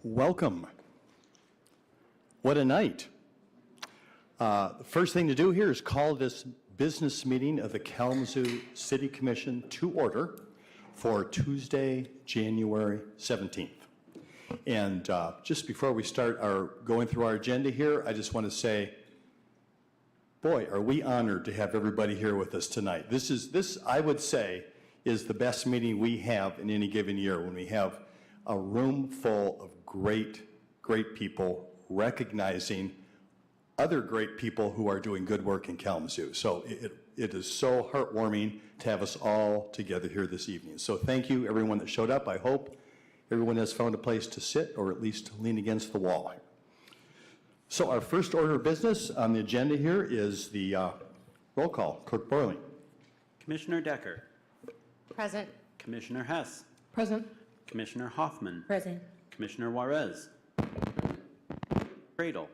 Welcome. What a night. The first thing to do here is call this business meeting of the Kalamazoo City Commission to order for Tuesday, January 17th. And just before we start going through our agenda here, I just want to say, boy, are we honored to have everybody here with us tonight. This I would say, is the best meeting we have in any given year, when we have a room full of great people recognizing other great people who are doing good work in Kalamazoo. So it is so heartwarming to have us all together here this evening. So thank you, everyone that showed up. I hope everyone has found a place to sit or at least lean against the wall. So our first order of business on the agenda here is the roll call. Clerk Borling. Commissioner Decker. Present. Commissioner Hess. Present. Commissioner Hoffman. Present. Commissioner Juarez. Cradle.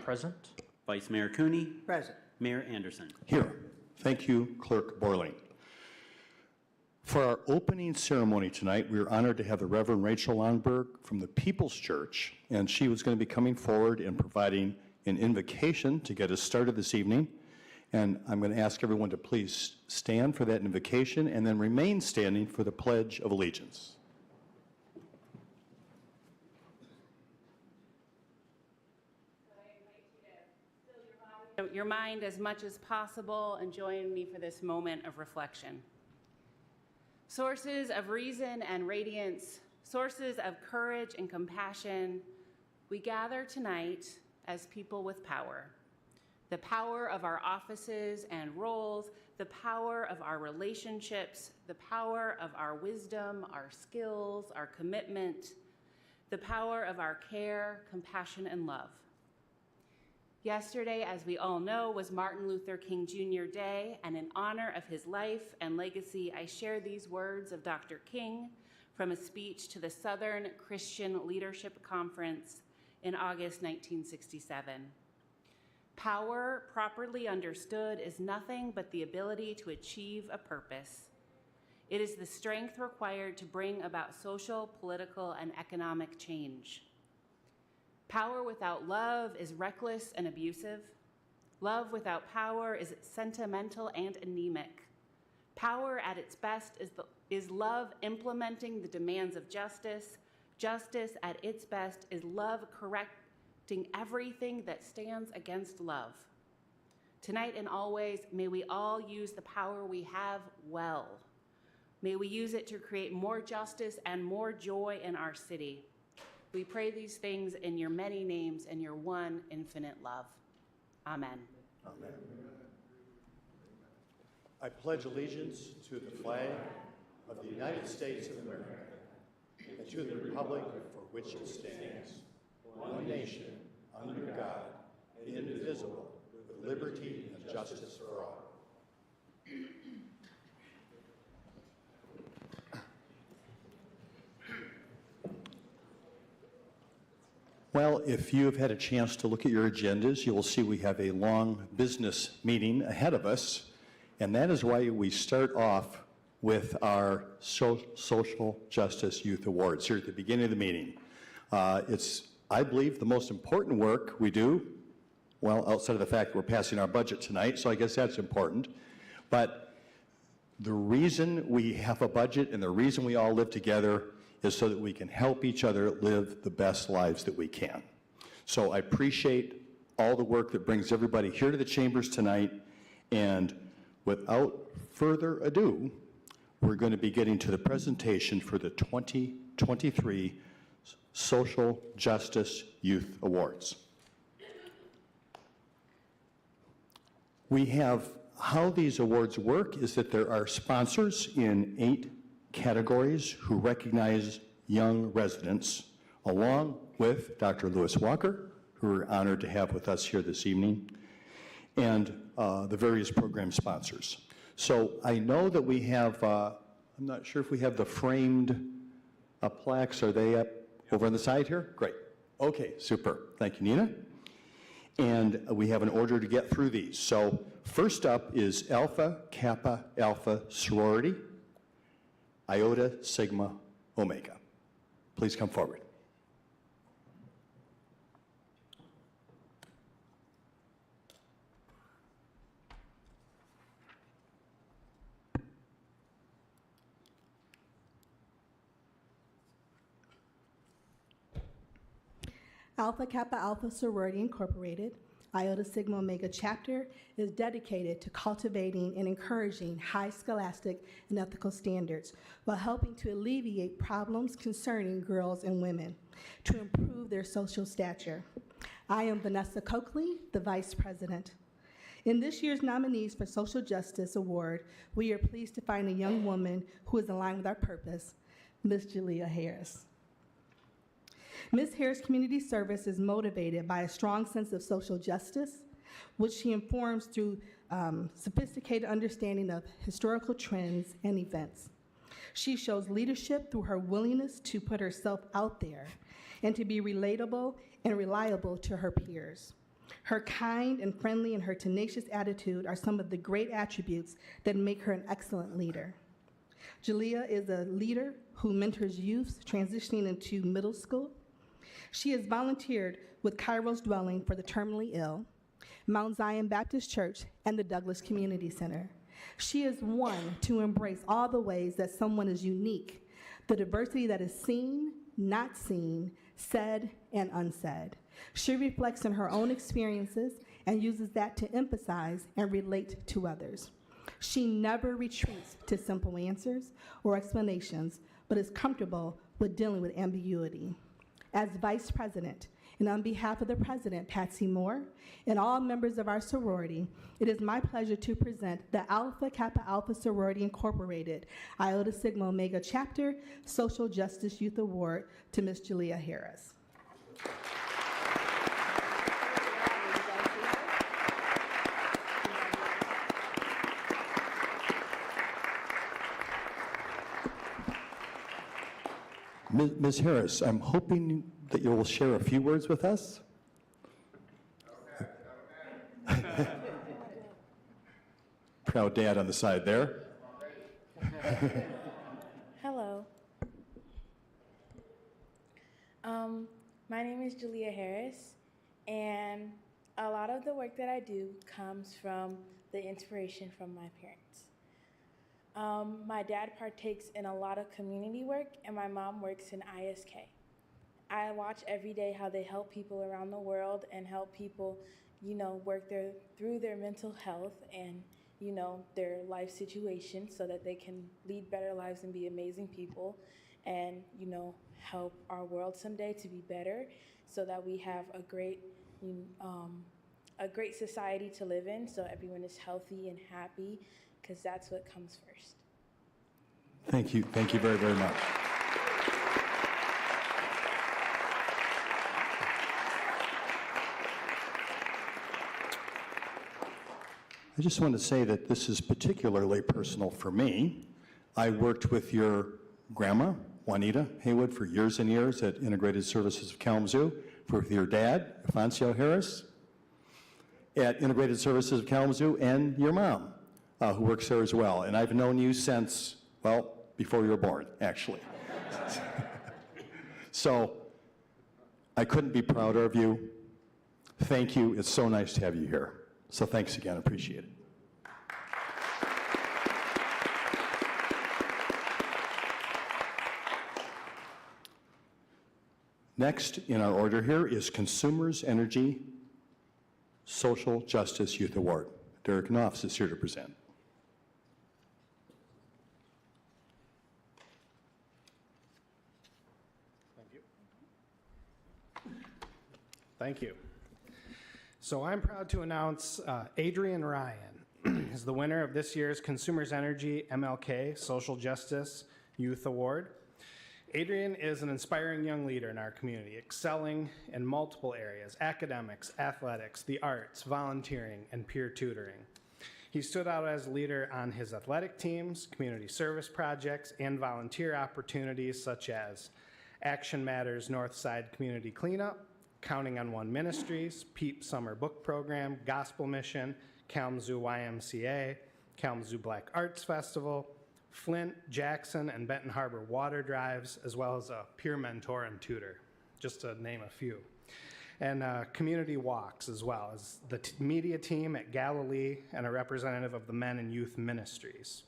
Present. Vice Mayor Cooney. Present. Mayor Anderson. Here. Thank you, Clerk Borling. For our opening ceremony tonight, we are honored to have the Reverend Rachel Longberg from the People's Church, and she was going to be coming forward and providing an invocation to get us started this evening. And I'm going to ask everyone to please stand for that invocation and then remain standing for the Pledge of Allegiance. Your mind as much as possible and join me for this moment of reflection. Sources of reason and radiance, sources of courage and compassion, we gather tonight as people with power. The power of our offices and roles, the power of our relationships, the power of our wisdom, our skills, our commitment, the power of our care, compassion, and love. Yesterday, as we all know, was Martin Luther King Jr. Day, and in honor of his life and legacy, I share these words of Dr. King from a speech to the Southern Christian Leadership Conference in August 1967. Power, properly understood, is nothing but the ability to achieve a purpose. It is the strength required to bring about social, political, and economic change. Power without love is reckless and abusive. Love without power is sentimental and anemic. Power at its best is love implementing the demands of justice. Justice at its best is love correcting everything that stands against love. Tonight and always, may we all use the power we have well. May we use it to create more justice and more joy in our city. We pray these things in your many names and your one infinite love. Amen. Amen. I pledge allegiance to the flag of the United States of America and to the republic for which it stands, one nation, under God, indivisible, with liberty and justice for all. Well, if you have had a chance to look at your agendas, you will see we have a long business meeting ahead of us, and that is why we start off with our Social Justice Youth Awards here at the beginning of the meeting. It's, I believe, the most important work we do, well, outside of the fact that we're passing our budget tonight, so I guess that's important. But the reason we have a budget and the reason we all live together is so that we can help each other live the best lives that we can. So I appreciate all the work that brings everybody here to the chambers tonight, and without further ado, we're going to be getting to the presentation for the 2023 Social Justice Youth Awards. We have, how these awards work is that there are sponsors in 8 categories who recognize young residents, along with Dr. Lewis Walker, who we're honored to have with us here this evening, and the various program sponsors. So I know that we have, I'm not sure if we have the framed plaques. Are they up over on the side here? Great. Okay, super. Thank you, Nina. And we have an order to get through these. So first up is Alpha Kappa Alpha Sorority, Iota Sigma Omega. Please come forward. Alpha Kappa Alpha Sorority Incorporated, Iota Sigma Omega Chapter, is dedicated to cultivating and encouraging high scholastic and ethical standards while helping to alleviate problems concerning girls and women to improve their social stature. I am Vanessa Coakley, the Vice President. In this year's Nominees for Social Justice Award, we are pleased to find a young woman who is aligned with our purpose, Ms. Jalea Harris. Ms. Harris' community service is motivated by a strong sense of social justice, which she informs through sophisticated understanding of historical trends and events. She shows leadership through her willingness to put herself out there and to be relatable and reliable to her peers. Her kind and friendly and her tenacious attitude are some of the great attributes that make her an excellent leader. Jalea is a leader who mentors youth transitioning into middle school. She has volunteered with Kairos Dwelling for the Terminally Ill, Mount Zion Baptist Church, and the Douglas Community Center. She is one to embrace all the ways that someone is unique, the diversity that is seen, not seen, said, and unsaid. She reflects on her own experiences and uses that to emphasize and relate to others. She never retreats to simple answers or explanations, but is comfortable with dealing with ambiguity. As Vice President, and on behalf of the President, Patsy Moore, and all members of our sorority, it is my pleasure to present the Alpha Kappa Alpha Sorority Incorporated, Iota Sigma Omega Chapter Social Justice Youth Award to Ms. Jalea Harris. Ms. Harris, I'm hoping that you will share a few words with us. Proud dad on the side there. Hello. My name is Jalea Harris, and a lot of the work that I do comes from the inspiration from my parents. My dad partakes in a lot of community work, and my mom works in ISK. I watch every day how they help people around the world and help people, work through their mental health and, their life situation so that they can lead better lives and be amazing people and, help our world someday to be better so that we have a great society to live in so everyone is healthy and happy, because that's what comes first. Thank you. Thank you very, very much. I just want to say that this is particularly personal for me. I worked with your grandma, Juanita Haywood, for years and years at Integrated Services of Kalamazoo, with your dad, Afonso Harris, at Integrated Services of Kalamazoo, and your mom, who works there as well. And I've known you since, well, before you were born, actually. So I couldn't be prouder of you. Thank you. It's so nice to have you here. So thanks again. Appreciate it. Next in our order here is Consumers Energy Social Justice Youth Award. Derek Knopf is here to present. Thank you. So I'm proud to announce Adrian Ryan is the winner of this year's Consumers Energy MLK Social Justice Youth Award. Adrian is an inspiring young leader in our community, excelling in multiple areas: academics, athletics, the arts, volunteering, and peer tutoring. He stood out as a leader on his athletic teams, community service projects, and volunteer opportunities such as Action Matters Northside Community Cleanup, Counting on One Ministries, PEEP Summer Book Program, Gospel Mission, Kalamazoo YMCA, Kalamazoo Black Arts Festival, Flint, Jackson, and Benton Harbor water drives, as well as a peer mentor and tutor, just to name a few. And community walks, as well as the media team at Galilee and a representative of the Men and Youth Ministries.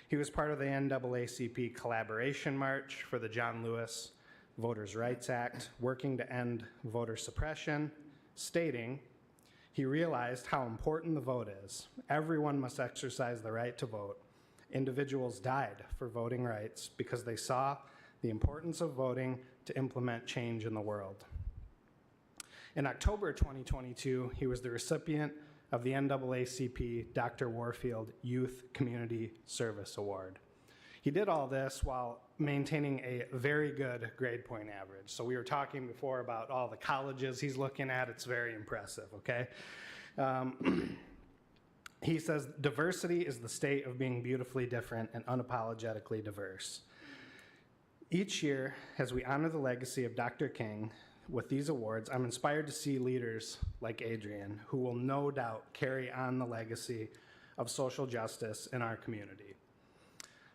He was part of the NAACP Collaboration March for the John Lewis Voters' Rights Act, working to end voter suppression, stating, he realized how important the vote is. Everyone must exercise the right to vote. Individuals died for voting rights because they saw the importance of voting to implement change in the world. In October 2022, he was the recipient of the NAACP Dr. Warfield Youth Community Service Award. He did all this while maintaining a very good grade point average. So we were talking before about all the colleges he's looking at. It's very impressive, okay? He says, diversity is the state of being beautifully different and unapologetically diverse. Each year, as we honor the legacy of Dr. King with these awards, I'm inspired to see leaders like Adrian, who will no doubt carry on the legacy of social justice in our community.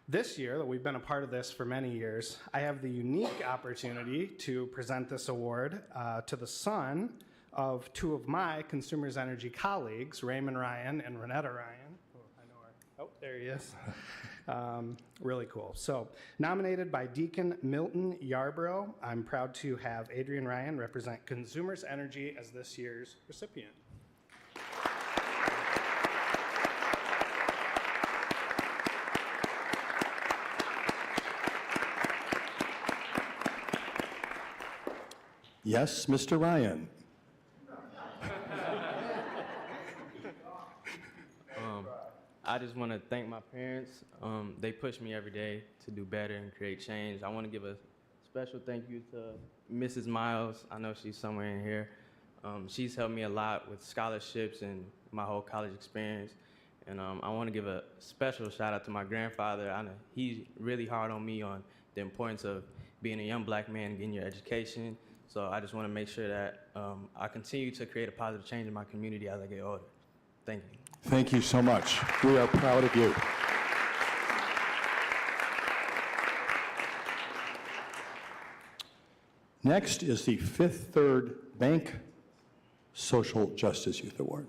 This year, that we've been a part of this for many years, I have the unique opportunity to present this award to the son of two of my Consumers Energy colleagues, Raymond Ryan and Renetta Ryan. Oh, there he is. Really cool. So, nominated by Deacon Milton Yarborough, I'm proud to have Adrian Ryan represent Consumers Energy as this year's recipient. Yes, Mr. Ryan. I just want to thank my parents. They push me every day to do better and create change. I want to give a special thank you to Mrs. Miles. I know she's somewhere in here. She's helped me a lot with scholarships and my whole college experience. And I want to give a special shout out to my grandfather. I know he's really hard on me on the importance of being a young black man and getting your education. So I just want to make sure that I continue to create a positive change in my community as I get older. Thank you. Thank you so much. We are proud of you. Next is the Fifth Third Bank Social Justice Youth Award.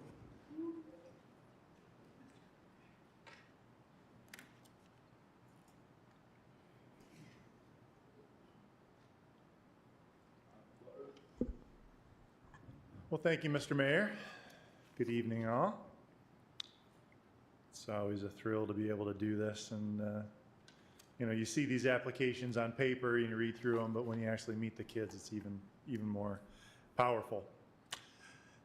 Well, thank you, Mr. Mayor. Good evening, all. It's always a thrill to be able to do this, and you see these applications on paper and you read through them, but when you actually meet the kids, it's even more powerful.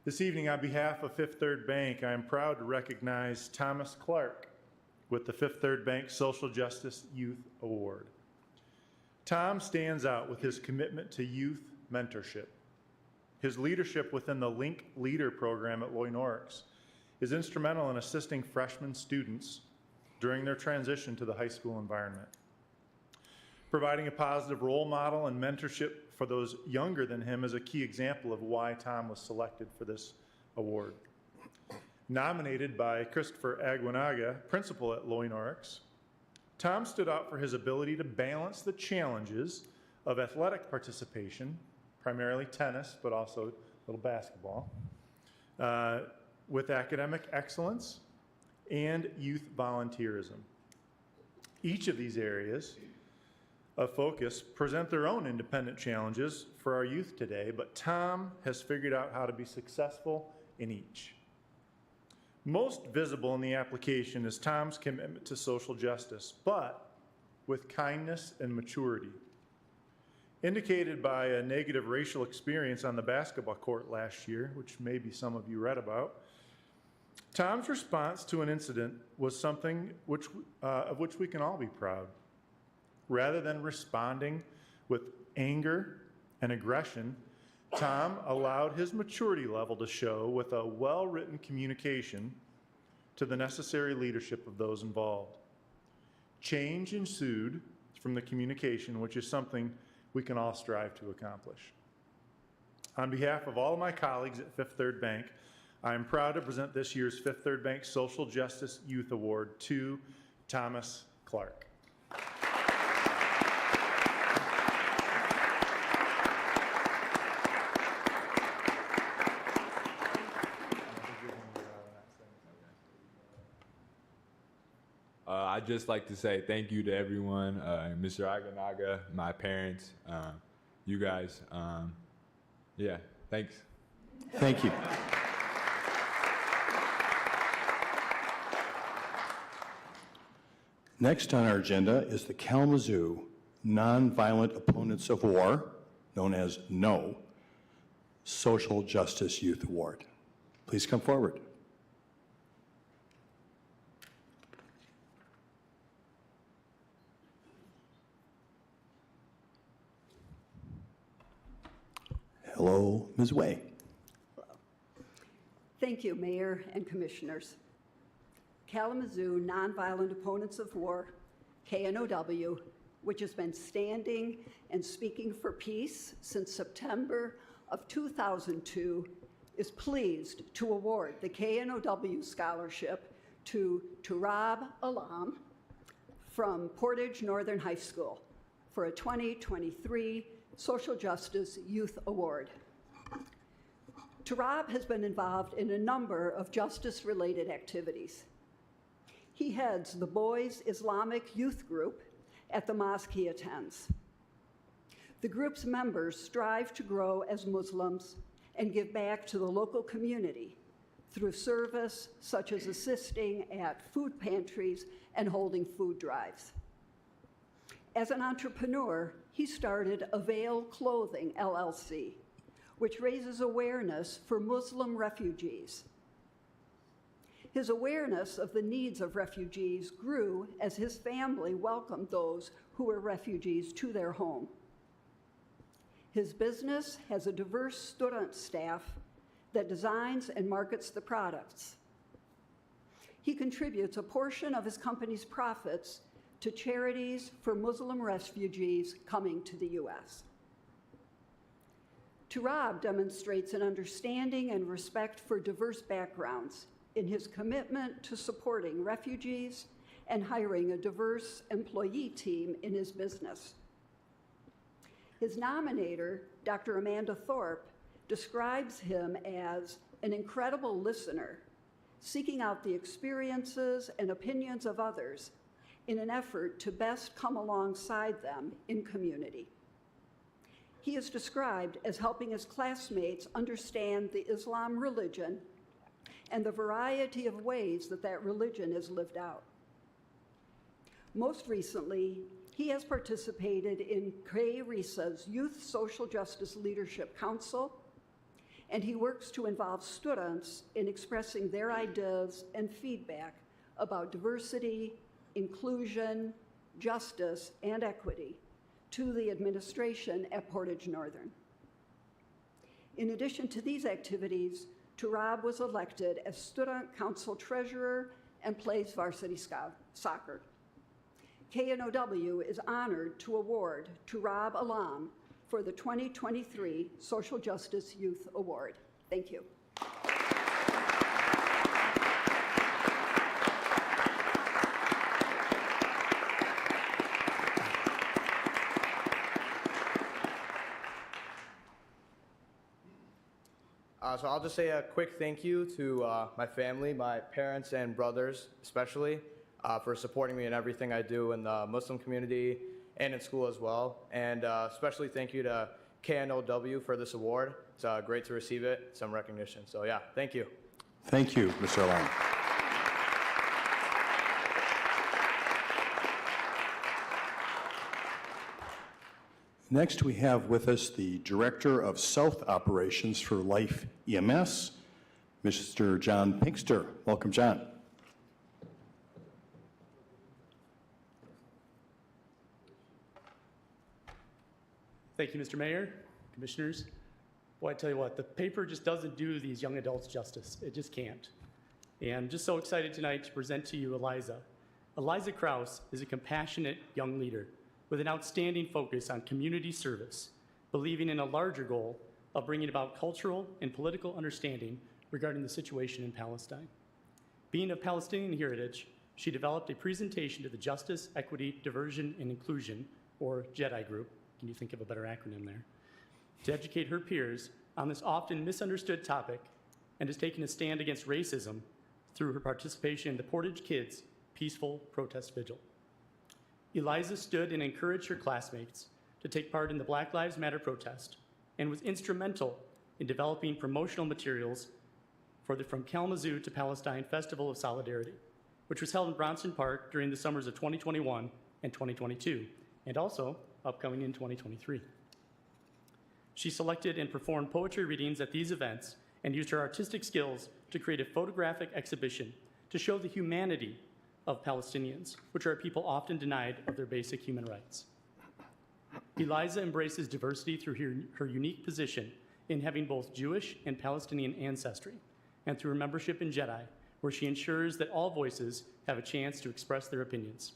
This evening, on behalf of Fifth Third Bank, I am proud to recognize Thomas Clark with the Fifth Third Bank Social Justice Youth Award. Tom stands out with his commitment to youth mentorship. His leadership within the Link Leader program at Loy Norix is instrumental in assisting freshman students during their transition to the high school environment. Providing a positive role model and mentorship for those younger than him is a key example of why Tom was selected for this award. Nominated by Christopher Aguinaga, principal at Loy Norix, Tom stood out for his ability to balance the challenges of athletic participation, primarily tennis, but also a little basketball, with academic excellence and youth volunteerism. Each of these areas of focus present their own independent challenges for our youth today, but Tom has figured out how to be successful in each. Most visible in the application is Tom's commitment to social justice, but with kindness and maturity. Indicated by a negative racial experience on the basketball court last year, which maybe some of you read about, Tom's response to an incident was something of which we can all be proud. Rather than responding with anger and aggression, Tom allowed his maturity level to show with a well-written communication to the necessary leadership of those involved. Change ensued from the communication, which is something we can all strive to accomplish. On behalf of all of my colleagues at Fifth Third Bank, I am proud to present this year's Fifth Third Bank Social Justice Youth Award to Thomas Clark. I'd just like to say thank you to everyone, Mr. Aganaga, my parents, you guys. Yeah, thanks. Thank you. Next on our agenda is the Kalamazoo Nonviolent Opponents of War, known as KNOW, Social Justice Youth Award. Please come forward. Hello, Ms. Way. Thank you, Mayor and Commissioners. Kalamazoo Nonviolent Opponents of War, KNOW, which has been standing and speaking for peace since September of 2002, is pleased to award the KNOW Scholarship to Turab Alam from Portage Northern High School for a 2023 Social Justice Youth Award. Turab has been involved in a number of justice-related activities. He heads the Boys Islamic Youth Group at the mosque he attends. The group's members strive to grow as Muslims and give back to the local community through service such as assisting at food pantries and holding food drives. As an entrepreneur, he started Avail Clothing, LLC, which raises awareness for Muslim refugees. His awareness of the needs of refugees grew as his family welcomed those who were refugees to their home. His business has a diverse student staff that designs and markets the products. He contributes a portion of his company's profits to charities for Muslim refugees coming to the U.S. Turab demonstrates an understanding and respect for diverse backgrounds in his commitment to supporting refugees and hiring a diverse employee team in his business. His nominator, Dr. Amanda Thorpe, describes him as an incredible listener, seeking out the experiences and opinions of others in an effort to best come alongside them in community. He is described as helping his classmates understand the Islam religion and the variety of ways that that religion is lived out. Most recently, he has participated in KRISA's Youth Social Justice Leadership Council, and he works to involve students in expressing their ideas and feedback about diversity, inclusion, justice, and equity to the administration at Portage Northern. In addition to these activities, Turab was elected as Student Council Treasurer and plays varsity soccer. KNOW is honored to award Turab Alam for the 2023 Social Justice Youth Award. Thank you. So I'll just say a quick thank you to my family, my parents and brothers especially, for supporting me in everything I do in the Muslim community and in school as well. And especially thank you to KNOW for this award. It's great to receive it, some recognition. So yeah, thank you. Thank you, Mr. Alam. Next, we have with us the Director of South Operations for Life EMS, Mr. John Pinkster. Welcome, John. Thank you, Mr. Mayor, Commissioners. Boy, I tell you what, the paper just doesn't do these young adults justice. It just can't. And I'm just so excited tonight to present to you Eliza. Eliza Krause is a compassionate young leader with an outstanding focus on community service, believing in a larger goal of bringing about cultural and political understanding regarding the situation in Palestine. Being of Palestinian heritage, she developed a presentation to the Justice, Equity, Diversion, and Inclusion, or JEDI group, can you think of a better acronym there, to educate her peers on this often misunderstood topic, and has taken a stand against racism through her participation in the Portage Kids Peaceful Protest Vigil. Eliza stood and encouraged her classmates to take part in the Black Lives Matter protest and was instrumental in developing promotional materials for the From Kalamazoo to Palestine Festival of Solidarity, which was held in Bronson Park during the summers of 2021 and 2022, and also upcoming in 2023. She selected and performed poetry readings at these events and used her artistic skills to create a photographic exhibition to show the humanity of Palestinians, which are a people often denied of their basic human rights. Eliza embraces diversity through her unique position in having both Jewish and Palestinian ancestry, and through her membership in JEDI, where she ensures that all voices have a chance to express their opinions.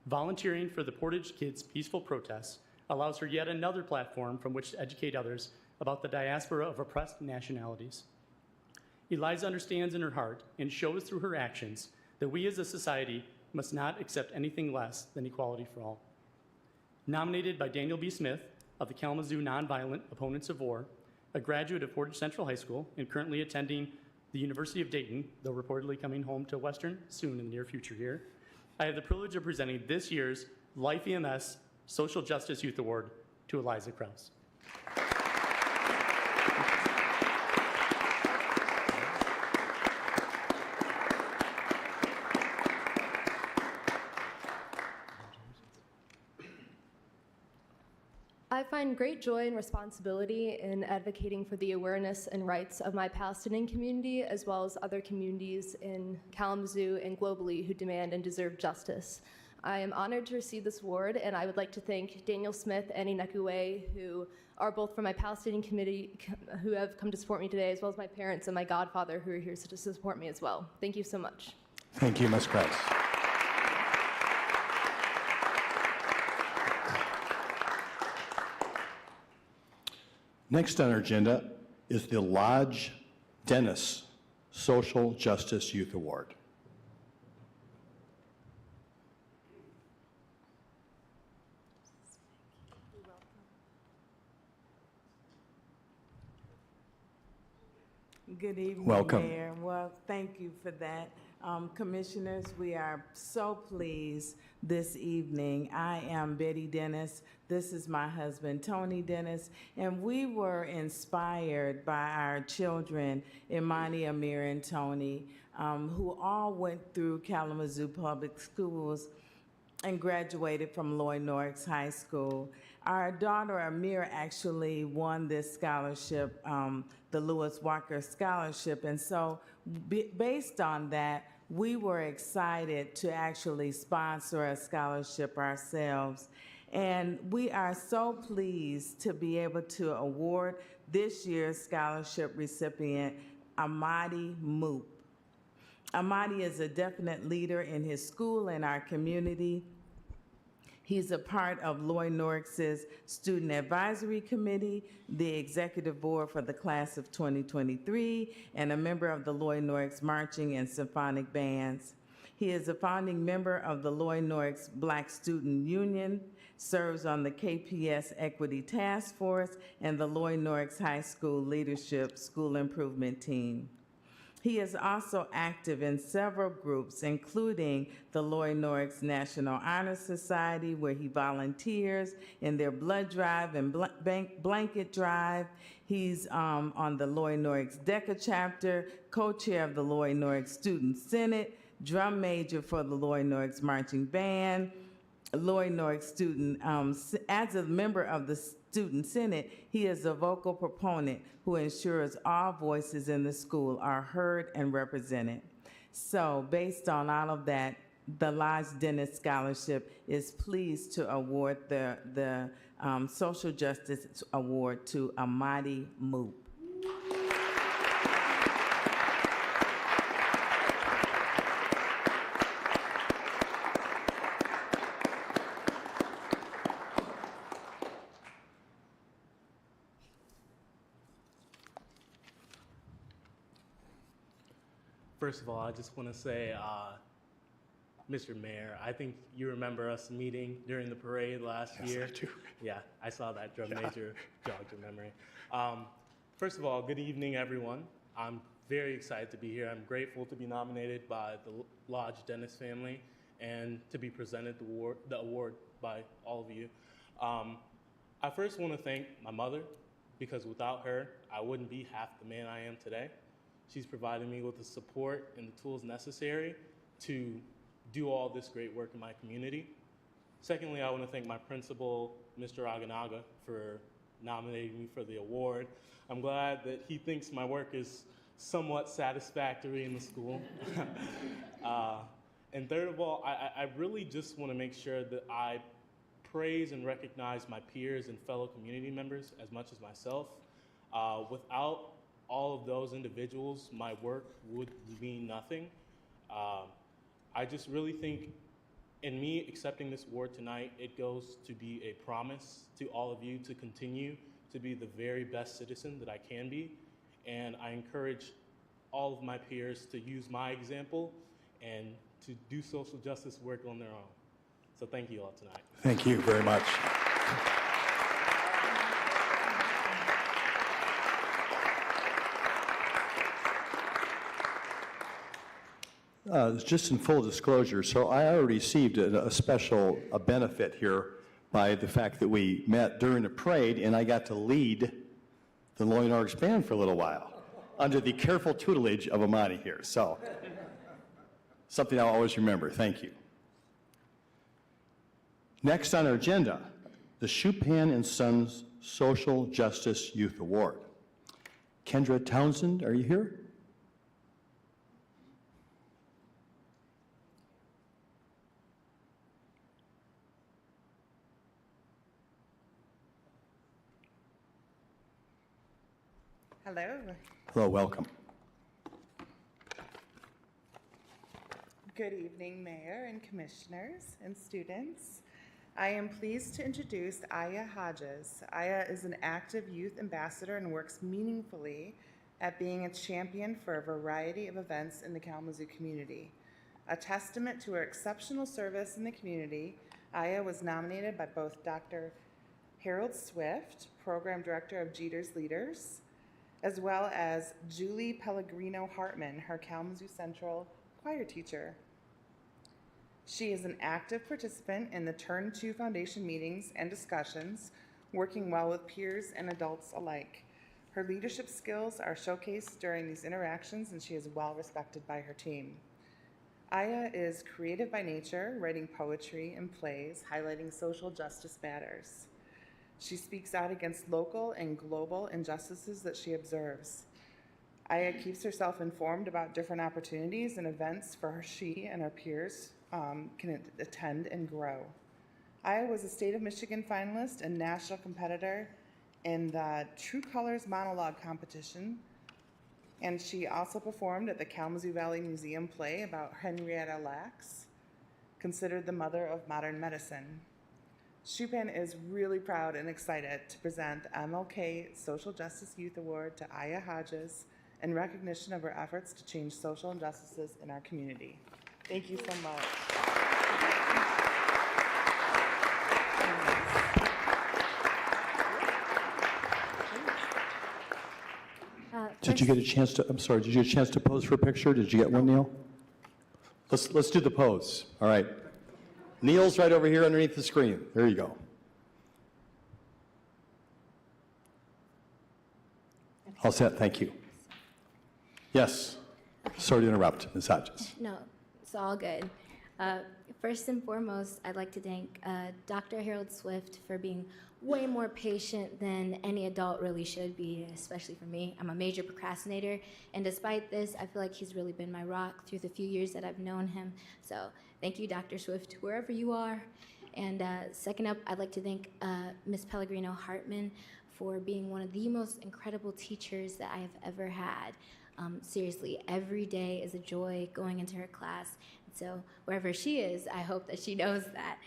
Volunteering for the Portage Kids' peaceful protests allows her yet another platform from which to educate others about the diaspora of oppressed nationalities. Eliza understands in her heart and shows through her actions that we as a society must not accept anything less than equality for all. Nominated by Daniel B. Smith of the Kalamazoo Nonviolent Opponents of War, a graduate of Portage Central High School and currently attending the University of Dayton, though reportedly coming home to Western soon in the near future here, I have the privilege of presenting this year's Life EMS Social Justice Youth Award to Eliza Krause. I find great joy and responsibility in advocating for the awareness and rights of my Palestinian community, as well as other communities in Kalamazoo and globally who demand and deserve justice. I am honored to receive this award, and I would like to thank Daniel Smith and Inekuwe, who are both from my Palestinian committee, who have come to support me today, as well as my parents and my godfather, who are here to support me as well. Thank you so much. Thank you, Ms. Krause. Next on our agenda is the Lodge Dennis Social Justice Youth Award. Good evening, Welcome. Mayor. Well, thank you for that. Commissioners, we are so pleased this evening. I am Betty Dennis. This is my husband, Tony Dennis, and we were inspired by our children, Imani, Amir, and Tony, who all went through Kalamazoo Public Schools and graduated from Lloyd Norris High School. Our daughter Amir actually won this scholarship, the Lewis Walker Scholarship, and so based on that, we were excited to actually sponsor a scholarship ourselves. And we are so pleased to be able to award this year's scholarship recipient, Amadi Moop. Amadi is a definite leader in his school and our community. He's a part of Lloyd Norris's Student Advisory Committee, the executive board for the class of 2023, and a member of the Lloyd Norris Marching and Symphonic Bands. He is a founding member of the Lloyd Norris Black Student Union, serves on the KPS Equity Task Force, and the Lloyd Norris High School Leadership School Improvement Team. He is also active in several groups, including the Lloyd Norris National Honor Society, where he volunteers in their blood drive and blanket drive. He's on the Lloyd Norris DECA chapter, co-chair of the Lloyd Norris Student Senate, drum major for the Lloyd Norris Marching Band, Lloyd Norris student. As a member of the Student Senate, he is a vocal proponent who ensures all voices in the school are heard and represented. So based on all of that, the Lodge Dennis Scholarship is pleased to award the Social Justice Award to Amadi Moop. First of all, I just want to say, Mr. Mayor, I think you remember us meeting during the parade last year. Yes, I do. Yeah, I saw that drum major jogged your memory. First of all, good evening, everyone. I'm very excited to be here. I'm grateful to be nominated by the Lodge Dennis family and to be presented the award by all of you. I first want to thank my mother, because without her, I wouldn't be half the man I am today. She's provided me with the support and the tools necessary to do all this great work in my community. Secondly, I want to thank my principal, Mr. Aganaga, for nominating me for the award. I'm glad that he thinks my work is somewhat satisfactory in the school. And third of all, I really just want to make sure that I praise and recognize my peers and fellow community members as much as myself. Without all of those individuals, my work would mean nothing. I just really think in me accepting this award tonight, it goes to be a promise to all of you to continue to be the very best citizen that I can be. And I encourage all of my peers to use my example and to do social justice work on their own. So thank you all tonight. Thank you very much. Just in full disclosure, so I already received a special benefit here by the fact that we met during the parade, and I got to lead the Loyal Arcs Band for a little while under the careful tutelage of Amani here. So something I'll always remember. Thank you. Next on our agenda, the Chupin and Sons Social Justice Youth Award. Kendra Townsend, are you here? Hello. Hello, welcome. Good evening, Mayor and Commissioners and students. I am pleased to introduce Aya Hodges. Aya is an active youth ambassador and works meaningfully at being a champion for a variety of events in the Kalamazoo community. A testament to her exceptional service in the community, Aya was nominated by both Dr. Harold Swift, Program Director of Jeter's Leaders, as well as Julie Pellegrino Hartman, her Kalamazoo Central choir teacher. She is an active participant in the Turn 2 Foundation meetings and discussions, working well with peers and adults alike. Her leadership skills are showcased during these interactions, and she is well respected by her team. Aya is creative by nature, writing poetry and plays highlighting social justice matters. She speaks out against local and global injustices that she observes. Aya keeps herself informed about different opportunities and events for she and her peers can attend and grow. Aya was a State of Michigan finalist and national competitor in the True Colors Monologue competition, and she also performed at the Kalamazoo Valley Museum play about Henrietta Lacks, considered the mother of modern medicine. Chupin is really proud and excited to present the MLK Social Justice Youth Award to Aya Hodges in recognition of her efforts to change social injustices in our community. Thank you so much. Did you get a chance to, I'm sorry, did you get a chance to pose for a picture? Did you get one, Neil? Let's do the pose. All right. Neil's right over here underneath the screen. There you go. All set, thank you. Yes, sorry to interrupt, Ms. Hodges. No, it's all good. First and foremost, I'd like to thank Dr. Harold Swift for being way more patient than any adult really should be, especially for me. I'm a major procrastinator, and despite this, I feel like he's really been my rock through the few years that I've known him. So thank you, Dr. Swift, wherever you are. And second up, I'd like to thank Ms. Pellegrino Hartman for being one of the most incredible teachers that I have ever had. Seriously, every day is a joy going into her class. And so wherever she is, I hope that she knows that.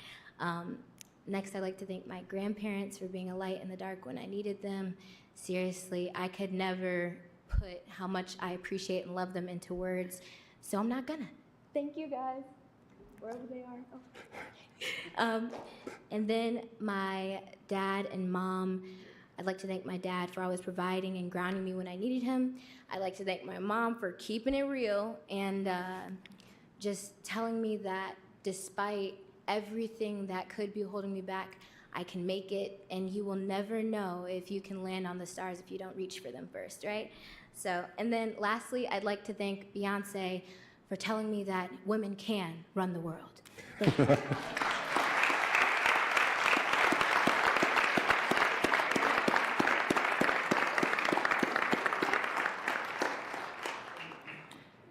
Next, I'd like to thank my grandparents for being a light in the dark when I needed them. Seriously, I could never put how much I appreciate and love them into words, so I'm not gonna. Thank you, guys, wherever they are. Oh. And then my dad and mom. I'd like to thank my dad for always providing and grounding me when I needed him. I'd like to thank my mom for keeping it real and just telling me that despite everything that could be holding me back, I can make it, and you will never know if you can land on the stars if you don't reach for them first, right? So, and then lastly, I'd like to thank Beyonce for telling me that women can run the world. Thank you.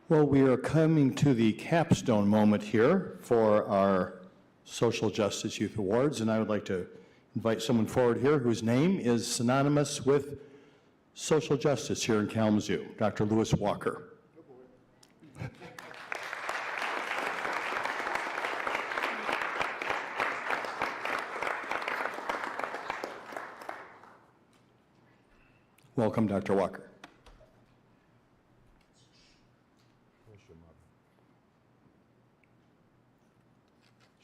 Well, we are coming to the capstone moment here for our Social Justice Youth Awards, and I would like to invite someone forward here whose name is synonymous with social justice here in Kalamazoo, Dr. Lewis Walker. Welcome, Dr. Walker.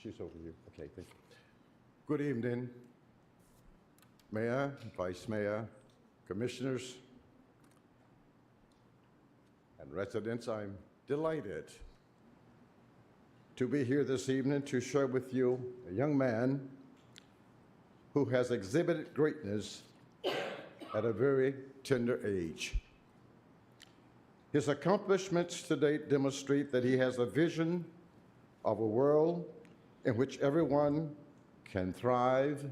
She's over you. Okay, thank you. Good evening, Mayor, Vice Mayor, Commissioners, and residents. I'm delighted to be here this evening to share with you a young man who has exhibited greatness at a very tender age. His accomplishments to date demonstrate that he has a vision of a world in which everyone can thrive,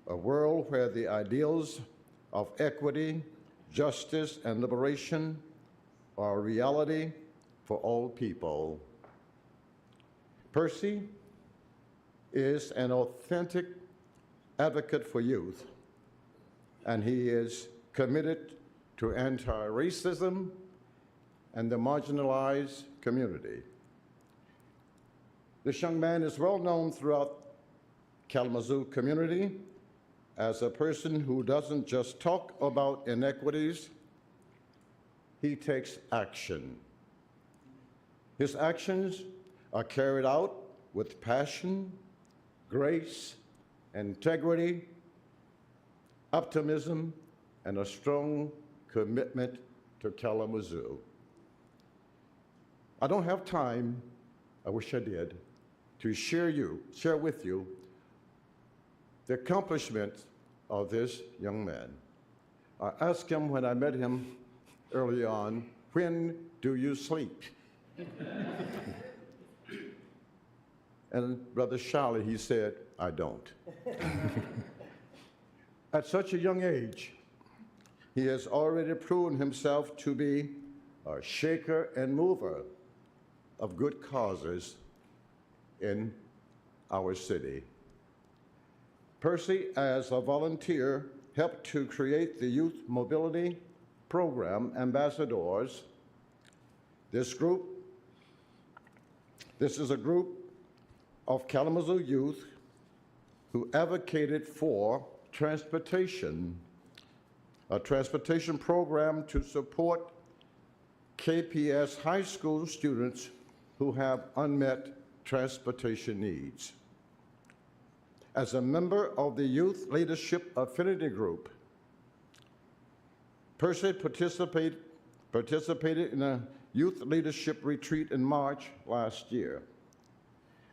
a world where the ideals of equity, justice, and liberation are a reality for all people. Percy is an authentic advocate for youth, and he is committed to anti-racism and the marginalized community. This young man is well known throughout Kalamazoo community as a person who doesn't just talk about inequities, he takes action. His actions are carried out with passion, grace, integrity, optimism, and a strong commitment to Kalamazoo. I don't have time, I wish I did, to share with you the accomplishments of this young man. I asked him when I met him early on, when do you sleep? And rather shyly he said, I don't. At such a young age, he has already proven himself to be a shaker and mover of good causes in our city. Percy, as a volunteer, helped to create the Youth Mobility Program Ambassadors. This is a group of Kalamazoo youth who advocated for transportation, a transportation program to support KPS high school students who have unmet transportation needs. As a member of the Youth Leadership Affinity Group, Percy participated in a youth leadership retreat in March last year,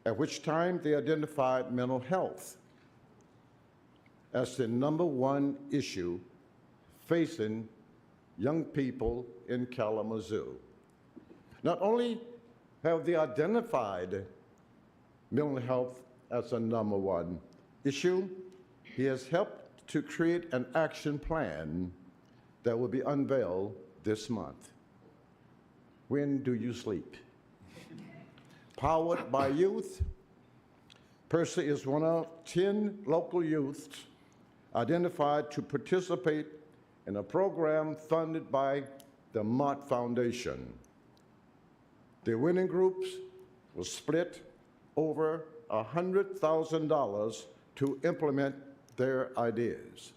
at which time they identified mental health as the #1 issue facing young people in Kalamazoo. Not only have they identified mental health as a #1 issue, he has helped to create an action plan that will be unveiled this month. When do you sleep? Powered by youth, Percy is one of 10 local youths identified to participate in a program funded by the Mott Foundation. The winning groups will split over $100,000 to implement their ideas.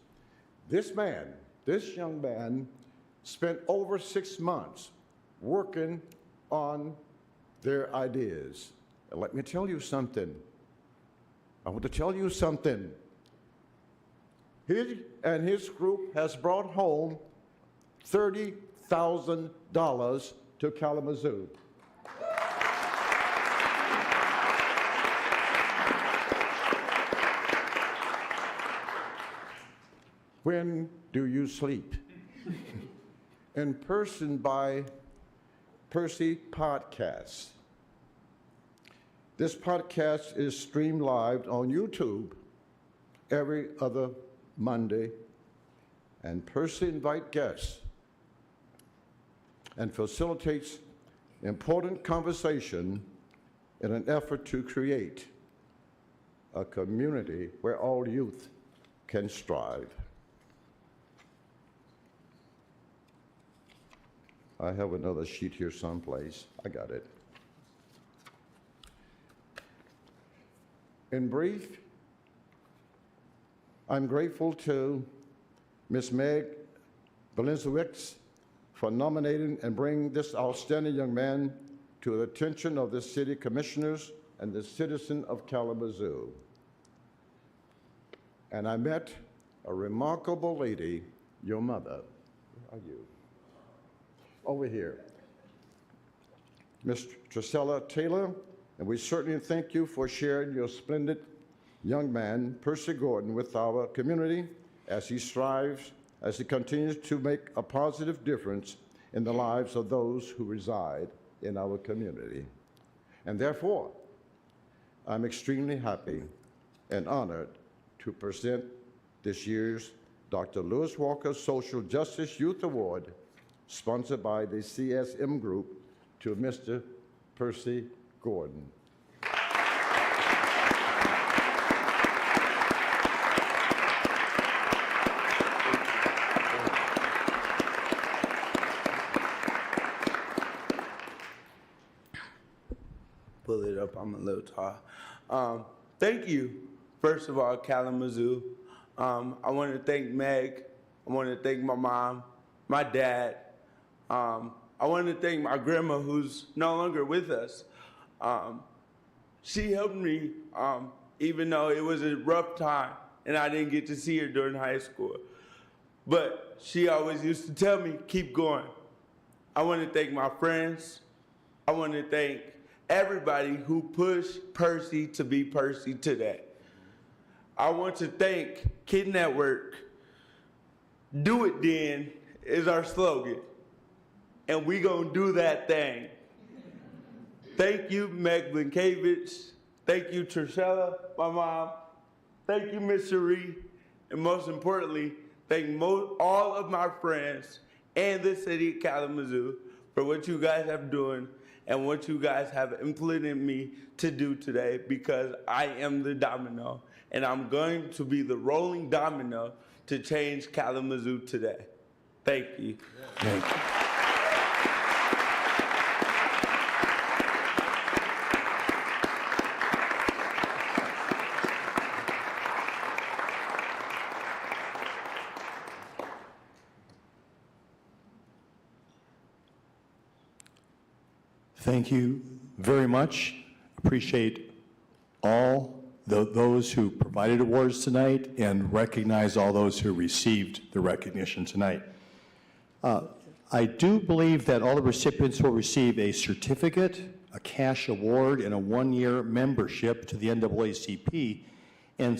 This young man, spent over 6 months working on their ideas. And let me tell you something. I want to tell you something. He and his group has brought home $30,000 to Kalamazoo. When Do You Sleep? In Person by Percy Podcast. This podcast is streamed live on YouTube every other Monday, and Percy invites guests and facilitates important conversation in an effort to create a community where all youth can strive. I have another sheet here someplace. I got it. In brief, I'm grateful to Ms. Meg Valenzuix for nominating and bringing this outstanding young man to the attention of the city commissioners and the citizen of Kalamazoo. And I met a remarkable lady, your mother. Where are you? Over here. Ms. Trisella Taylor, and we certainly thank you for sharing your splendid young man, Percy Gordon, with our community as he strives, as he continues to make a positive difference in the lives of those who reside in our community. And therefore, I'm extremely happy and honored to present this year's Dr. Lewis Walker Social Justice Youth Award, sponsored by the CSM Group, to Mr. Percy Gordon. Pull it up, I'm a little tall. Thank you, first of all, Kalamazoo. I want to thank Meg. I want to thank my mom, my dad. I want to thank my grandma, who's no longer with us. She helped me, even though it was a rough time and I didn't get to see her during high school. But she always used to tell me, keep going. I want to thank my friends. I want to thank everybody who pushed Percy to be Percy today. I want to thank Kid Network. Do it then is our slogan. And we gonna do that thing. Thank you, Meg Blinkiewicz. Thank you, Trisella, my mom. Thank you, Miss Cherie. And most importantly, thank all of my friends and the city of Kalamazoo for what you guys have doing and what you guys have implemented me to do today, because I am the domino and I'm going to be the rolling domino to change Kalamazoo today. Thank you. Thank you. Thank you very much. Appreciate all those who provided awards tonight and recognize all those who received the recognition tonight. I do believe that all the recipients will receive a certificate, a cash award, and a one-year membership to the NAACP. And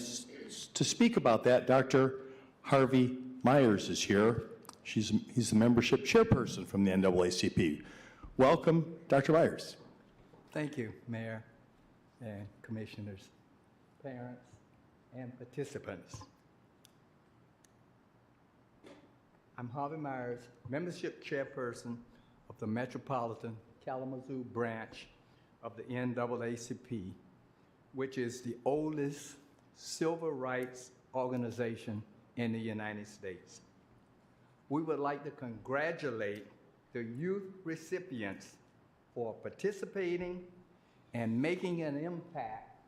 to speak about that, Dr. Harvey Myers is here. He's the membership chairperson from the NAACP. Welcome, Dr. Myers. Thank you, Mayor and Commissioners, parents, and participants. I'm Harvey Myers, membership chairperson of the Metropolitan Kalamazoo branch of the NAACP, which is the oldest civil rights organization in the United States. We would like to congratulate the youth recipients for participating and making an impact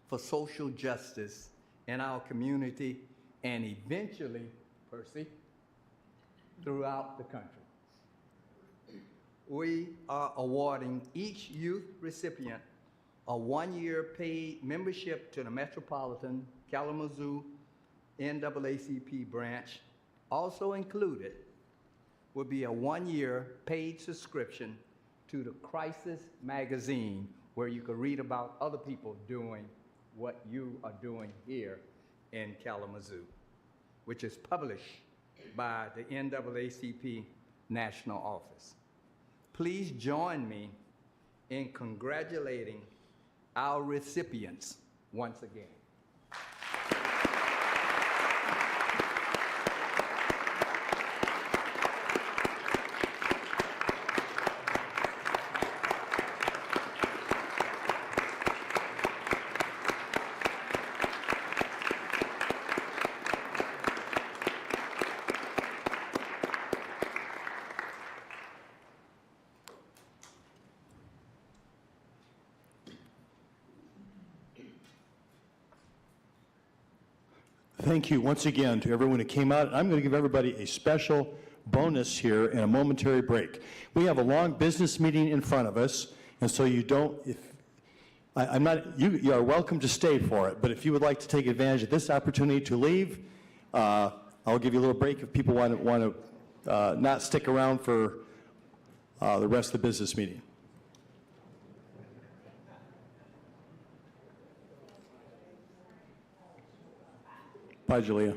for social justice in our community and eventually, Percy, throughout the country. We are awarding each youth recipient a one-year paid membership to the Metropolitan Kalamazoo NAACP branch. Also included will be a one-year paid subscription to the Crisis magazine, where you can read about other people doing what you are doing here in Kalamazoo. which is published by the NAACP National Office. Please join me in congratulating our recipients once again. Thank you once again to everyone who came out. I'm going to give everybody a special bonus here and a momentary break. We have a long business meeting in front of us, and so you don't, you are welcome to stay for it, but if you would like to take advantage of this opportunity to leave, I'll give you a little break if people want to not stick around for the rest of the business meeting. Bye, Julia.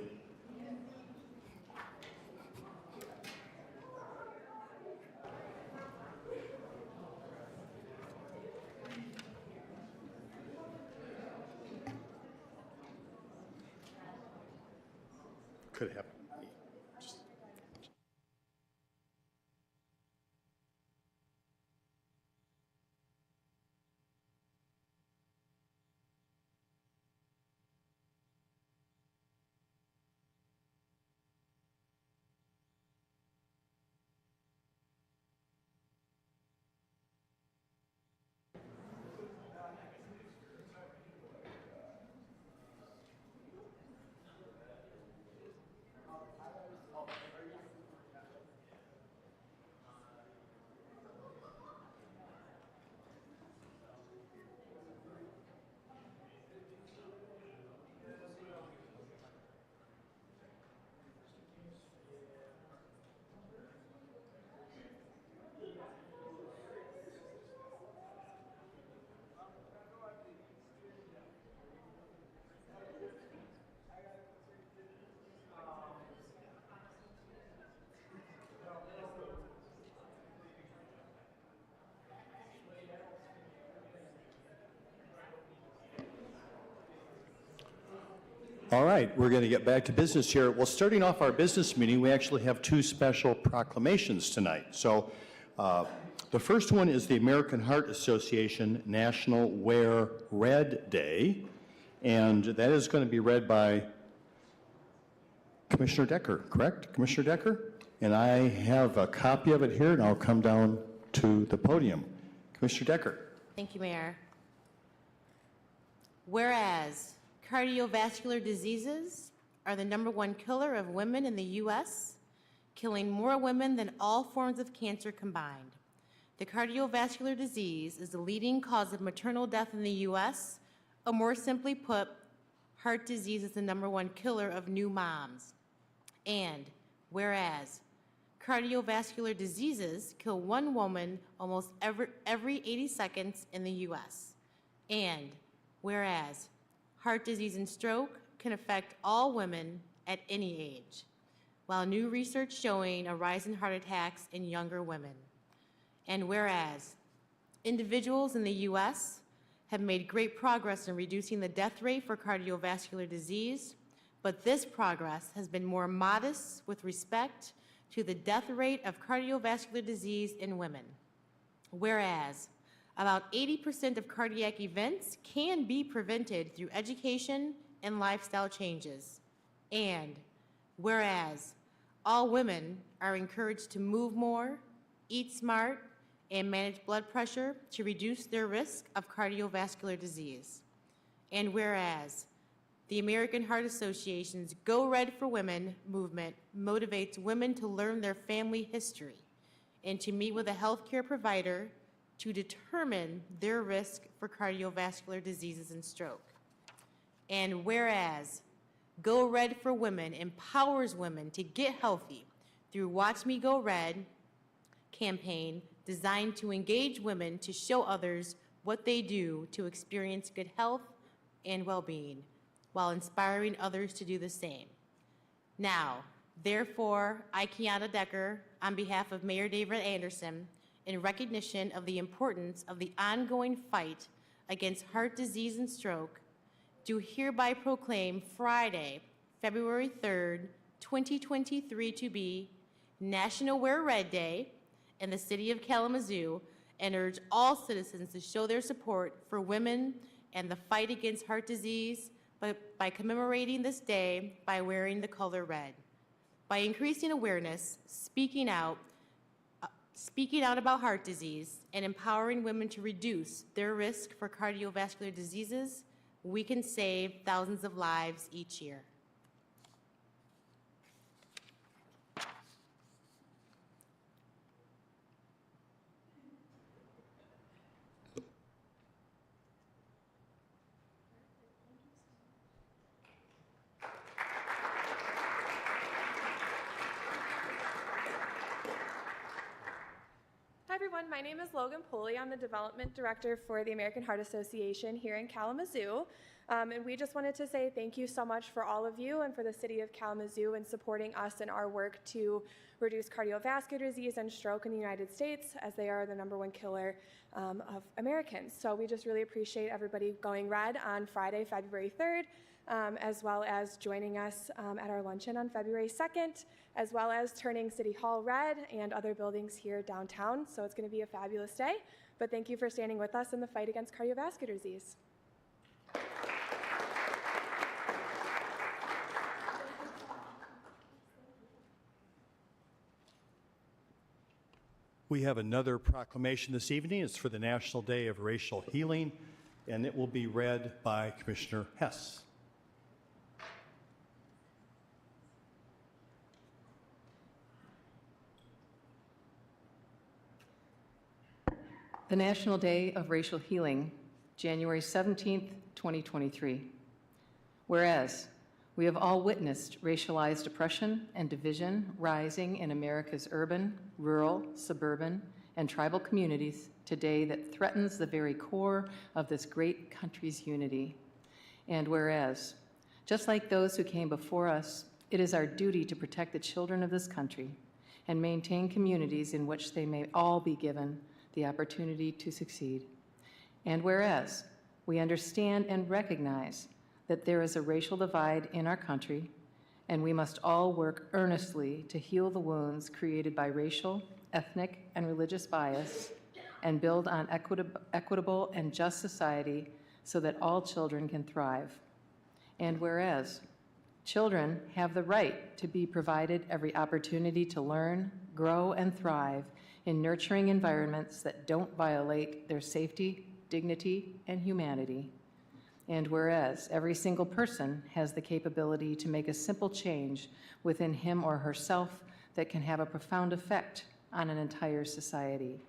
Could happen. All right, we're going to get back to business here. Well, starting off our business meeting, we actually have two special proclamations tonight. So the first one is the American Heart Association National Wear Red Day, and that is going to be read by Commissioner Decker, correct? Commissioner Decker? And I have a copy of it here, and I'll come down to the podium. Commissioner Decker. Thank you, Mayor. Whereas cardiovascular diseases are the #1 killer of women in the U.S., killing more women than all forms of cancer combined. The cardiovascular disease is the leading cause of maternal death in the U.S., or more simply put, heart disease is the #1 killer of new moms. And whereas cardiovascular diseases kill one woman almost every 80 seconds in the U.S., and whereas heart disease and stroke can affect all women at any age, while new research showing a rise in heart attacks in younger women. And whereas individuals in the U.S. have made great progress in reducing the death rate for cardiovascular disease, but this progress has been more modest with respect to the death rate of cardiovascular disease in women. Whereas about 80% of cardiac events can be prevented through education and lifestyle changes. And whereas all women are encouraged to move more, eat smart, and manage blood pressure to reduce their risk of cardiovascular disease. And whereas the American Heart Association's Go Red for Women movement motivates women to learn their family history and to meet with a healthcare provider to determine their risk for cardiovascular diseases and stroke. And whereas Go Red for Women empowers women to get healthy through Watch Me Go Red campaign designed to engage women to show others what they do to experience good health and well-being, while inspiring others to do the same. Now, therefore, I, Kiana Decker, on behalf of Mayor David Anderson, in recognition of the importance of the ongoing fight against heart disease and stroke, do hereby proclaim Friday, February 3rd, 2023 to be National Wear Red Day in the city of Kalamazoo, and urge all citizens to show their support for women and the fight against heart disease by commemorating this day by wearing the color red. By increasing awareness, speaking out about heart disease, and empowering women to reduce their risk for cardiovascular diseases, we can save thousands of lives each year. Hi everyone, my name is Logan Poley. I'm the Development Director for the American Heart Association here in Kalamazoo. And we just wanted to say thank you so much for all of you and for the city of Kalamazoo in supporting us in our work to reduce cardiovascular disease and stroke in the United States, as they are the #1 killer of Americans. So we just really appreciate everybody going red on Friday, February 3rd, as well as joining us at our luncheon on February 2nd, as well as turning City Hall red and other buildings here downtown. So it's going to be a fabulous day. But thank you for standing with us in the fight against cardiovascular disease. We have another proclamation this evening. It's for the National Day of Racial Healing, and it will be read by Commissioner Hess. The National Day of Racial Healing, January 17th, 2023. Whereas, we have all witnessed racialized oppression and division rising in America's urban, rural, suburban, and tribal communities today that threatens the very core of this great country's unity. And whereas, just like those who came before us, it is our duty to protect the children of this country and maintain communities in which they may all be given the opportunity to succeed. And whereas, we understand and recognize that there is a racial divide in our country, and we must all work earnestly to heal the wounds created by racial, ethnic, and religious bias, and build on equitable and just society so that all children can thrive. And whereas, children have the right to be provided every opportunity to learn, grow, and thrive in nurturing environments that don't violate their safety, dignity, and humanity. And whereas every single person has the capability to make a simple change within him or herself that can have a profound effect on an entire society.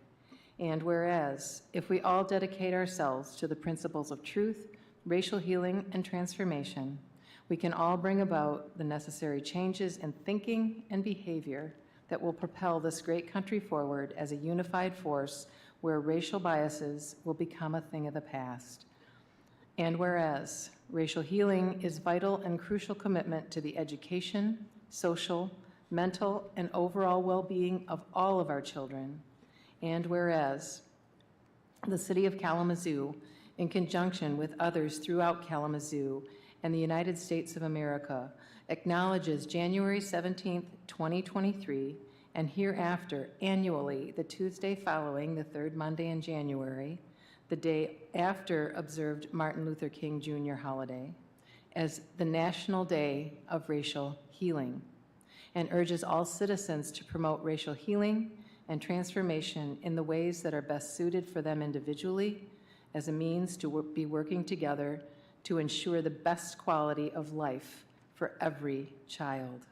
And whereas if we all dedicate ourselves to the principles of truth, racial healing, and transformation, we can all bring about the necessary changes in thinking and behavior that will propel this great country forward as a unified force where racial biases will become a thing of the past. And whereas racial healing is vital and crucial commitment to the education, social, mental, and overall well-being of all of our children. And whereas the City of Kalamazoo, in conjunction with others throughout Kalamazoo and the United States of America, acknowledges January 17th, 2023, and hereafter annually the Tuesday following the third Monday in January, the day after observed Martin Luther King Jr. holiday, as the National Day of Racial Healing, and urges all citizens to promote racial healing and transformation in the ways that are best suited for them individually as a means to be working together to ensure the best quality of life for every child.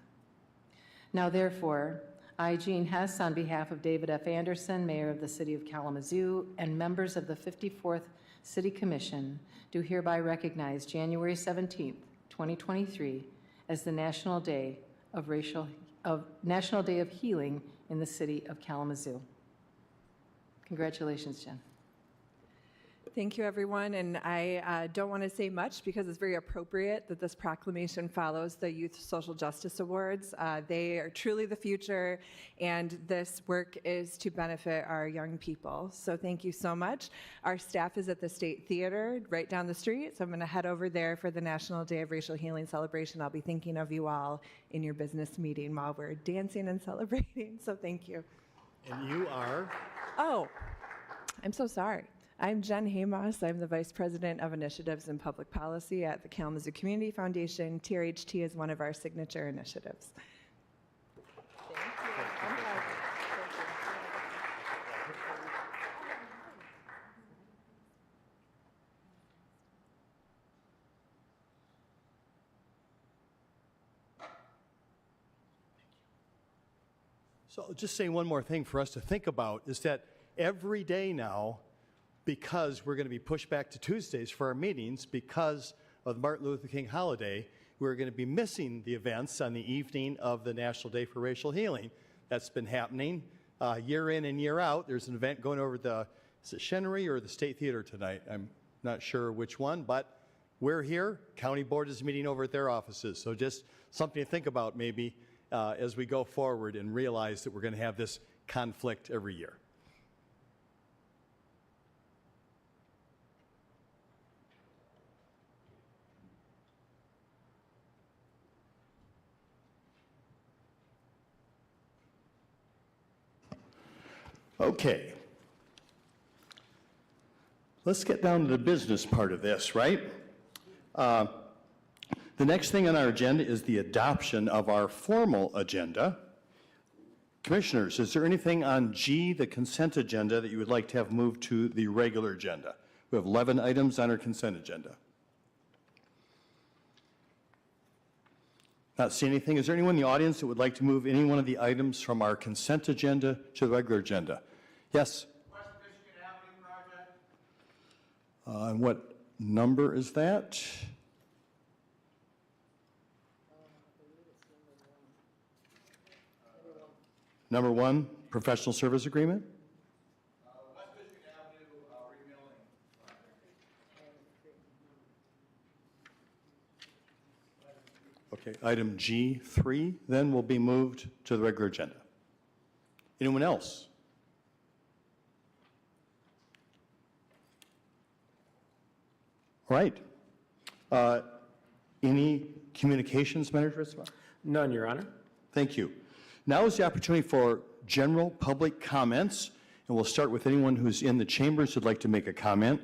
Now, therefore, I, Jean Hess, on behalf of David F. Anderson, Mayor of the City of Kalamazoo, and members of the 54th City Commission, do hereby recognize January 17th, 2023, as the National Day of Healing in the City of Kalamazoo. Congratulations, Jen. Thank you, everyone. And I don't want to say much because it's very appropriate that this proclamation follows the Youth Social Justice Awards. They are truly the future, and this work is to benefit our young people. So thank you so much. Our staff is at the State Theater right down the street, so I'm going to head over there for the National Day of Racial Healing celebration. I'll be thinking of you all in your business meeting while we're dancing and celebrating. So thank you. And you are? Oh, I'm so sorry. I'm Jen Haymoss. I'm the Vice President of Initiatives and Public Policy at the Kalamazoo Community Foundation. TRHT is one of our signature initiatives. So I'll just say one more thing for us to think about is that every day now, because we're going to be pushed back to Tuesdays for our meetings because of the Martin Luther King holiday, we're going to be missing the events on the evening of the National Day for Racial Healing. That's been happening year in and year out. There's an event going over the, is it Chenery or the State Theater tonight? I'm not sure which one, but we're here. County Board is meeting over at their offices. So just something to think about maybe as we go forward and realize that we're going to have this conflict every year. Okay. Let's get down to the business part of this, right? The next thing on our agenda is the adoption of our formal agenda. Commissioners, is there anything on G, the consent agenda, that you would like to have moved to the regular agenda? We have 11 items on our consent agenda. Not seeing anything. Is there anyone in the audience that would like to move any one of the items from our consent agenda to the regular agenda? Yes? West Michigan Avenue project. And what number is that? Number 1, professional service agreement. West Michigan Avenue remilling Okay, project. item G3 then will be moved to the regular agenda. Anyone else? All right. Any communications, Manager? None, Your Honor. Thank you. Now is the opportunity for general public comments, and we'll start with anyone who's in the chambers who'd like to make a comment.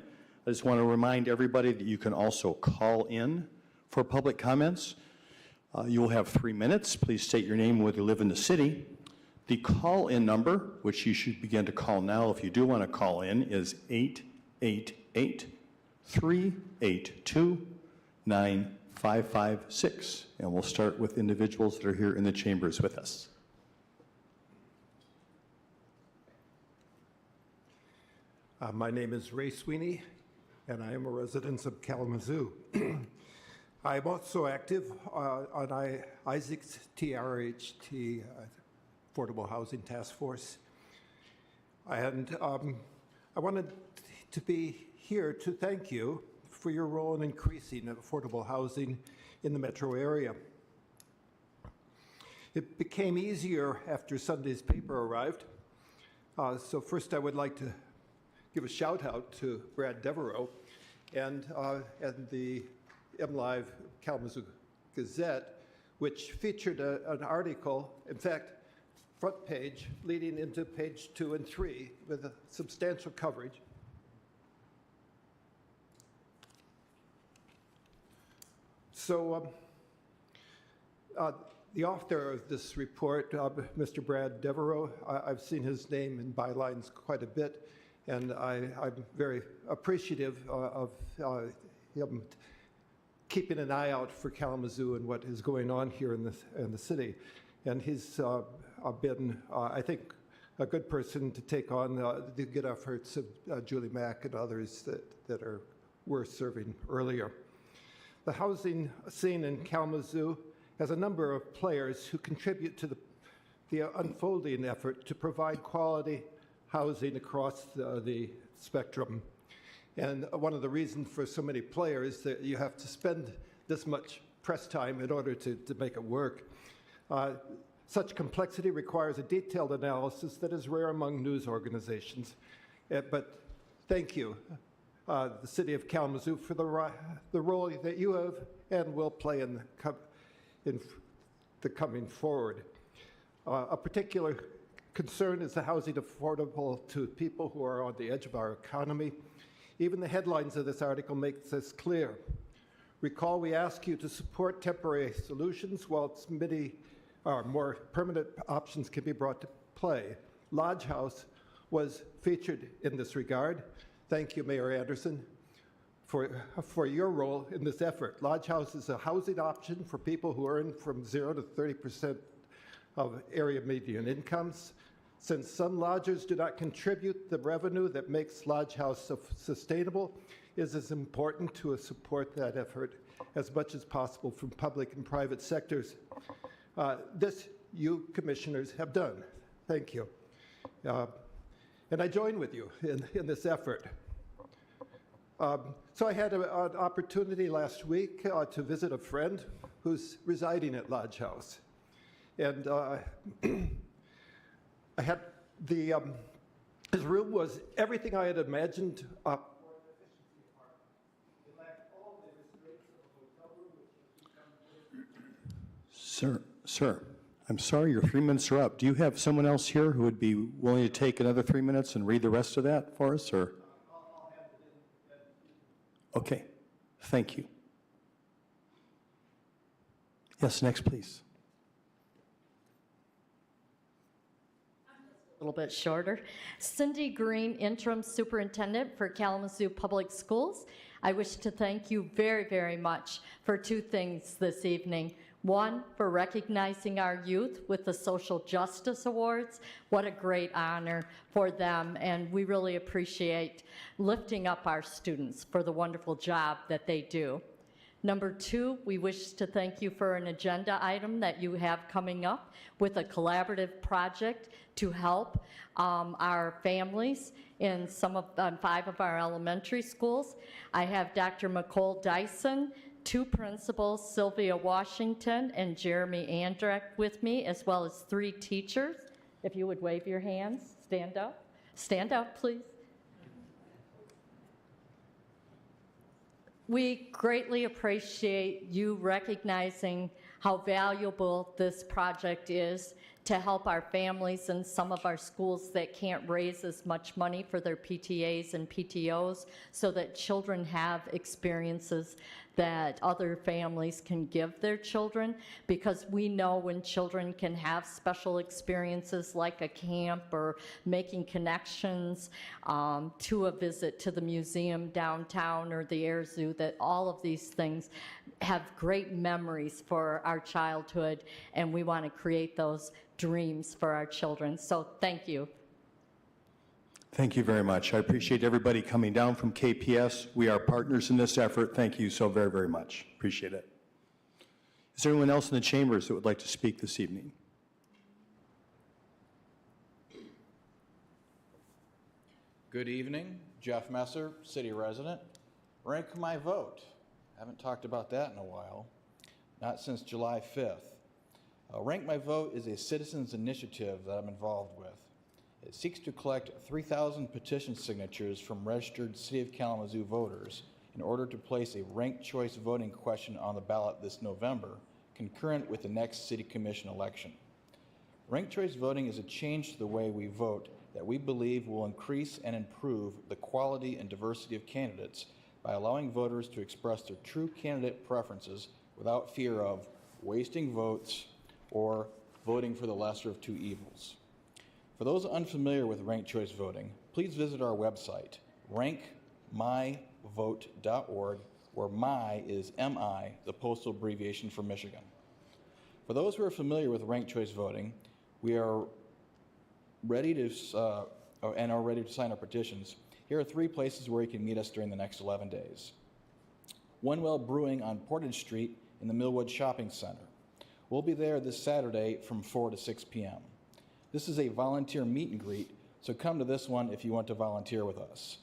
I just want to remind everybody that you can also call in for public comments. You will have 3 minutes. Please state your name and whether you live in the city. The call-in number, which you should begin to call now if you do want to call in, is 888-382-9556. And we'll start with individuals that are here in the chambers with us. My name is Ray Sweeney, and I am a resident of Kalamazoo. I am also active on Isaac's TRHT, Affordable Housing Task Force. And I wanted to be here to thank you for your role in increasing affordable housing in the metro area. It became easier after Sunday's paper arrived. So first I would like to give a shout out to Brad Devereaux and the MLive Kalamazoo Gazette, which featured an article, in fact, front page leading into page 2 and 3 with a substantial coverage. So the author of this report, Mr. Brad Devereaux, I've seen his name in bylines quite a bit, and I'm very appreciative of him keeping an eye out for Kalamazoo and what is going on here in the city. And he's been, I think, a good person to take on the good efforts of Julie Mack and others that were serving earlier. The housing scene in Kalamazoo has a number of players who contribute to the unfolding effort to provide quality housing across the spectrum. And one of the reasons for so many players is that you have to spend this much press time in order to make it work. Such complexity requires a detailed analysis that is rare among news organizations. But thank you, the City of Kalamazoo, for the role that you have and will play in the coming forward. A particular concern is the housing affordable to people who are on the edge of our economy. Even the headlines of this article make this clear. Recall, we ask you to support temporary solutions while more permanent options can be brought to play. Lodge House was featured in this regard. Thank you, Mayor Anderson, for your role in this effort. Lodge House is a housing option for people who earn from 0 to 30% of area median incomes. Since some lodgers do not contribute the revenue that makes Lodge House sustainable, it is important to support that effort as much as possible from public and private sectors. This you commissioners have done. Thank you. And I join with you in this effort. So I had an opportunity last week to visit a friend who's residing at Lodge House. And I had his room was everything I had imagined. Sir, I'm sorry, your 3 minutes are up. Do you have someone else here who would be willing to take another 3 minutes and read the rest of that for us, or? Okay, thank you. Yes, next, please. A little bit shorter. Cindy Green, Interim Superintendent for Kalamazoo Public Schools. I wish to thank you very, very much for two things this evening. One, for recognizing our youth with the Social Justice Awards. What a great honor for them, and we really appreciate lifting up our students for the wonderful job that they do. Number two, we wish to thank you for an agenda item that you have coming up with a collaborative project to help our families in 5 of our elementary schools. I have Dr. McCole Dyson, 2 principals, Sylvia Washington and Jeremy Andreck with me, as well as 3 teachers. If you would wave your hands, stand up. Stand up, please. We greatly appreciate you recognizing how valuable this project is to help our families in some of our schools that can't raise as much money for their PTAs and PTOs, so that children have experiences that other families can give their children, because we know when children can have special experiences like a camp or making connections to a visit to the museum downtown or the Air Zoo, that all of these things have great memories for our childhood, and we want to create those dreams for our children. So thank you. Thank you very much. I appreciate everybody coming down from KPS. We are partners in this effort. Thank you so very, very much. Appreciate it. Is there anyone else in the chambers that would like to speak this evening? Good evening. Jeff Messer, city resident. Rank my vote. Haven't talked about that in a while. Not since July 5th. Rank My Vote is a citizens initiative that I'm involved with. It seeks to collect 3,000 petition signatures from registered City of Kalamazoo voters in order to place a ranked choice voting question on the ballot this November, concurrent with the next City Commission election. Ranked choice voting is a change to the way we vote that we believe will increase and improve the quality and diversity of candidates by allowing voters to express their true candidate preferences without fear of wasting votes or voting for the lesser of two evils. For those unfamiliar with ranked choice voting, please visit our website, rankmyvote.org, where my is MI, the postal abbreviation for Michigan. For those who are familiar with ranked choice voting, we are ready to sign our petitions. Here are 3 places where you can meet us during the next 11 days. One Well Brewing on Portage Street in the Millwood Shopping Center. We'll be there this Saturday from 4 to 6 p.m. This is a volunteer meet and greet, so come to this one if you want to volunteer with us.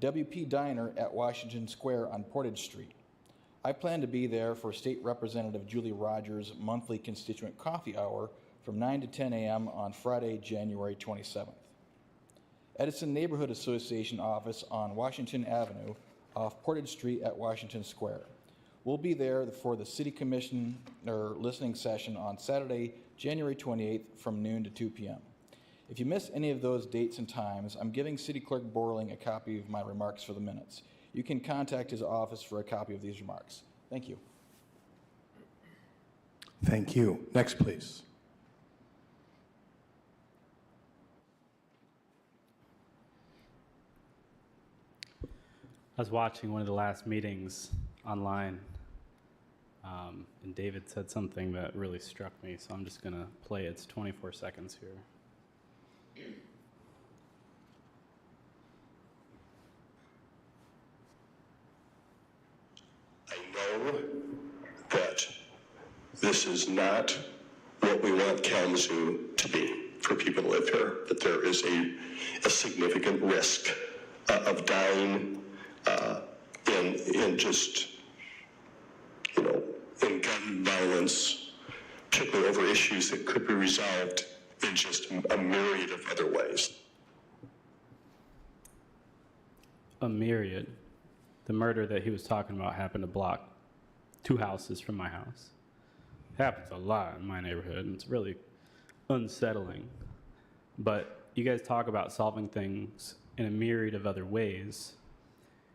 WP Diner at Washington Square on Portage Street. I plan to be there for State Representative Julie Rogers' monthly constituent coffee hour from 9 to 10 a.m. on Friday, January 27th. Edison Neighborhood Association office on Washington Avenue off Portage Street at Washington Square. We'll be there for the City Commissioner listening session on Saturday, January 28th from noon to 2 p.m. If you miss any of those dates and times, I'm giving City Clerk Borling a copy of my remarks for the minutes. You can contact his office for a copy of these remarks. Thank you. Thank you. Next, please. I was watching one of the last meetings online, and David said something that really struck me, so I'm just going to play it. It's 24 seconds here. I know that this is not what we want Kalamazoo to be for people to live here, that there is a significant risk of dying in just, in gun violence, particularly over issues that could be resolved in just a myriad of other ways. A myriad. The murder that he was talking about happened a block, 2 houses from my house. It happens a lot in my neighborhood, and it's really unsettling. But you guys talk about solving things in a myriad of other ways.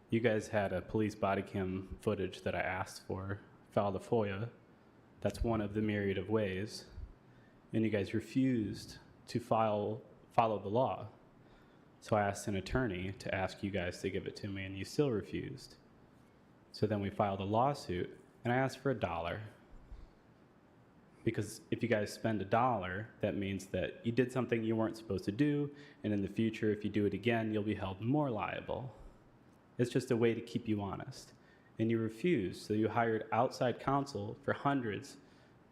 You guys had a police body cam footage that I asked for, filed a FOIA. That's one of the myriad of ways. And you guys refused to follow the law. So I asked an attorney to ask you guys to give it to me, and you still refused. So then we filed a lawsuit, and I asked for $1. Because if you guys spend $1, that means that you did something you weren't supposed to do, and in the future, if you do it again, you'll be held more liable. It's just a way to keep you honest. And you refused, so you hired outside counsel for hundreds,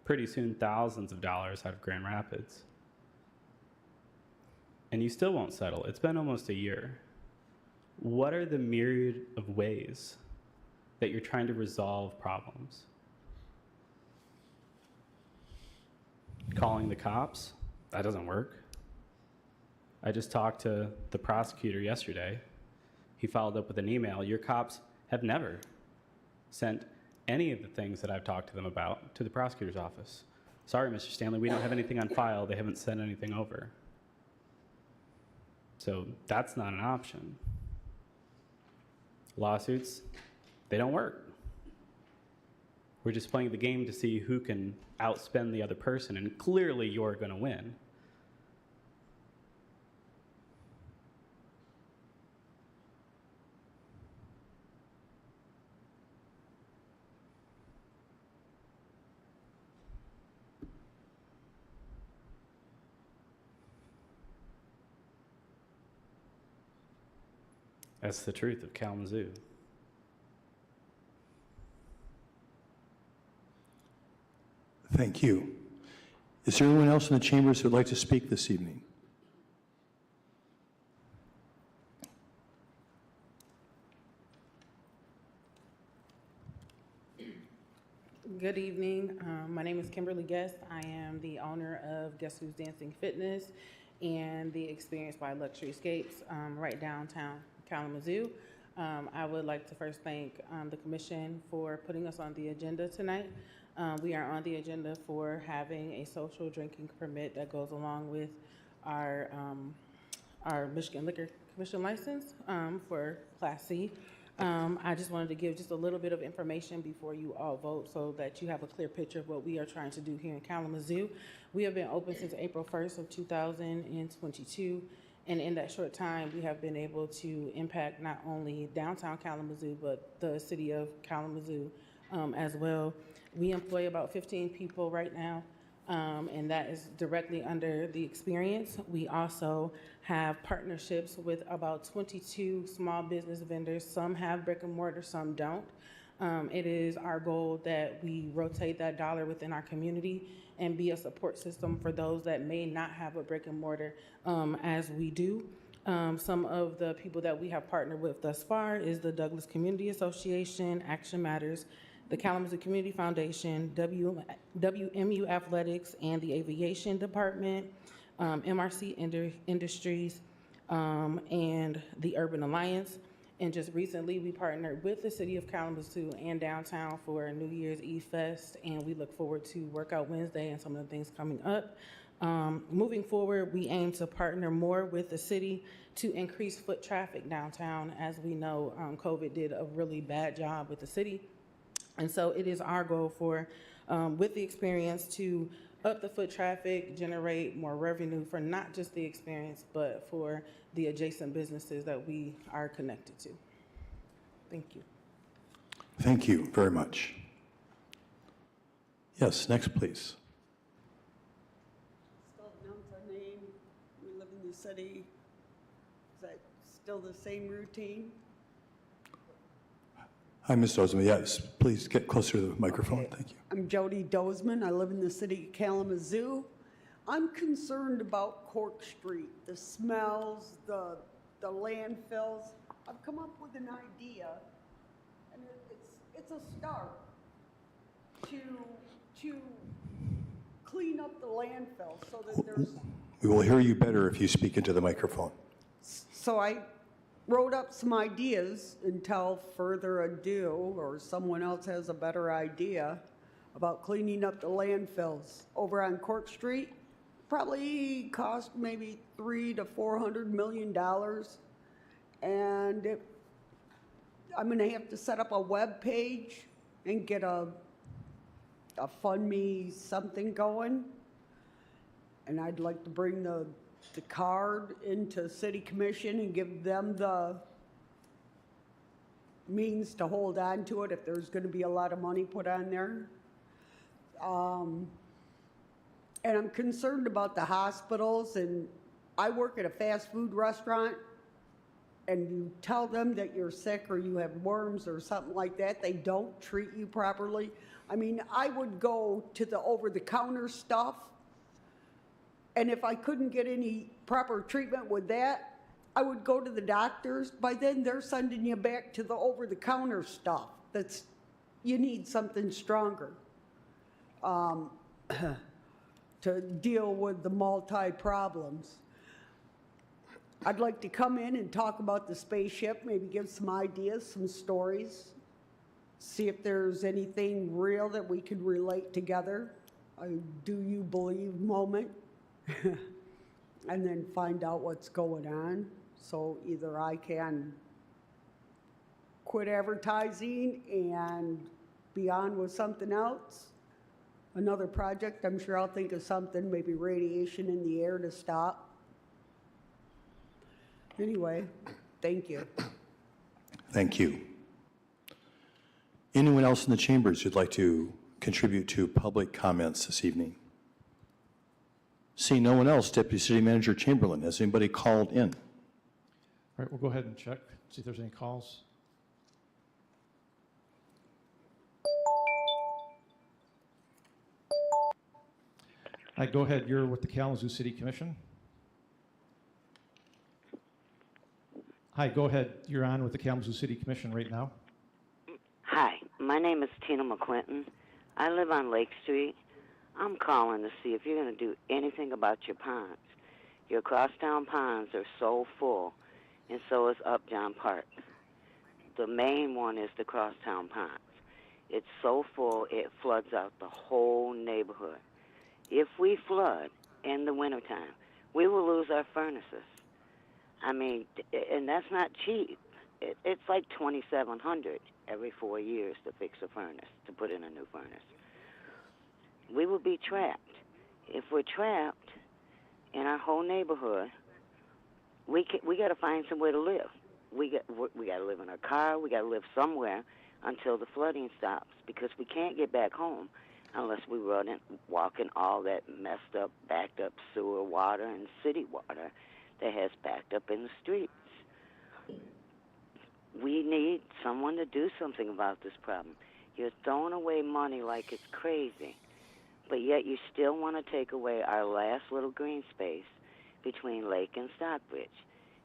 pretty soon thousands of dollars out of Grand Rapids. And you still won't settle. It's been almost a year. What are the myriad of ways that you're trying to resolve problems? Calling the cops? That doesn't work. I just talked to the prosecutor yesterday. He followed up with an email. Your cops have never sent any of the things that I've talked to them about to the prosecutor's office. Sorry, Mr. Stanley, we don't have anything on file. They haven't sent anything over. So that's not an option. Lawsuits, they don't work. We're just playing the game to see who can outspend the other person, and clearly you're going to win. That's the truth of Kalamazoo. Thank you. Is there anyone else in the chambers who would like to speak this evening? Good evening. My name is Kimberly Guest. I am the owner of Guess Who's Dancing Fitness and the Experience by Luxury Escapes right downtown Kalamazoo. I would like to first thank the commission for putting us on the agenda tonight. We are on the agenda for having a social drinking permit that goes along with our Michigan Liquor Commission license for Class C. I just wanted to give just a little bit of information before you all vote so that you have a clear picture of what we are trying to do here in Kalamazoo. We have been open since April 1st of 2022. And in that short time, we have been able to impact not only downtown Kalamazoo, but the city of Kalamazoo as well. We employ about 15 people right now, and that is directly under the Experience. We also have partnerships with about 22 small business vendors. Some have brick and mortar, some don't. It is our goal that we rotate that dollar within our community and be a support system for those that may not have a brick and mortar as we do. Some of the people that we have partnered with thus far is the Douglas Community Association, Action Matters, the Kalamazoo Community Foundation, WMU Athletics and the Aviation Department, MRC Industries, and the Urban Alliance. And just recently, we partnered with the City of Kalamazoo and downtown for a New Year's Eve Fest, and we look forward to Workout Wednesday and some of the things coming up. Moving forward, we aim to partner more with the city to increase foot traffic downtown. As we know, COVID did a really bad job with the city. And so it is our goal for, with the experience, to up the foot traffic, generate more revenue for not just the experience, but for the adjacent businesses that we are connected to. Thank you. Thank you very much. Yes, next, please. Still announce our name. We live in the city. Is that still the same routine? Hi, Ms. Dozman. Yes, please get closer to the microphone. Thank you. I'm Jody Dozman. I live in the city of Kalamazoo. I'm concerned about Cork Street, the smells, the landfills. I've come up with an idea, and it's a start to clean up the landfill so that there's. We will hear you better if you speak into the microphone. So I wrote up some ideas until further ado, or someone else has a better idea about cleaning up the landfills over on Cork Street. Probably cost maybe $300 to $400 million, and I'm going to have to set up a web page and get a fund me something going, and I'd like to bring the card into City Commission and give them the means to hold on to it if there's going to be a lot of money put on there. And I'm concerned about the hospitals, and I work at a fast food restaurant, and you tell them that you're sick or you have worms or something like that, they don't treat you properly. I mean, I would go to the over-the-counter stuff, and if I couldn't get any proper treatment with that, I would go to the doctors. By then, they're sending you back to the over-the-counter stuff. You need something stronger to deal with the multi-problems. I'd like to come in and talk about the spaceship, maybe give some ideas, some stories, see if there's anything real that we could relate together. A do you believe moment. And then find out what's going on. So either I can quit advertising and be on with something else, another project. I'm sure I'll think of something, maybe radiation in the air to stop. Anyway, thank you. Thank you. Anyone else in the chambers who'd like to contribute to public comments this evening? Seeing no one else, Deputy City Manager Chamberlain, has anybody called in? All right, we'll go ahead and check, see if there's any calls. All right, go ahead. You're with the Kalamazoo City Commission. Hi, go ahead. You're on with the Kalamazoo City Commission right now. Hi, my name is Tina McClinton. I live on Lake Street. I'm calling to see if you're going to do anything about your ponds. Your crosstown ponds are so full, and so is Upjohn Park. The main one is the crosstown ponds. It's so full, it floods out the whole neighborhood. If we flood in the wintertime, we will lose our furnaces. I mean, and that's not cheap. It's like $2,700 every 4 years to fix a furnace, to put in a new furnace. We will be trapped. If we're trapped in our whole neighborhood, we got to find somewhere to live. We got to live in our car. We got to live somewhere until the flooding stops, because we can't get back home unless we walk in all that messed up, backed up sewer water and city water that has backed up in the streets. We need someone to do something about this problem. You're throwing away money like it's crazy, but yet you still want to take away our last little green space between Lake and Stockbridge.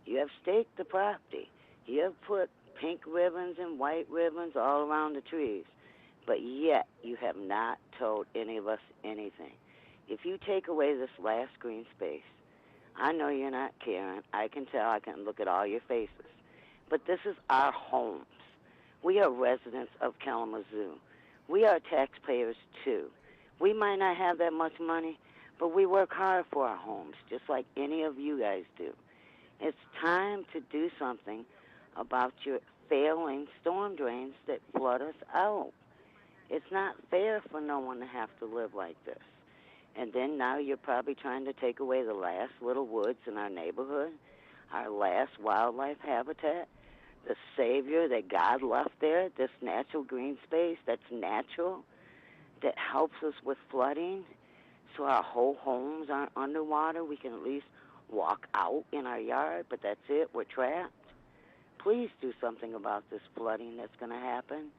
You have staked the property. You have put pink ribbons and white ribbons all around the trees. But yet, you have not told any of us anything. If you take away this last green space, I know you're not caring. I can tell. I can look at all your faces. But this is our homes. We are residents of Kalamazoo. We are taxpayers, too. We might not have that much money, but we work hard for our homes, just like any of you guys do. It's time to do something about your failing storm drains that flood us out. It's not fair for no one to have to live like this. And then now you're probably trying to take away the last little woods in our neighborhood, our last wildlife habitat, the savior that God left there, this natural green space that's natural, that helps us with flooding, so our whole homes aren't underwater. We can at least walk out in our yard, but that's it. We're trapped. Please do something about this flooding that's going to happen.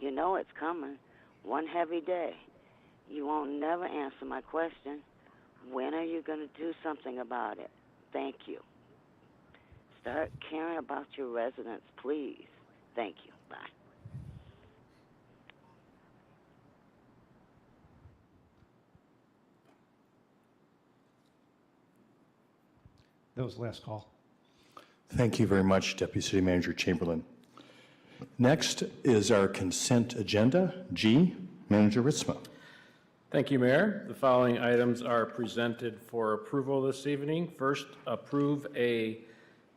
You know it's coming. One heavy day. You won't never answer my question. When are you going to do something about it? Thank you. Start caring about your residents, please. Thank you. Bye. That was the last call. Thank you very much, Deputy City Manager Chamberlain. Next is our consent agenda. G, Manager Ritzma. Thank you, Mayor. The following items are presented for approval this evening. First, approve a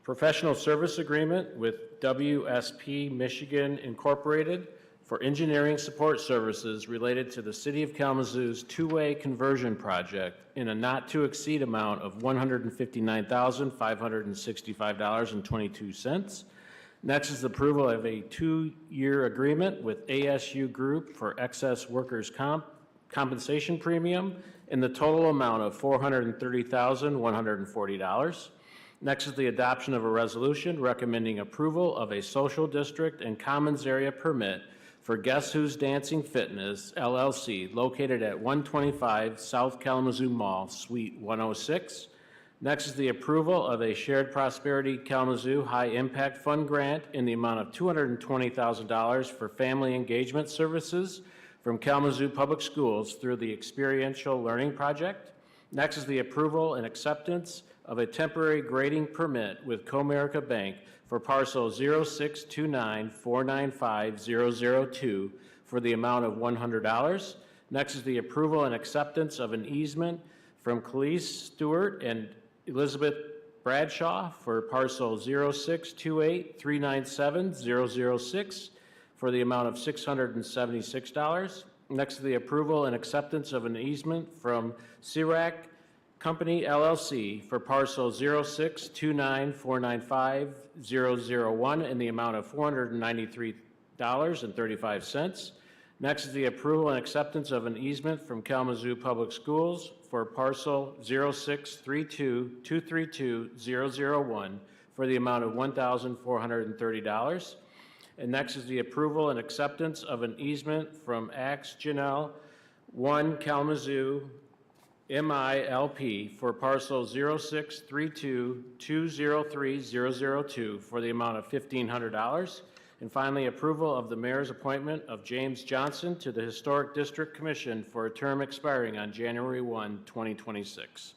professional service agreement with WSP Michigan Incorporated for engineering support services related to the City of Kalamazoo's two-way conversion project in a not-to-exceed amount of $159,565.22. Next is the approval of a 2-year agreement with ASU Group for excess workers' compensation premium in the total amount of $430,140. Next is the adoption of a resolution recommending approval of a social district and commons area permit for Guess Who's Dancing Fitness, LLC, located at 125 South Kalamazoo Mall, Suite 106. Next is the approval of a Shared Prosperity Kalamazoo High Impact Fund grant in the amount of $220,000 for family engagement services from Kalamazoo Public Schools through the Experiential Learning Project. Next is the approval and acceptance of a temporary grading permit with Comerica Bank for parcel 0629495002 for the amount of $100. Next is the approval and acceptance of an easement from Khalees Stewart and Elizabeth Bradshaw for parcel 0628397006 for the amount of $676. Next is the approval and acceptance of an easement from CIRAC Company LLC for parcel 0629495001 in the amount of $493.35. Next is the approval and acceptance of an easement from Kalamazoo Public Schools for parcel 0632232001 for the amount of $1,430. And next is the approval and acceptance of an easement from Axe Janelle 1 Kalamazoo MILP for parcel 0632203002 for the amount of $1,500. And finally, approval of the mayor's appointment of James Johnson to the Historic District Commission for a term expiring on January 1, 2026.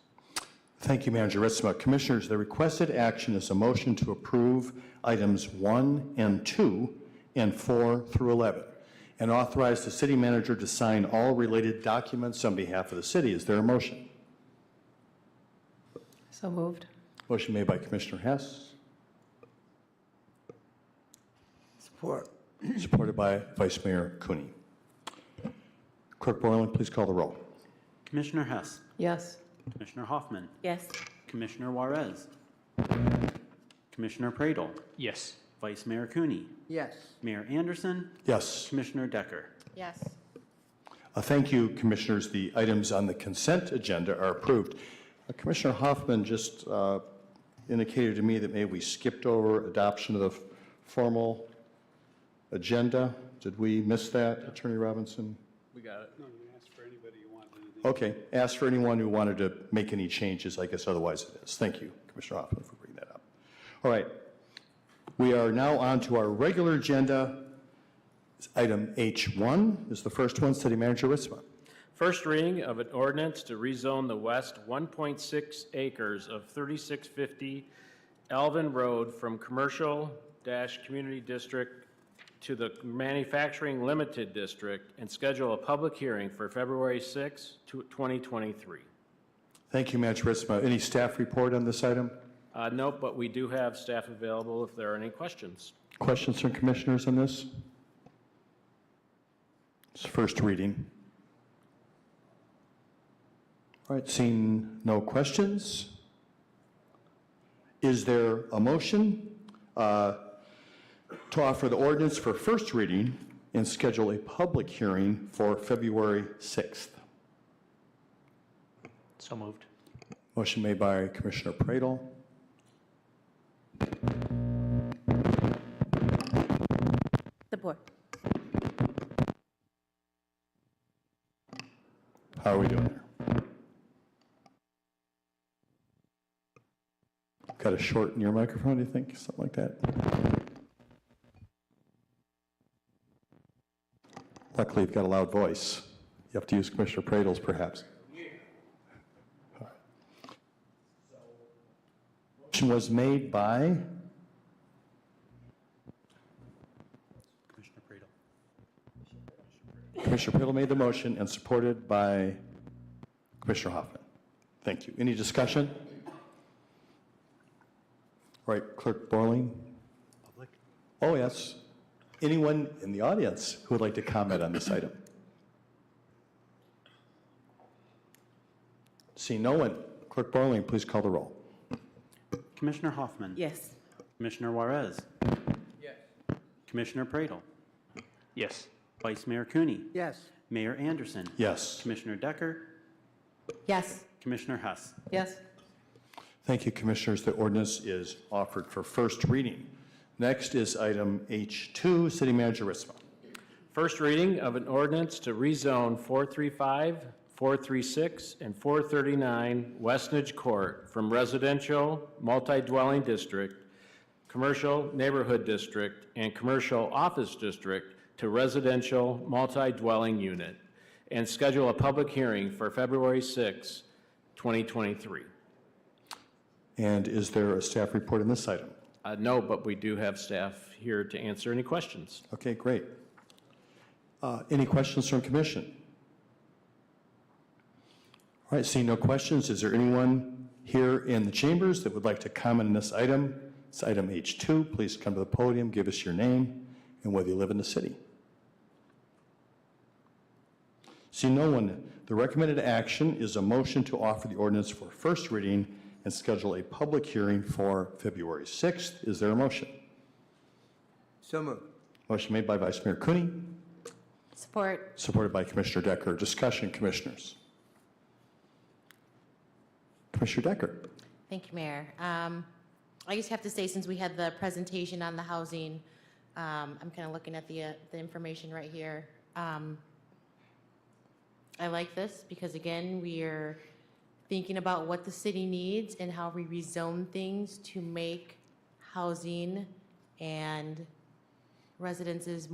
Thank you, Manager Ritzma. Commissioners, the requested action is a motion to approve items 1 and 2 and 4 through 11 and authorize the city manager to sign all related documents on behalf of the city. Is there a motion? So moved. Motion made by Commissioner Hess. Support. Supported by Vice Mayor Cooney. Clerk Borland, please call the roll. Commissioner Hess. Yes. Commissioner Hoffman. Yes. Commissioner Juarez. Commissioner Pradle. Yes. Vice Mayor Cooney. Yes. Mayor Anderson. Yes. Commissioner Decker. Yes. Thank you, Commissioners. The items on the consent agenda are approved. Commissioner Hoffman just indicated to me that maybe we skipped over adoption of the formal agenda. Did we miss that, Attorney Robinson? We got it. No, you asked for anybody who wanted anything. Okay. Ask for anyone who wanted to make any changes. I guess otherwise it is. Thank you, Commissioner Hoffman, for bringing that up. All right. We are now on to our regular agenda. Item H1 is the first one. City Manager Ritzma. First reading of an ordinance to rezone the west 1.6 acres of 3650 Alvin Road from commercial-community district to the manufacturing limited district and schedule a public hearing for February 6, 2023. Thank you, Manager Ritzma. Any staff report on this item? Nope, but we do have staff available if there are any questions. Questions from commissioners on this? It's first reading. All right, seeing no questions, is there a motion to offer the ordinance for first reading and schedule a public hearing for February 6th? So moved. Motion made by Commissioner Pradel. Support. How are we doing there? Got to shorten your microphone, do you think? Something like that? Luckily, you've got a loud voice. You have to use Commissioner Pradel's, perhaps. Motion was made by Commissioner Pradel. Commissioner Pradel made the motion and supported by Commissioner Hoffman. Thank you. Any discussion? All right, Clerk Borling. Public. Oh, yes. Anyone in the audience who would like to comment on this item? Seeing no one, Clerk Borling, please call the roll. Commissioner Hoffman. Yes. Commissioner Juarez. Yes. Commissioner Pradel. Yes. Vice Mayor Cooney. Yes. Mayor Anderson. Yes. Commissioner Decker. Yes. Commissioner Hess. Yes. Thank you, Commissioners. The ordinance is offered for first reading. Next is item H2, City Manager Ritzma. First reading of an ordinance to rezone 435, 436, and 439 Westnedge Court from residential multi-dwelling district, commercial neighborhood district, and commercial office district to residential multi-dwelling unit, and schedule a public hearing for February 6, 2023. And is there a staff report on this item? No, but we do have staff here to answer any questions. Okay, great. Any questions from Commission? All right, seeing no questions, is there anyone here in the chambers that would like to comment on this item? It's item H2. Please come to the podium, give us your name, and whether you live in the city. Seeing no one, the recommended action is a motion to offer the ordinance for first reading and schedule a public hearing for February 6th. Is there a motion? So moved. Motion made by Vice Mayor Cooney, Support. supported by Commissioner Decker. Discussion, Commissioners. Commissioner Decker. Thank you, Mayor. I just have to say, since we had the presentation on the housing, I'm kind of looking at the information right here. I like this because, again, we are thinking about what the city needs and how we rezone things to make housing and residences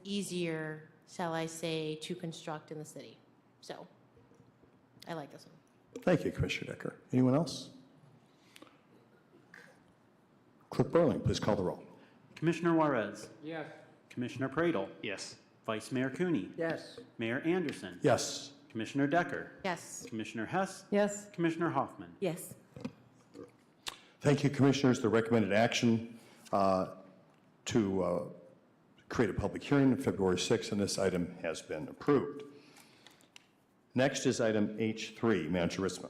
easier, shall I say, to construct in the city. So I like this one. Thank you, Commissioner Decker. Anyone else? Clerk Burling, please call the roll. Commissioner Juarez. Yes. Commissioner Pradel. Yes. Vice Mayor Cooney. Yes. Mayor Anderson. Yes. Commissioner Decker. Yes. Commissioner Hess. Yes. Commissioner Hoffman. Yes. Thank you, Commissioners. The recommended action to create a public hearing on February 6th, and this item has been approved. Next is item H3, Manager Ritzma.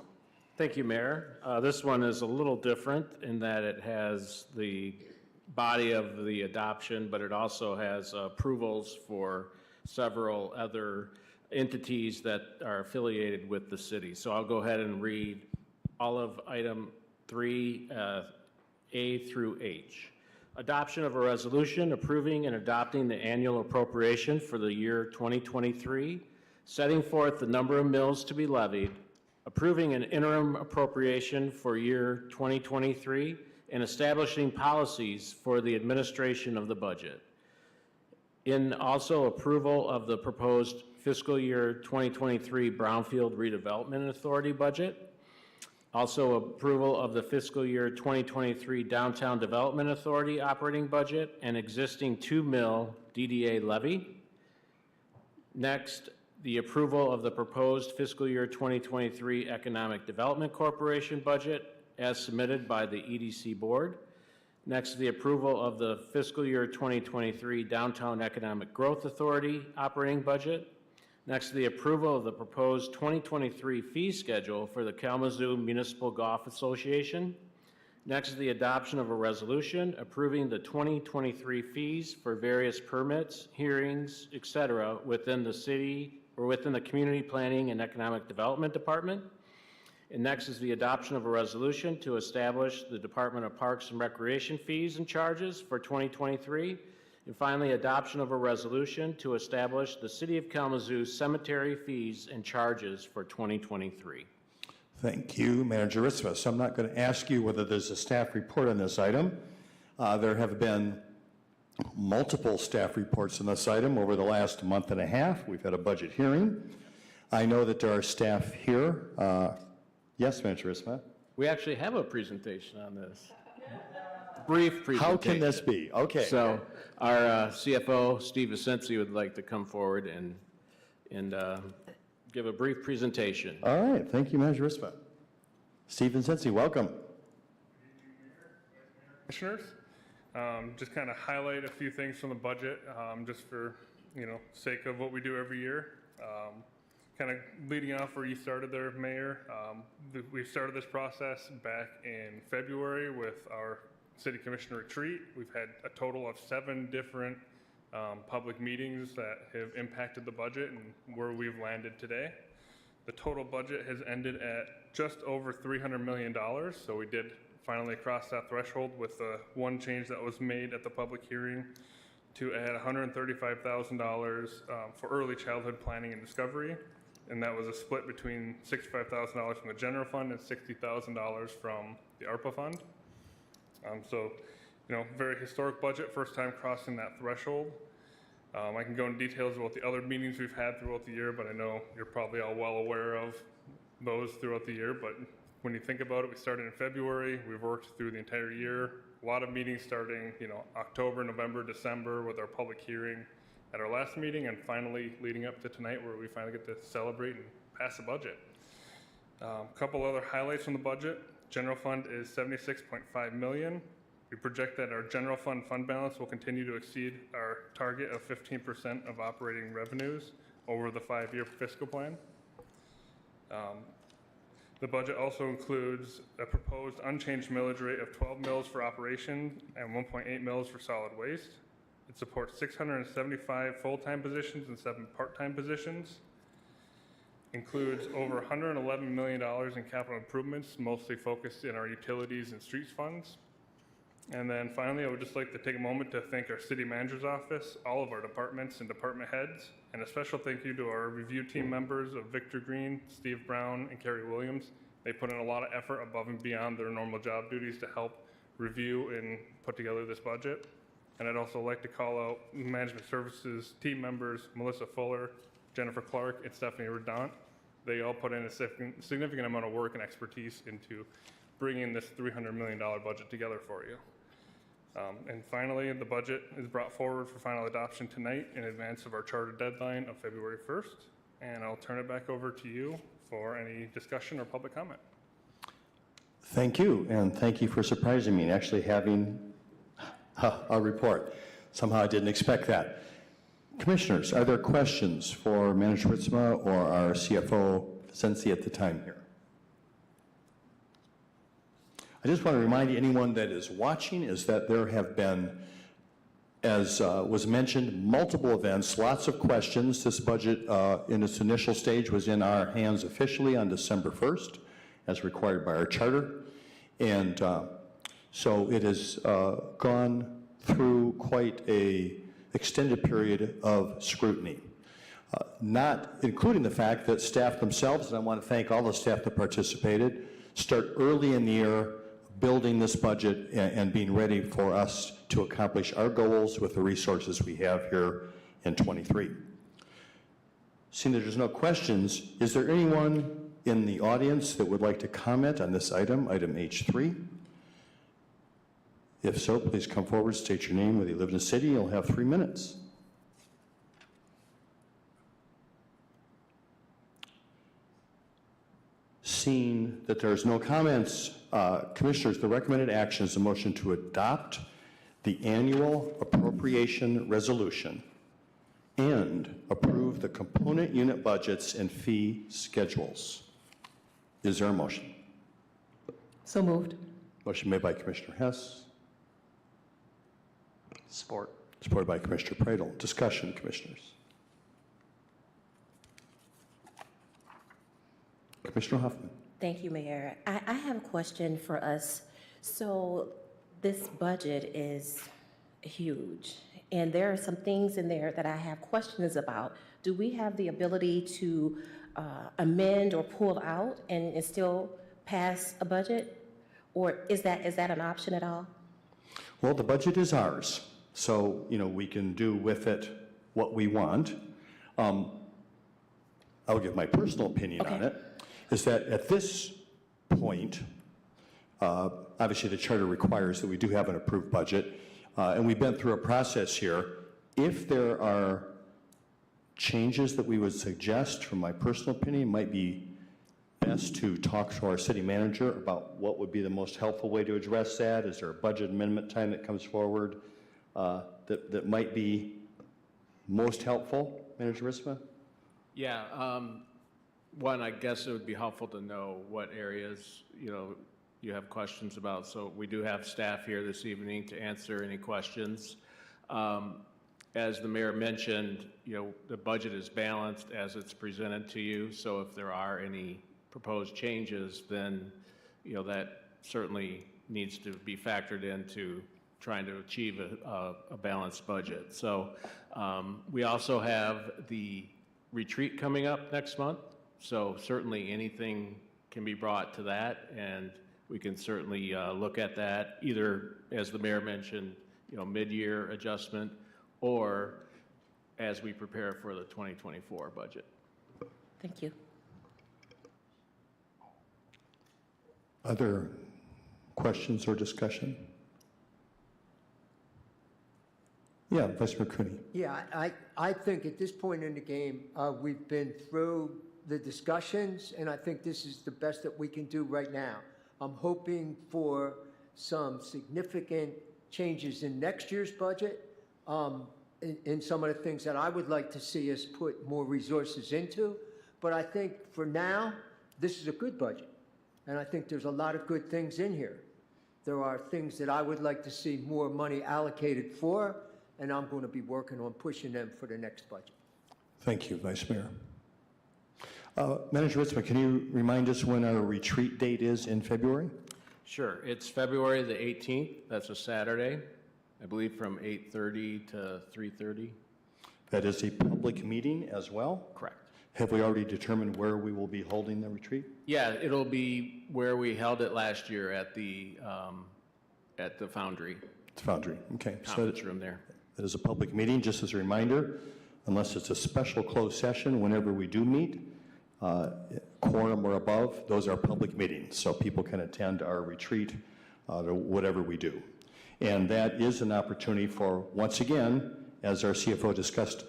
Thank you, Mayor. This one is a little different in that it has the body of the adoption, but it also has approvals for several other entities that are affiliated with the city. So I'll go ahead and read all of item 3, A through H. Adoption of a resolution approving and adopting the annual appropriation for the year 2023, setting forth the number of mills to be levied, approving an interim appropriation for year 2023, and establishing policies for the administration of the budget. In also approval of the proposed fiscal year 2023 Brownfield Redevelopment Authority budget. Also approval of the fiscal year 2023 Downtown Development Authority operating budget and existing 2 mil DDA levy. Next, the approval of the proposed fiscal year 2023 Economic Development Corporation budget as submitted by the EDC board. Next, the approval of the fiscal year 2023 Downtown Economic Growth Authority operating budget. Next, the approval of the proposed 2023 fee schedule for the Kalamazoo Municipal Golf Association. Next, the adoption of a resolution approving the 2023 fees for various permits, hearings, etc. within the city or within the Community Planning and Economic Development Department. And next is the adoption of a resolution to establish the Department of Parks and Recreation fees and charges for 2023. And finally, adoption of a resolution to establish the City of Kalamazoo cemetery fees and charges for 2023. Thank you, Manager Ritzma. So I'm not going to ask you whether there's a staff report on this item. There have been multiple staff reports on this item over the last month and a half. We've had a budget hearing. I know that there are staff here. Yes, Manager Ritzma? We actually have a presentation on this. Brief presentation. How can this be? Okay. So our CFO, Steve Vicenzi, would like to come forward and give a brief presentation. All right. Thank you, Manager Ritzma. Steve Vicenzi, welcome. Commissioners, just kind of highlight a few things from the budget, just for sake of what we do every year. Kind of leading off where you started there, Mayor. We started this process back in February with our City Commission retreat. We've had a total of 7 different public meetings that have impacted the budget and where we've landed today. The total budget has ended at just over $300 million, so we did finally cross that threshold with the one change that was made at the public hearing to add $135,000 for early childhood planning and discovery. And that was a split between $65,000 from the general fund and $60,000 from the ARPA fund. So, very historic budget, first time crossing that threshold. I can go into details about the other meetings we've had throughout the year, but I know you're probably all well aware of those throughout the year. But when you think about it, we started in February, we've worked through the entire year. A lot of meetings starting, October, November, December with our public hearing at our last meeting, and finally leading up to tonight where we finally get to celebrate and pass a budget. A couple other highlights from the budget. General fund is $76.5 million. We project that our general fund balance will continue to exceed our target of 15% of operating revenues over the 5-year fiscal plan. The budget also includes a proposed unchanged millage rate of 12 mils for operations and 1.8 mils for solid waste. It supports 675 full-time positions and 7 part-time positions. Includes over $111 million in capital improvements, mostly focused in our utilities and streets funds. And then finally, I would just like to take a moment to thank our city manager's office, all of our departments and department heads, and a special thank you to our review team members of Victor Green, Steve Brown, and Kerry Williams. They put in a lot of effort above and beyond their normal job duties to help review and put together this budget. And I'd also like to call out management services team members, Melissa Fuller, Jennifer Clark, and Stephanie Redant. They all put in a significant amount of work and expertise into bringing this $300 million budget together for you. And finally, the budget is brought forward for final adoption tonight in advance of our charter deadline of February 1st. And I'll turn it back over to you for any discussion or public comment. Thank you, and thank you for surprising me and actually having a report. Somehow I didn't expect that. Commissioners, are there questions for Manager Ritzma or our CFO, Vicenzi, at the time here? I just want to remind anyone that is watching is that there have been, as was mentioned, multiple events, lots of questions. This budget in its initial stage was in our hands officially on December 1st, as required by our charter. And so it has gone through quite a extended period of scrutiny. not including the fact that staff themselves, and I want to thank all the staff that participated, start early in the year building this budget and being ready for us to accomplish our goals with the resources we have here in '23. Seeing that there's no questions, is there anyone in the audience that would like to comment on this item, item H3? If so, please come forward, state your name, whether you live in the city, you'll have 3 minutes. Seeing that there's no comments, Commissioners, the recommended action is a motion to adopt the annual appropriation resolution and approve the component unit budgets and fee schedules. Is there a motion? So moved. Motion made by Commissioner Hess. Support. Supported by Commissioner Pradel. Discussion, Commissioners. Commissioner Hoffman. Thank you, Mayor. I have a question for us. So this budget is huge, and there are some things in there that I have questions about. Do we have the ability to amend or pull out and still pass a budget? Or is that an option at all? Well, the budget is ours, so, we can do with it what we want. I'll give my personal opinion on it, is that at this point, obviously the charter requires that we do have an approved budget, and we've been through a process here. If there are changes that we would suggest, from my personal opinion, it might be best to talk to our city manager about what would be the most helpful way to address that. Is there a budget amendment time that comes forward that might be most helpful, Manager Risma? Yeah, one, I guess it would be helpful to know what areas, you have questions about. So we do have staff here this evening to answer any questions. As the mayor mentioned, the budget is balanced as it's presented to you. So if there are any proposed changes, then, that certainly needs to be factored into trying to achieve a balanced budget. So we also have the retreat coming up next month. So certainly anything can be brought to that, and we can certainly look at that either, as the mayor mentioned, mid-year adjustment, or as we prepare for the 2024 budget. Thank you. Other questions or discussion? Yeah, Vice Mayor Cooney. Yeah, I think at this point in the game, we've been through the discussions, and I think this is the best that we can do right now. I'm hoping for some significant changes in next year's budget, in some of the things that I would like to see us put more resources into. But I think for now, this is a good budget, and I think there's a lot of good things in here. There are things that I would like to see more money allocated for, and I'm going to be working on pushing them for the next budget. Thank you, Vice Mayor. Manager Ritzman, can you remind us when our retreat date is in February? Sure. It's February the 18th. That's a Saturday, I believe, from 8:30 to 3:30. That is a public meeting as well? Correct. Have we already determined where we will be holding the retreat? Yeah, it'll be where we held it last year at the Foundry. It's Foundry, okay. Conference room there. It is a public meeting, just as a reminder, unless it's a special closed session, whenever we do meet, quorum or above, those are public meetings, so people can attend our retreat to whatever we do. And that is an opportunity for, once again, as our CFO discussed,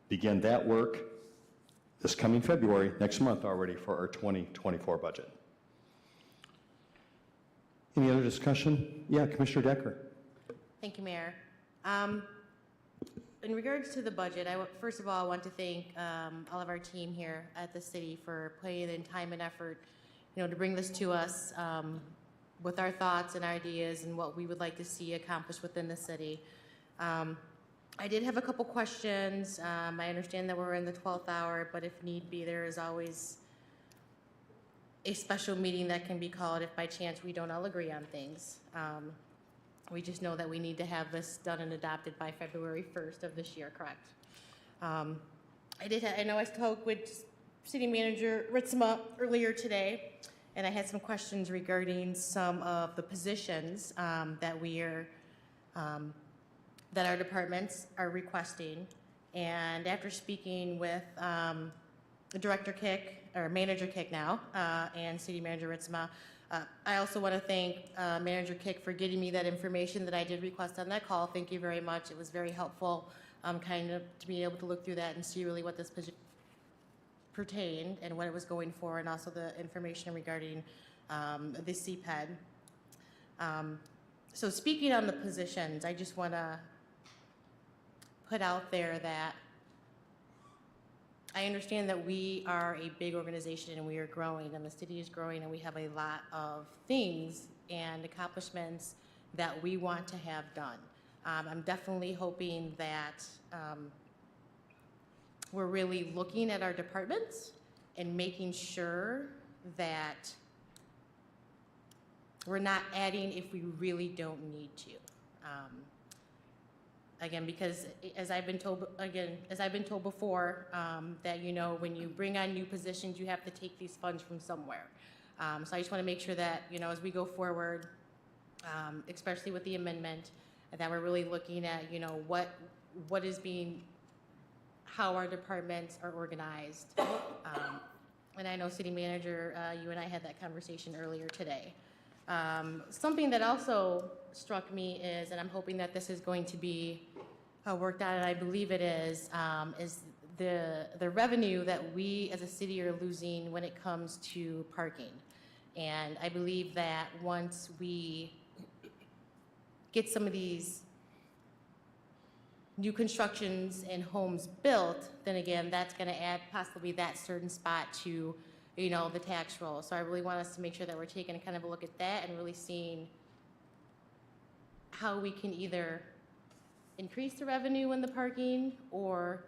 begin that work this coming February, next month already, for our 2024 budget. Any other discussion? Yeah, Commissioner Decker. Thank you, Mayor. In regards to the budget, first of all, I want to thank all of our team here at the city for putting in time and effort, to bring this to us with our thoughts and ideas and what we would like to see accomplished within the city. I did have a couple questions. I understand that we're in the 12th hour, but if need be, there is always a special meeting that can be called if by chance we don't all agree on things. We just know that we need to have this done and adopted by February 1st of this year, correct? I know I spoke with City Manager Ritzma earlier today, and I had some questions regarding some of the positions that we are, that our departments are requesting. And after speaking with Director Kick, or Manager Kick now, and City Manager Ritzma, I also want to thank Manager Kick for getting me that information that I did request on that call. Thank you very much. It was very helpful, kind of to be able to look through that and see really what this position pertained and what it was going for, and also the information regarding the CPED. So speaking on the positions, I just want to put out there that I understand that we are a big organization and we are growing, and the city is growing, and we have a lot of things and accomplishments that we want to have done. I'm definitely hoping that we're really looking at our departments and making sure that we're not adding if we really don't need to. Again, because as I've been told before, that, you know, when you bring on new positions, you have to take these funds from somewhere. So I just want to make sure that, you know, as we go forward, especially with the amendment, that we're really looking at, you know, what is being, how our departments are organized. And I know City Manager, you and I had that conversation earlier today. Something that also struck me is, and I'm hoping that this is going to be worked out, and I believe it is the revenue that we as a city are losing when it comes to parking. And I believe that once we get some of these new constructions and homes built, then again, that's going to add possibly that certain spot to, you know, the tax roll. So I really want us to make sure that we're taking kind of a look at that and really seeing how we can either increase the revenue in the parking or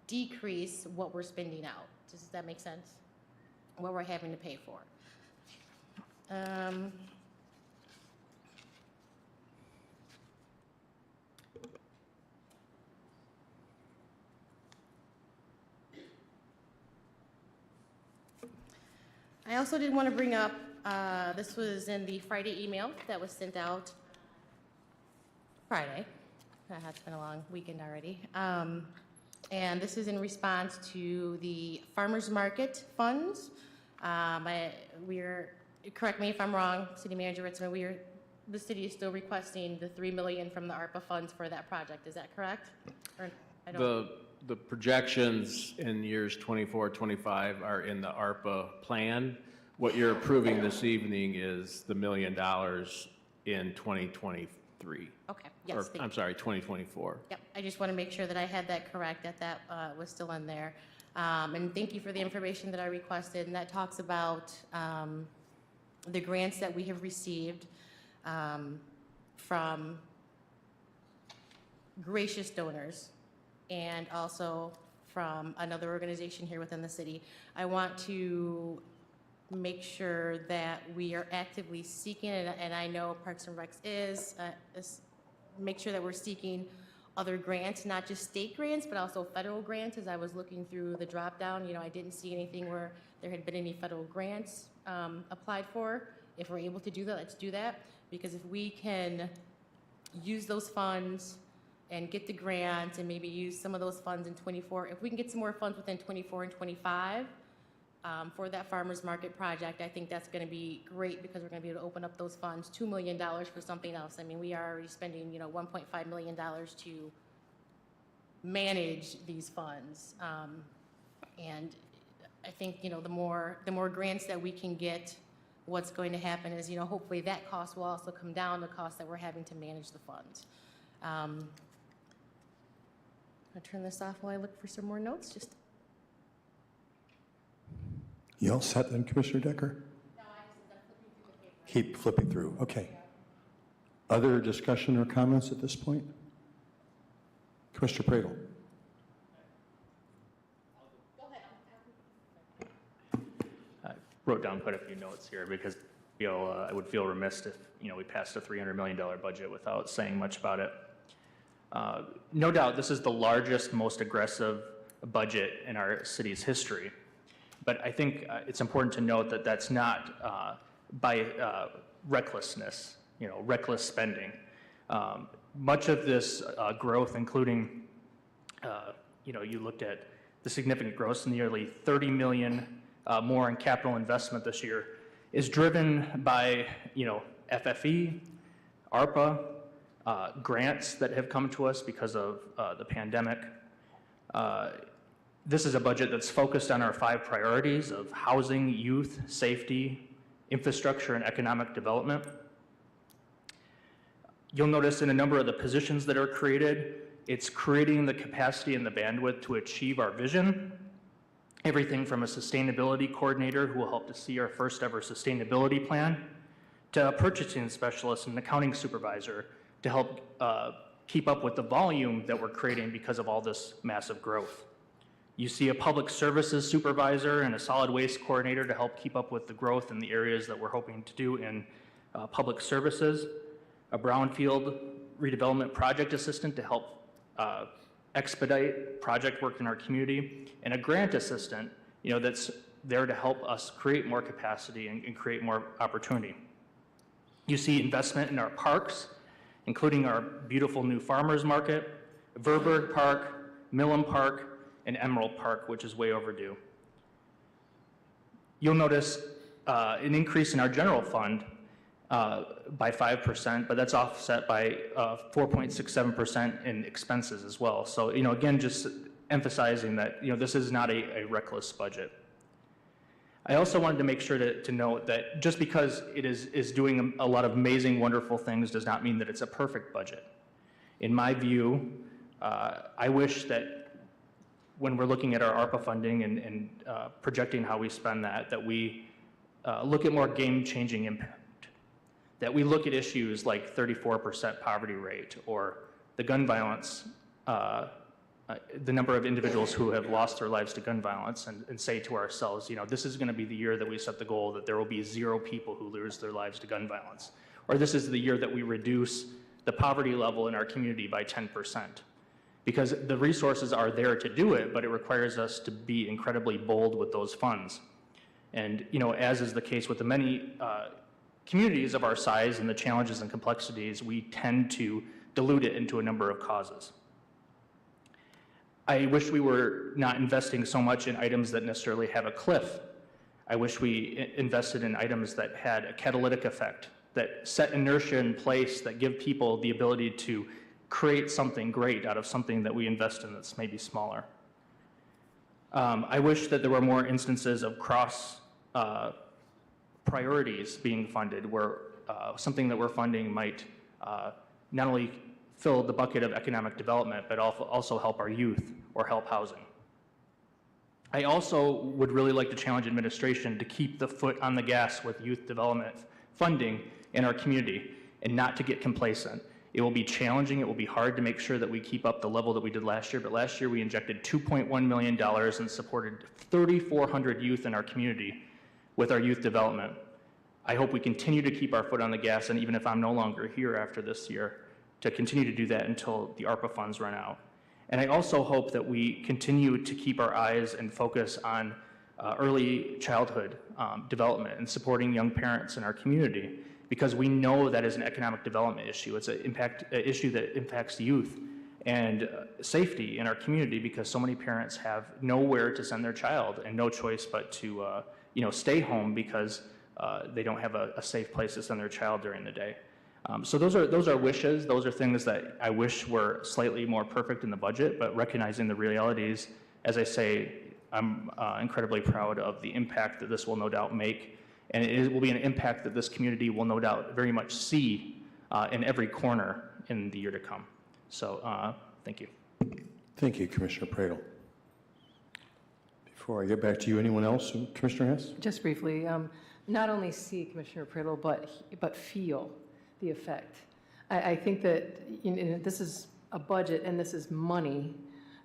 decrease what we're spending out. Does that make sense? What we're having to pay for. I also did want to bring up, this was in the Friday email that was sent out Friday. It's been a long weekend already. And this is in response to the farmers market funds. Correct me if I'm wrong, City Manager Ritzman, the city is still requesting the $3 million from the ARPA funds for that project. Is that correct? Or, I don't The projections in years 24, 25 are in the ARPA plan. What you're approving this evening is the $1 million in 2023. Okay, yes. Or, I'm sorry, 2024. Yep, I just want to make sure that I had that correct, that was still in there. And thank you for the information that I requested, and that talks about the grants that we have received from gracious donors and also from another organization here within the city. I want to make sure that we are actively seeking, and I know Parks and Recs is make sure that we're seeking other grants, not just state grants, but also federal grants. As I was looking through the drop down, you know, I didn't see anything where there had been any federal grants applied for. If we're able to do that, let's do that, because if we can use those funds and get the grants and maybe use some of those funds in 24, if we can get some more funds within 24 and 25 for that farmers market project, I think that's going to be great, because we're going to be able to open up those funds, $2 million for something else. I mean, we are already spending, you know, $1.5 million to manage these funds. And I think, you know, the more grants that we can get, what's going to happen is, you know, hopefully that cost will also come down, the cost that we're having to manage the funds. I'll turn this off while I look for some more notes. Just You all set then, Commissioner Decker? no, I just flipping through the paper. Keep flipping through, okay. Other discussion or comments at this point? Commissioner Pradel? I wrote down quite a few notes here because I would feel remiss if, you know, we passed a $300 million budget without saying much about it. No doubt, this is the largest, most aggressive budget in our city's history. But I think it's important to note that that's not by recklessness, reckless spending. Much of this growth, including, you looked at the significant growth, nearly 30 million more in capital investment this year, is driven by, FFE, ARPA, grants that have come to us because of the pandemic. This is a budget that's focused on our 5 priorities of housing, youth, safety, infrastructure, and economic development. You'll notice in a number of the positions that are created, it's creating the capacity and the bandwidth to achieve our vision. Everything from a sustainability coordinator who will help to see our first ever sustainability plan, to a purchasing specialist and an accounting supervisor to help keep up with the volume that we're creating because of all this massive growth. You see a public services supervisor and a solid waste coordinator to help keep up with the growth in the areas that we're hoping to do in public services, a brownfield redevelopment project assistant to help expedite project work in our community, and a grant assistant, that's there to help us create more capacity and create more opportunity. You see investment in our parks, including our beautiful new farmers market, Verberg Park, Millam Park, and Emerald Park, which is way overdue. You'll notice an increase in our general fund by 5%, but that's offset by 4.67% in expenses as well. So, again, just emphasizing that, this is not a reckless budget. I also wanted to make sure to note that just because it is doing a lot of amazing, wonderful things does not mean that it's a perfect budget. In my view, I wish that when we're looking at our ARPA funding and projecting how we spend that we look at more game-changing impact, that we look at issues like 34% poverty rate or the gun violence, the number of individuals who have lost their lives to gun violence and say to ourselves, this is going to be the year that we set the goal that there will be 0 people who lose their lives to gun violence. Or this is the year that we reduce the poverty level in our community by 10%. Because the resources are there to do it, but it requires us to be incredibly bold with those funds. And, as is the case with the many communities of our size and the challenges and complexities, we tend to dilute it into a number of causes. I wish we were not investing so much in items that necessarily have a cliff. I wish we invested in items that had a catalytic effect, that set inertia in place, that give people the ability to create something great out of something that we invest in that's maybe smaller. I wish that there were more instances of cross priorities being funded where something that we're funding might not only fill the bucket of economic development, but also help our youth or help housing. I also would really like to challenge administration to keep the foot on the gas with youth development funding in our community and not to get complacent. It will be challenging, it will be hard to make sure that we keep up the level that we did last year, but last year we injected $2.1 million and supported 3,400 youth in our community with our youth development. I hope we continue to keep our foot on the gas, and even if I'm no longer here after this year, to continue to do that until the ARPA funds run out. And I also hope that we continue to keep our eyes and focus on early childhood development and supporting young parents in our community, because we know that is an economic development issue. It's an issue that impacts youth and safety in our community, because so many parents have nowhere to send their child and no choice but to stay home because they don't have a safe place to send their child during the day. So those are wishes. Those are things that I wish were slightly more perfect in the budget, but recognizing the realities, as I say, I'm incredibly proud of the impact that this will no doubt make, and it will be an impact that this community will no doubt very much see in every corner in the year to come. So thank you. Thank you, Commissioner Pradel. Before I get back to you, anyone else? Commissioner Hess? Just briefly, not only see, Commissioner Pradel, but feel the effect. I think that this is a budget and this is money,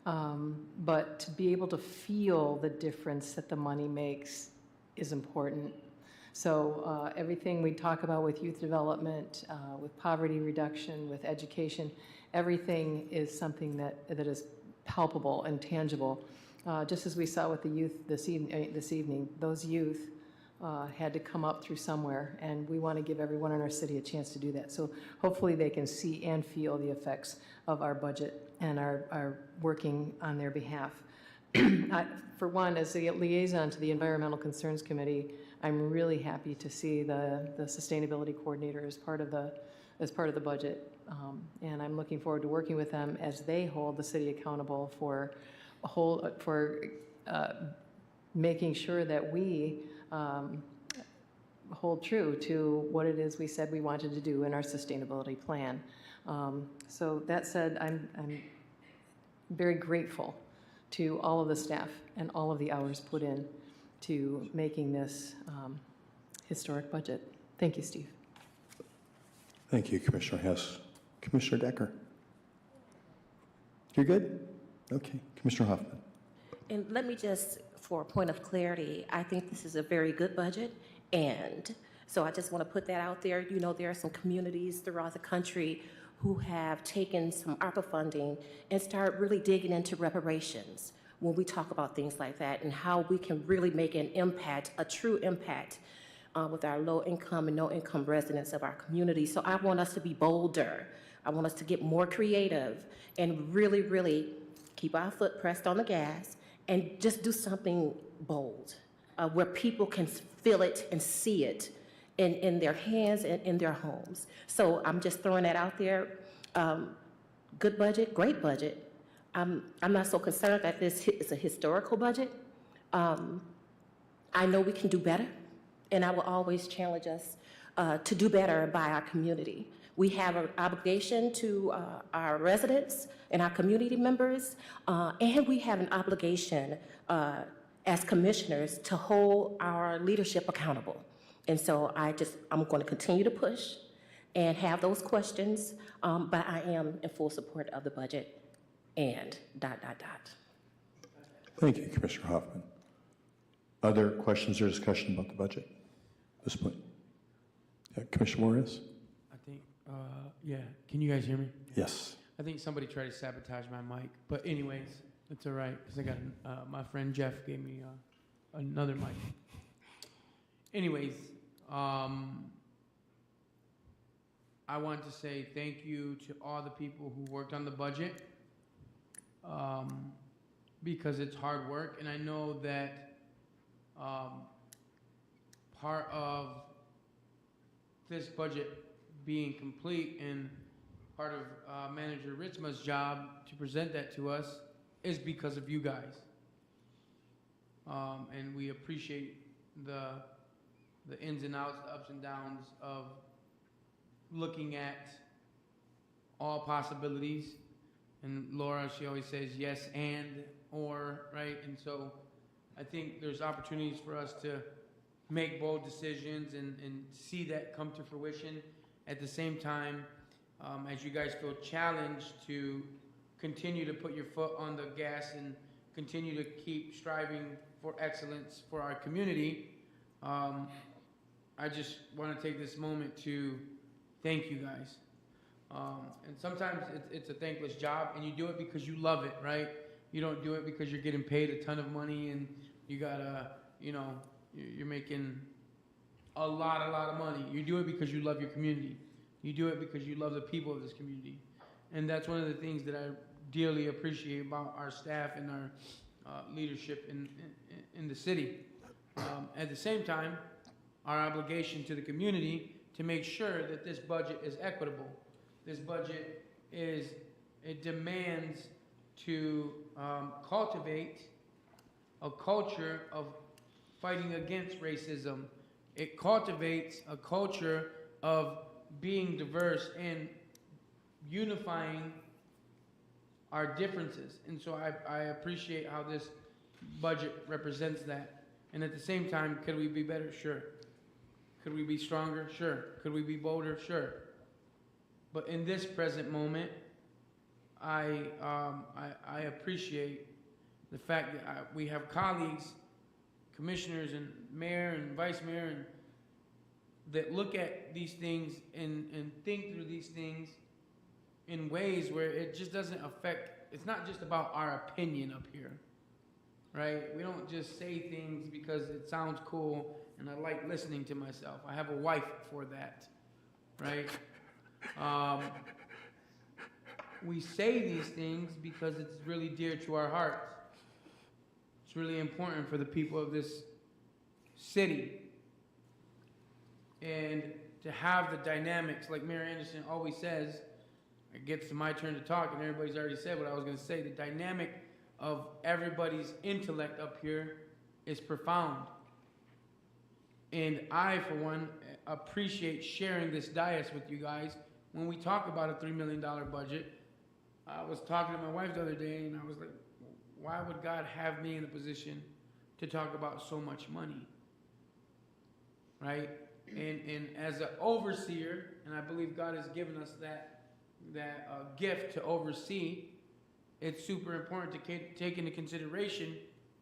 but to be able to feel the difference that the money makes is important. So everything we talk about with youth development, with poverty reduction, with education, everything is something that is palpable and tangible. Just as we saw with the youth this evening, those youth had to come up through somewhere, and we want to give everyone in our city a chance to do that. So hopefully they can see and feel the effects of our budget and our working on their behalf. For one, as the liaison to the Environmental Concerns Committee, I'm really happy to see the sustainability coordinator as part of the budget, and I'm looking forward to working with them as they hold the city accountable for making sure that we hold true to what it is we said we wanted to do in our sustainability plan. So that said, I'm very grateful to all of the staff and all of the hours put in to making this historic budget. Thank you, Steve. Thank you, Commissioner Hess. Commissioner Decker? You're good? Okay. Commissioner Hoffman? And let me just, for a point of clarity, I think this is a very good budget, and so I just want to put that out there. You know, there are some communities throughout the country who have taken some ARPA funding and start really digging into reparations when we talk about things like that and how we can really make an impact, a true impact, with our low-income and no-income residents of our community. So I want us to be bolder. I want us to get more creative and really, really keep our foot pressed on the gas and just do something bold where people can feel it and see it in their hands and in their homes. So I'm just throwing that out there. Good budget, great budget. I'm not so concerned that this is a historical budget. I know we can do better, and I will always challenge us to do better by our community. We have an obligation to our residents and our community members, and we have an obligation as commissioners to hold our leadership accountable. And so I'm going to continue to push and have those questions, but I am in full support of the budget and ... Thank you, Commissioner Hoffman. Other questions or discussion about the budget at this point? Commissioner Morris? I think, yeah, can you guys hear me? Yes. I think somebody tried to sabotage my mic, but anyways, it's all right, because I got, my friend Jeff gave me another mic. Anyways, I want to say thank you to all the people who worked on the budget, because it's hard work, and I know that part of this budget being complete and part of Manager Ritzma's job to present that to us is because of you guys. And we appreciate the ins and outs, the ups and downs of looking at all possibilities. And Laura, she always says yes and or, right? And so I think there's opportunities for us to make bold decisions and see that come to fruition. At the same time, as you guys feel challenged to continue to put your foot on the gas and continue to keep striving for excellence for our community, I just want to take this moment to thank you guys. And sometimes it's a thankless job, and you do it because you love it, right? You don't do it because you're getting paid a ton of money and you gotta, you know, you're making a lot of money. You do it because you love your community. You do it because you love the people of this community. And that's one of the things that I dearly appreciate about our staff and our leadership in the city. At the same time, our obligation to the community to make sure that this budget is equitable. This budget it demands to cultivate a culture of fighting against racism. It cultivates a culture of being diverse and unifying our differences. And so I appreciate how this budget represents that. And at the same time, could we be better? Sure. Could we be stronger? Sure. Could we be bolder? Sure. But in this present moment, I appreciate the fact that we have colleagues, commissioners and mayor and vice mayor, and that look at these things and think through these things in ways where it just doesn't affect, it's not just about our opinion up here, right? We don't just say things because it sounds cool and I like listening to myself. I have a wife for that, right? We say these things because it's really dear to our hearts. It's really important for the people of this city. And to have the dynamics, like Mayor Anderson always says, it gets to my turn to talk and everybody's already said what I was going to say. The dynamic of everybody's intellect up here is profound. And I, for one, appreciate sharing this dais with you guys. When we talk about a $3 million budget, I was talking to my wife the other day and I was like, why would God have me in a position to talk about so much money? Right? And as an overseer, and I believe God has given us that gift to oversee, it's super important to take into consideration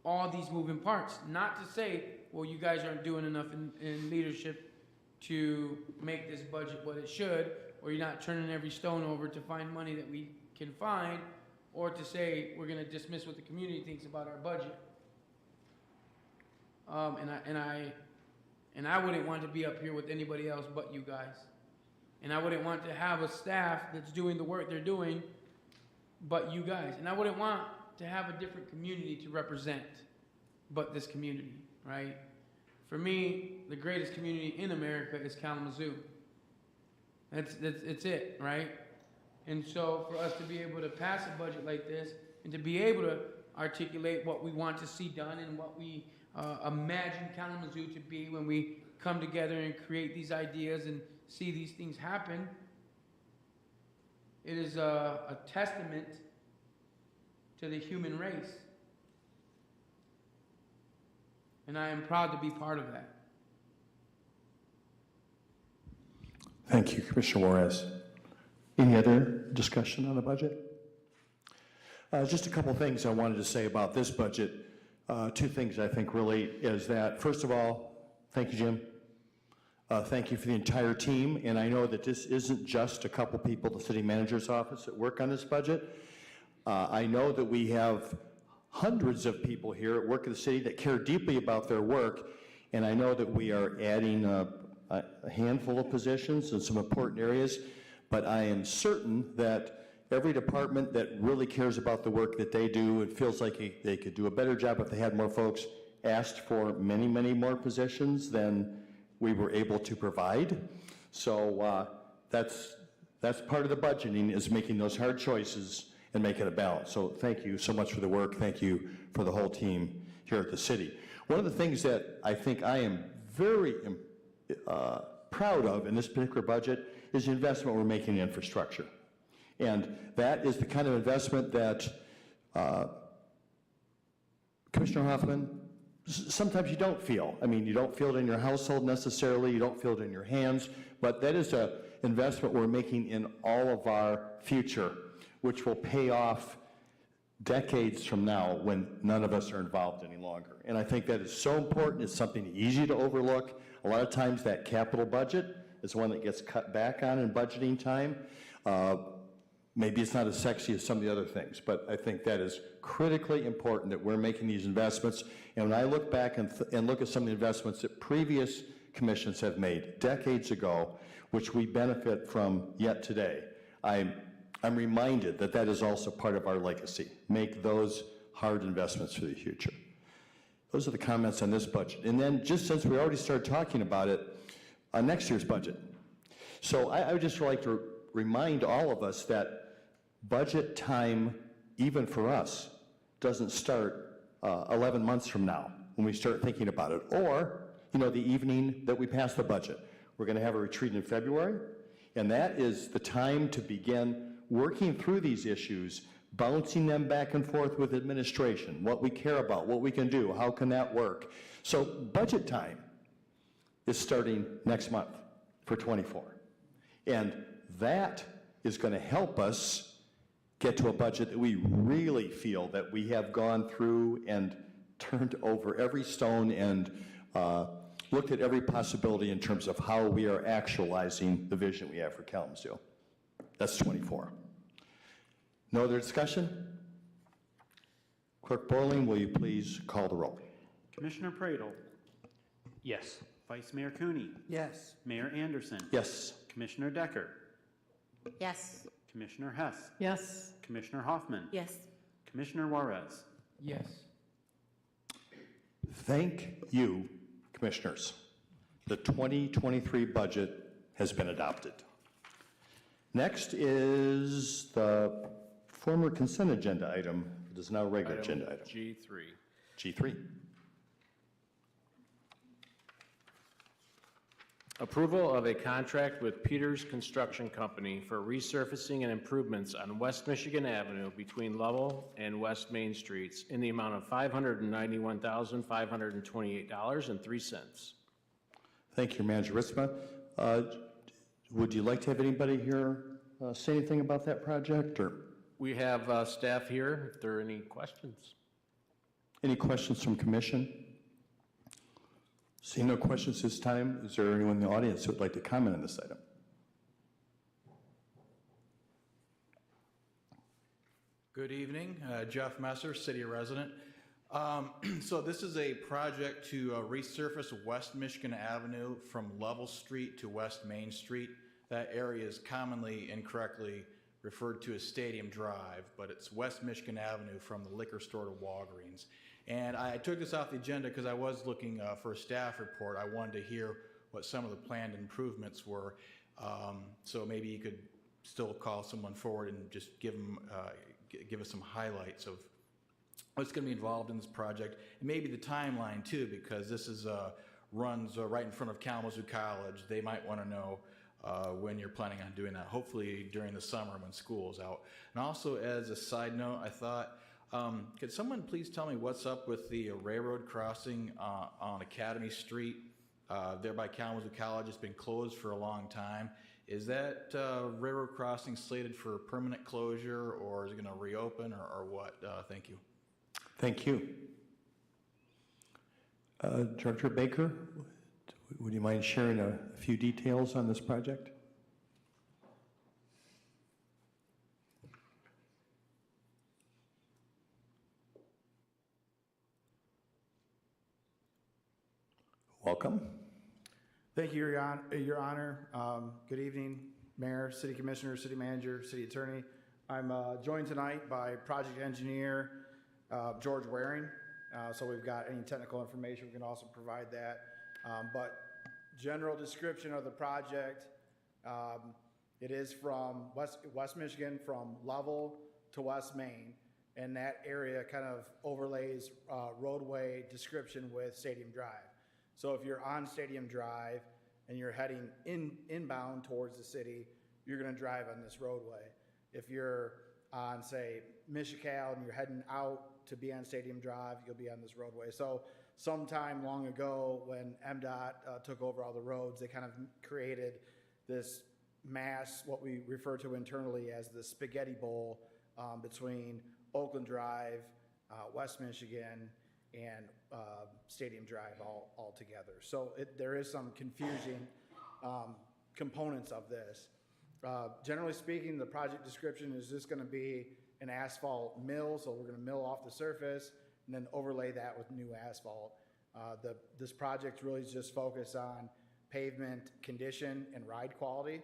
all these moving parts. Not to say, well, you guys aren't doing enough in leadership to make this budget what it should, or you're not turning every stone over to find money that we can find, or to say we're going to dismiss what the community thinks about our budget. And I wouldn't want to be up here with anybody else but you guys. And I wouldn't want to have a staff that's doing the work they're doing but you guys. And I wouldn't want to have a different community to represent but this community, right? For me, the greatest community in America is Kalamazoo. It's it, right? And so for us to be able to pass a budget like this and to be able to articulate what we want to see done and what we imagine Kalamazoo to be when we come together and create these ideas and see these things happen, it is a testament to the human race. And I am proud to be part of that. Thank you, Commissioner Juarez. Any other discussion on the budget? Just a couple things I wanted to say about this budget. Two things I think really is that, first of all, thank you, Jim. Thank you for the entire team. And I know that this isn't just a couple people, the city manager's office, that work on this budget. I know that we have hundreds of people here at work at the city that care deeply about their work. And I know that we are adding a handful of positions in some important areas. But I am certain that every department that really cares about the work that they do and feels like they could do a better job if they had more folks asked for many, many more positions than we were able to provide. So that's part of the budgeting, is making those hard choices and making a balance. So thank you so much for the work. Thank you for the whole team here at the city. One of the things that I think I am very proud of in this particular budget is the investment we're making in infrastructure. And that is the kind of investment that Commissioner Hoffman, sometimes you don't feel. I mean, you don't feel it in your household necessarily, you don't feel it in your hands, but that is an investment we're making in all of our future, which will pay off decades from now when none of us are involved any longer. And I think that is so important. It's something easy to overlook. A lot of times that capital budget is one that gets cut back on in budgeting time. Maybe it's not as sexy as some of the other things, but I think that is critically important that we're making these investments. And when I look back and look at some of the investments that previous commissions have made decades ago, which we benefit from yet today, I'm reminded that that is also part of our legacy. Make those hard investments for the future. Those are the comments on this budget. And then, just since we already started talking about it, on next year's budget. So I would just like to remind all of us that budget time, even for us, doesn't start 11 months from now when we start thinking about it, or the evening that we pass the budget. We're going to have a retreat in February, and that is the time to begin working through these issues, bouncing them back and forth with administration, what we care about, what we can do, how can that work. So budget time is starting next month for 24. And that is going to help us get to a budget that we really feel that we have gone through and turned over every stone and looked at every possibility in terms of how we are actualizing the vision we have for Kalamazoo. That's 24. No other discussion? Clerk Borling, will you please call the roll? Commissioner Pradel, Yes. Vice Mayor Cooney, Yes. Mayor Anderson, Yes. Commissioner Decker, Yes. Commissioner Hess, Yes. Commissioner Hoffman, Yes. Commissioner Juarez. Yes. Thank you, Commissioners. The 2023 budget has been adopted. Next is the former consent agenda item. It is now a regular agenda item. G3. G3. Approval of a contract with Peters Construction Company for resurfacing and improvements on West Michigan Avenue between Lovell and West Main Streets in the amount of $591,528.03. Thank you, Manager Ritzma. Would you like to have anybody here say anything about that project, or We have staff here if there are any questions. any questions from Commission? Seeing no questions this time, is there anyone in the audience who would like to comment on this item? Good evening, Jeff Messer, city resident. So this is a project to resurface West Michigan Avenue from Level Street to West Main Street. That area is commonly incorrectly referred to as Stadium Drive, but it's West Michigan Avenue from the liquor store to Walgreens. And I took this off the agenda because I was looking for a staff report. I wanted to hear what some of the planned improvements were. So maybe you could still call someone forward and just give us some highlights of what's going to be involved in this project, and maybe the timeline too, because this is runs right in front of Kalamazoo College. They might want to know when you're planning on doing that, hopefully during the summer when school's out. And also, as a side note, I thought, could someone please tell me what's up with the railroad crossing on Academy Street there by Kalamazoo College? It's been closed for a long time. Is that railroad crossing slated for permanent closure, or is it going to reopen, or what? Thank you. Thank you. Director Baker, would you mind sharing a few details on this project? Welcome. Thank you, Your Honor. Good evening, Mayor, City Commissioner, City Manager, City Attorney. I'm joined tonight by Project Engineer George Waring. So we've got any technical information, we can also provide that. But general description of the project, it is from West Michigan, from Lovell to West Main, and that area kind of overlays roadway description with Stadium Drive. So if you're on Stadium Drive and you're heading inbound towards the city, you're going to drive on this roadway. If you're on, say, Michigan and you're heading out to be on Stadium Drive, you'll be on this roadway. So sometime long ago when MDOT took over all the roads, they kind of created this mass, what we refer to internally as the spaghetti bowl between Oakland Drive, West Michigan, and Stadium Drive all together. So there is some confusing components of this. Generally speaking, the project description is just going to be an asphalt mill, so we're going to mill off the surface and then overlay that with new asphalt. This project really is just focused on pavement condition and ride quality.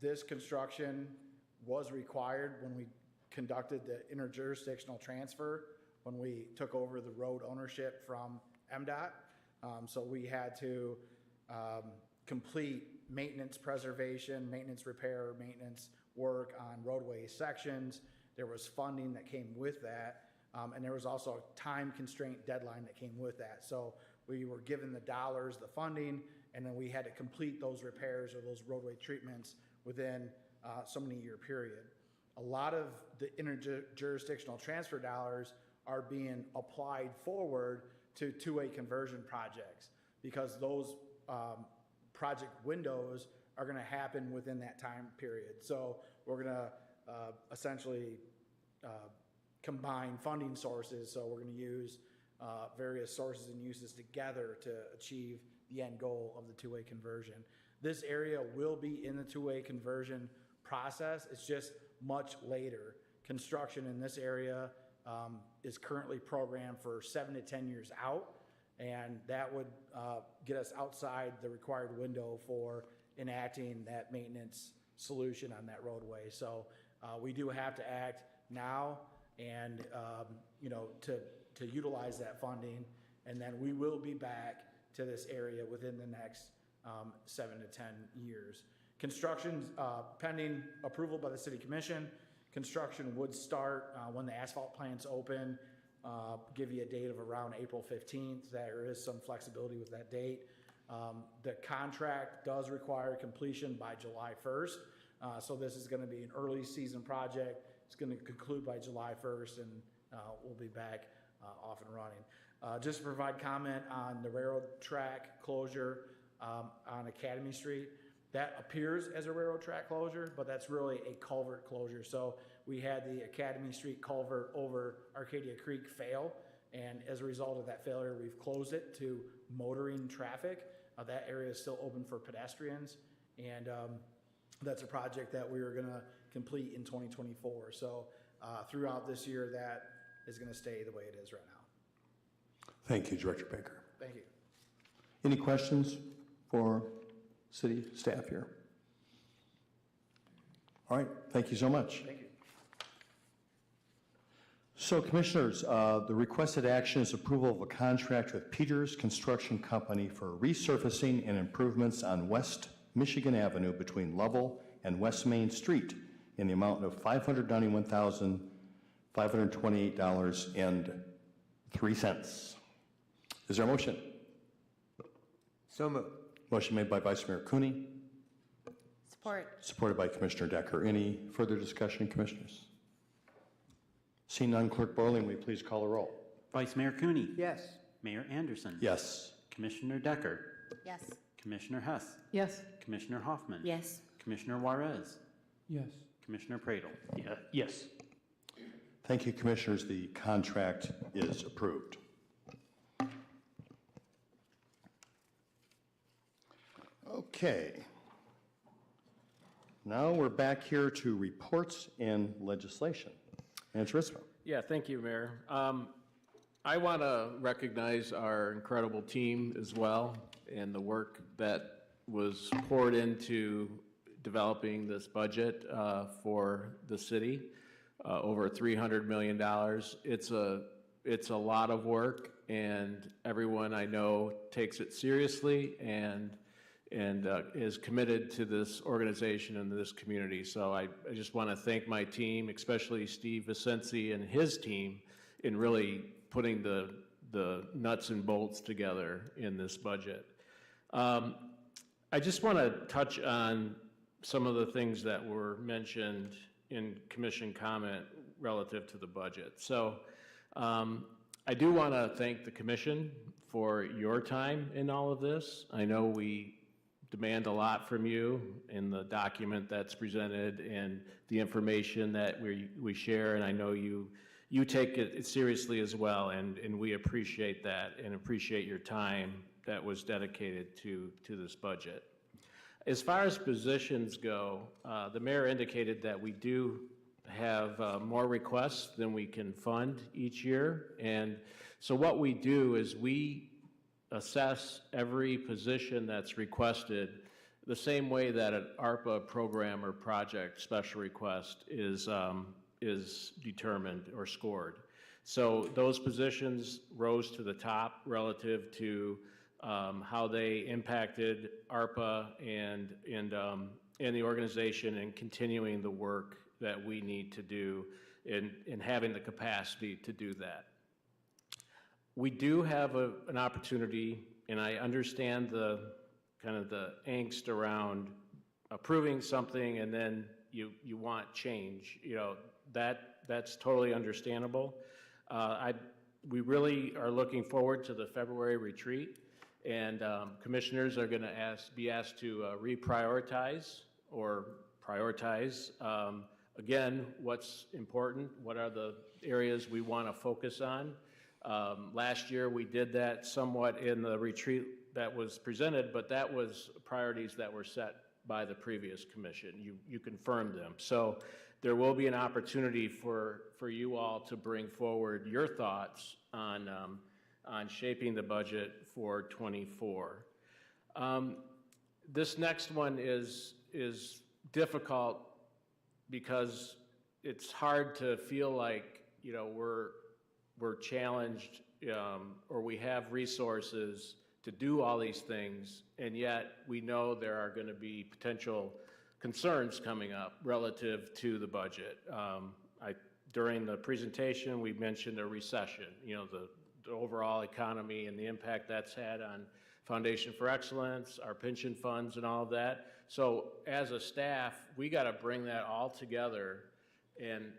This construction was required when we conducted the interjurisdictional transfer, when we took over the road ownership from MDOT. So we had to complete maintenance preservation, maintenance repair, maintenance work on roadway sections. There was funding that came with that, and there was also a time constraint deadline that came with that. So we were given the dollars, the funding, and then we had to complete those repairs or those roadway treatments within so many year period. A lot of the interjurisdictional transfer dollars are being applied forward to two-way conversion projects because those project windows are going to happen within that time period. So we're going to essentially combine funding sources. So we're going to use various sources and uses together to achieve the end goal of the two-way conversion. This area will be in the two-way conversion process. It's just much later. construction in this area is currently programmed for 7 to 10 years out, and that would get us outside the required window for enacting that maintenance solution on that roadway. So we do have to act now and, to utilize that funding, and then we will be back to this area within the next 7 to 10 years. Construction, pending approval by the City Commission, construction would start when the asphalt plant's open. Give you a date of around April 15th. There is some flexibility with that date. The contract does require completion by July 1st. So this is going to be an early season project. It's going to conclude by July 1st, and we'll be back off and running. Just to provide comment on the railroad track closure on Academy Street. That appears as a railroad track closure, but that's really a culvert closure. So we had the Academy Street culvert over Arcadia Creek fail, and as a result of that failure, we've closed it to motoring traffic. That area is still open for pedestrians, and that's a project that we are going to complete in 2024. So throughout this year, that is going to stay the way it is right now. Thank you, Director Baker. Thank you. Any questions for city staff here? All right, thank you so much. Thank you. So, Commissioners, the requested action is approval of a contract with Peters Construction Company for resurfacing and improvements on West Michigan Avenue between Lovell and West Main Street in the amount of $591,528.03. Is there a motion? So moved. Motion made by Vice Mayor Cooney, Support. supported by Commissioner Decker. Any further discussion, Commissioners? Seeing none, Clerk Borling, will you please call the roll? Vice Mayor Cooney. Yes. Mayor Anderson. Yes. Commissioner Decker. Yes. Commissioner Hess. Yes. Commissioner Hoffman. Yes. Commissioner Juarez. Yes. Commissioner Pradel. Yeah, yes. Thank you, Commissioners. The contract is approved. Okay. Now we're back here to reports and legislation. Manager Risma. Yeah, thank you, Mayor. I want to recognize our incredible team as well and the work that was poured into developing this budget for the city, over $300 million. It's a lot of work, and everyone I know takes it seriously and is committed to this organization and this community. So I just want to thank my team, especially Steve Vicenzi and his team, in really putting the nuts and bolts together in this budget. I just want to touch on some of the things that were mentioned in commission comment relative to the budget. So I do want to thank the commission for your time in all of this. I know we demand a lot from you in the document that's presented and the information that we share, and I know you take it seriously as well, and we appreciate that and appreciate your time that was dedicated to this budget. As far as positions go, the mayor indicated that we do have more requests than we can fund each year, and so what we do is we assess every position that's requested the same way that an ARPA program or project special request is determined or scored. So those positions rose to the top relative to how they impacted ARPA and the organization and continuing the work that we need to do in having the capacity to do that. We do have an opportunity, and I understand the kind of the angst around approving something and then you want change. You know, that's totally understandable. We really are looking forward to the February retreat, and commissioners are going to be asked to reprioritize or prioritize. Again, what's important, what are the areas we want to focus on. Last year we did that somewhat in the retreat that was presented, but that was priorities that were set by the previous commission. You confirmed them. So there will be an opportunity for you all to bring forward your thoughts on shaping the budget for '24. This next one is difficult because it's hard to feel like, you know, we're challenged or we have resources to do all these things, and yet we know there are going to be potential concerns coming up relative to the budget. During the presentation, we mentioned a recession, you know, the overall economy and the impact that's had on Foundation for Excellence, our pension funds and all of that. So as a staff, we got to bring that all together and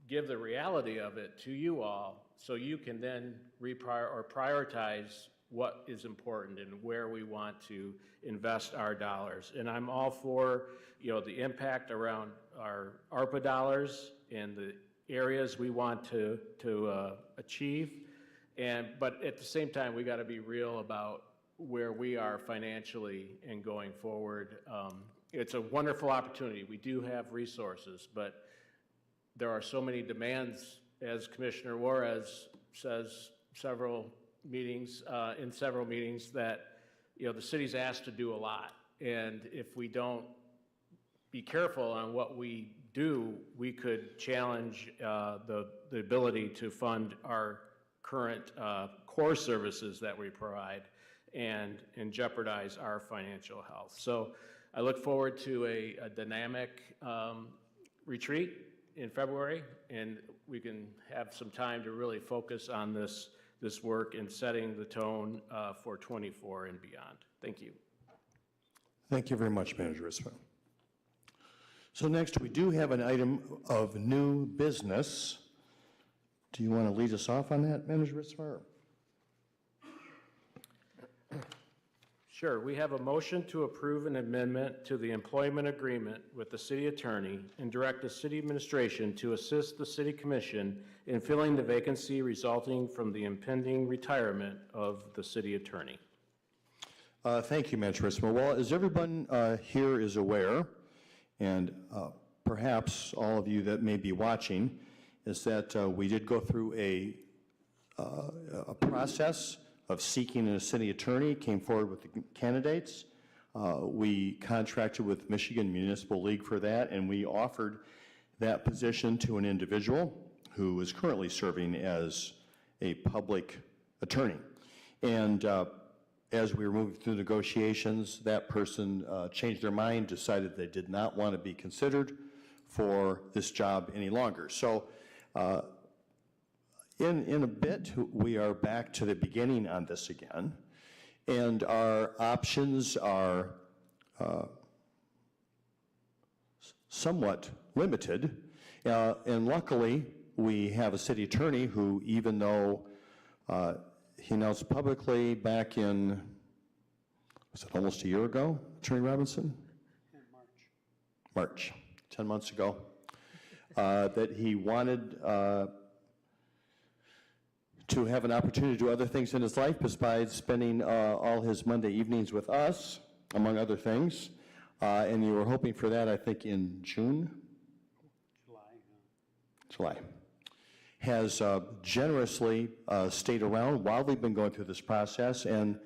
give the reality of it to you all so you can then prioritize what is important and where we want to invest our dollars. And I'm all for, you know, the impact around our ARPA dollars and the areas we want to achieve. But at the same time, we got to be real about where we are financially and going forward. It's a wonderful opportunity. We do have resources, but there are so many demands, as Commissioner Juarez says in several meetings, that, you know, the city's asked to do a lot. And if we don't be careful on what we do, we could challenge the ability to fund our current core services that we provide and jeopardize our financial health. So I look forward to a dynamic retreat in February, and we can have some time to really focus on this work and setting the tone for '24 and beyond. Thank you. Thank you very much, Manager Ritzman. So next, we do have an item of new business. Do you want to lead us off on that, Manager Ritzman? Sure. We have a motion to approve an amendment to the employment agreement with the city attorney and direct the city administration to assist the city commission in filling the vacancy resulting from the impending retirement of the city attorney. Thank you, Manager Ritzman. Well, as everyone here is aware, and perhaps all of you that may be watching, is that we did go through a process of seeking a city attorney, came forward with the candidates. We contracted with Michigan Municipal League for that, and we offered that position to an individual who is currently serving as a public attorney. And as we were moving through negotiations, that person changed their mind, decided they did not want to be considered for this job any longer. So in a bit, we are back to the beginning on this again, and our options are somewhat limited. And luckily, we have a city attorney who, even though he announced publicly back in, was it almost a year ago, Attorney Robinson? In March. March, 10 months ago, that he wanted to have an opportunity to do other things in his life besides spending all his Monday evenings with us, among other things. And you were hoping for that, I think, in June? July. Has generously stayed around while we've been going through this process, and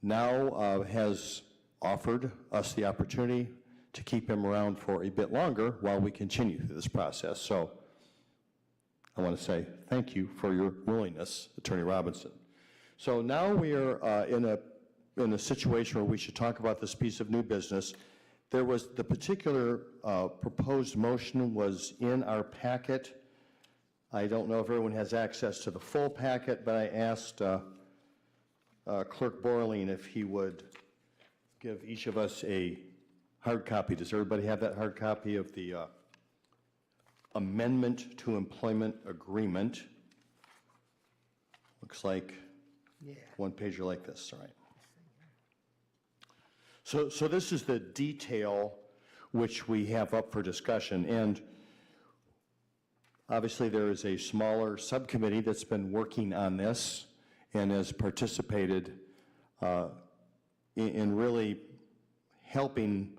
now has offered us the opportunity to keep him around for a bit longer while we continue through this process. So I want to say thank you for your willingness, Attorney Robinson. So now we are in a situation where we should talk about this piece of new business. There was the particular proposed motion was in our packet. I don't know if everyone has access to the full packet, but I asked Clerk Borling if he would give each of us a hard copy. Does everybody have that hard copy of the amendment to employment agreement? Looks like one pager like this, all right. So this is the detail which we have up for discussion, and obviously there is a smaller subcommittee that's been working on this and has participated in really helping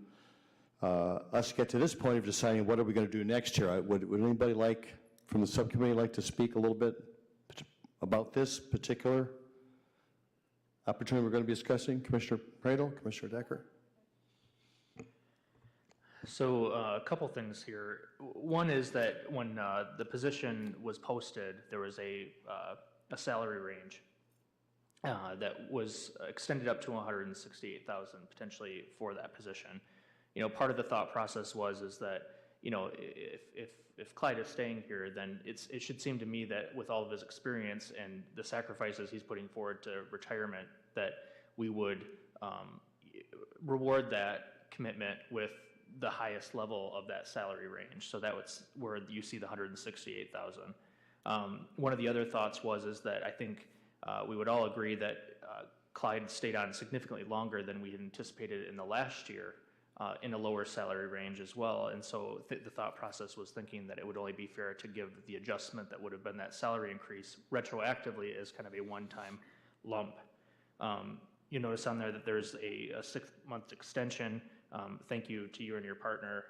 us get to this point of deciding what are we going to do next year. Would anybody like, from the subcommittee, like to speak a little bit about this particular opportunity we're going to be discussing? Commissioner Pradel, Commissioner Decker? So a couple things here. One is that when the position was posted, there was a salary range that was extended up to 168,000 potentially for that position. You know, part of the thought process is that, you know, if Clyde is staying here, then it should seem to me that with all of his experience and the sacrifices he's putting forward to retirement, that we would reward that commitment with the highest level of that salary range. So that was where you see the 168,000. One of the other thoughts is that I think we would all agree that Clyde stayed on significantly longer than we had anticipated in the last year in a lower salary range as well. And so the thought process was thinking that it would only be fair to give the adjustment that would have been that salary increase retroactively as kind of a one-time lump. You notice on there that there's a 6-month extension. Thank you to you and your partner,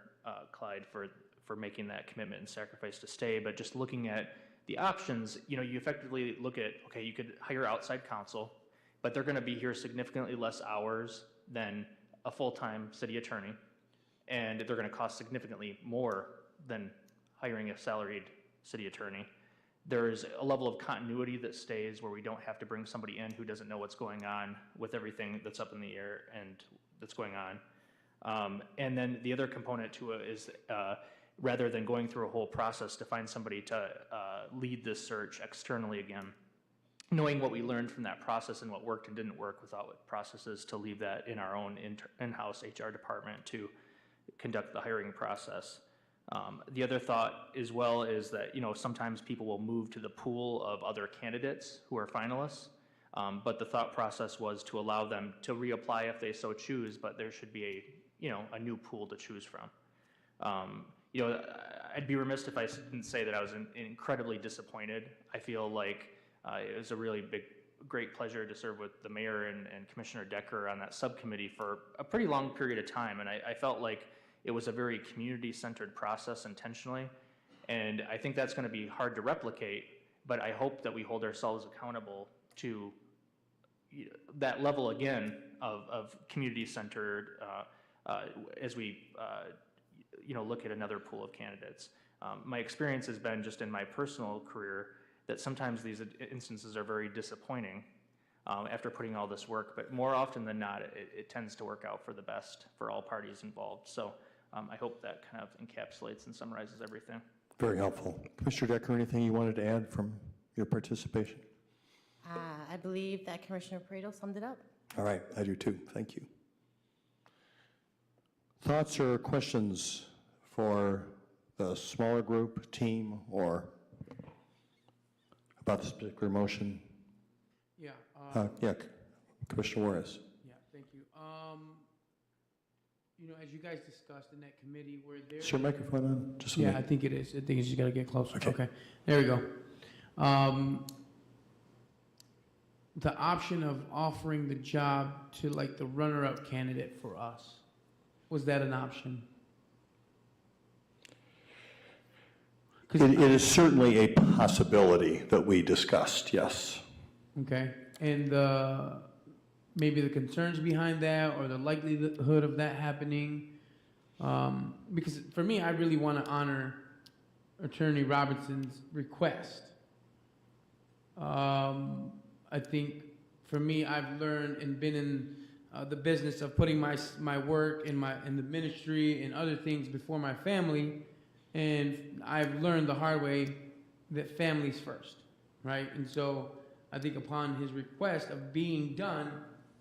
Clyde, for making that commitment and sacrifice to stay. But just looking at the options, you know, you effectively look at, okay, you could hire outside counsel, but they're going to be here significantly less hours than a full-time city attorney, and they're going to cost significantly more than hiring a salaried city attorney. There's a level of continuity that stays where we don't have to bring somebody in who doesn't know what's going on with everything that's up in the air and that's going on. And then the other component to it is rather than going through a whole process to find somebody to lead this search externally again, knowing what we learned from that process and what worked and didn't work without processes, to leave that in our own in-house HR department to conduct the hiring process. The other thought as well is that, you know, sometimes people will move to the pool of other candidates who are finalists, but the thought process was to allow them to reapply if they so choose, but there should be a new pool to choose from. You know, I'd be remiss if I didn't say that I was incredibly disappointed. I feel like it was a really great pleasure to serve with the mayor and Commissioner Decker on that subcommittee for a pretty long period of time, and I felt like it was a very community-centered process intentionally, and I think that's going to be hard to replicate, but I hope that we hold ourselves accountable to that level again of community-centered as we look at another pool of candidates. My experience has been just in my personal career that sometimes these instances are very disappointing after putting all this work, but more often than not, it tends to work out for the best for all parties involved. So I hope that kind of encapsulates and summarizes everything. Very helpful. Commissioner Decker, anything you wanted to add from your participation? I believe that Commissioner Pradel summed it up. All right, I do too. Thank you. Thoughts or questions for the smaller group, team, or about this particular motion? Yeah. Commissioner Juarez. Yeah, thank you. As you guys discussed in that committee, where there. Is your microphone on? Just yeah, I think it is. I think it's just got to get closer. Okay. There we go. The option of offering the job to like the runner-up candidate for us, was that an option? It is certainly a possibility that we discussed, yes. Okay, and maybe the concerns behind that or the likelihood of that happening, because for me, I really want to honor Attorney Robinson's request. I think for me, I've learned and been in the business of putting my work in the ministry and other things before my family, and I've learned the hard way that family's first, right? And so I think upon his request of being done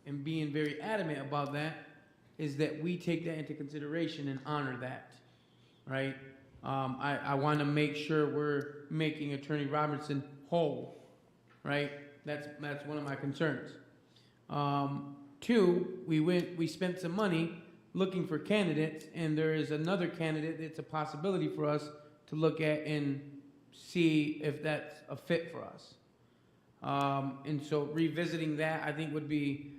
and being very adamant about that, is that we take that into consideration and honor that, right? I want to make sure we're making Attorney Robinson whole, right? That's one of my concerns. Two, we spent some money looking for candidates, and there is another candidate that's a possibility for us to look at and see if that's a fit for us. And so revisiting that, I think, would be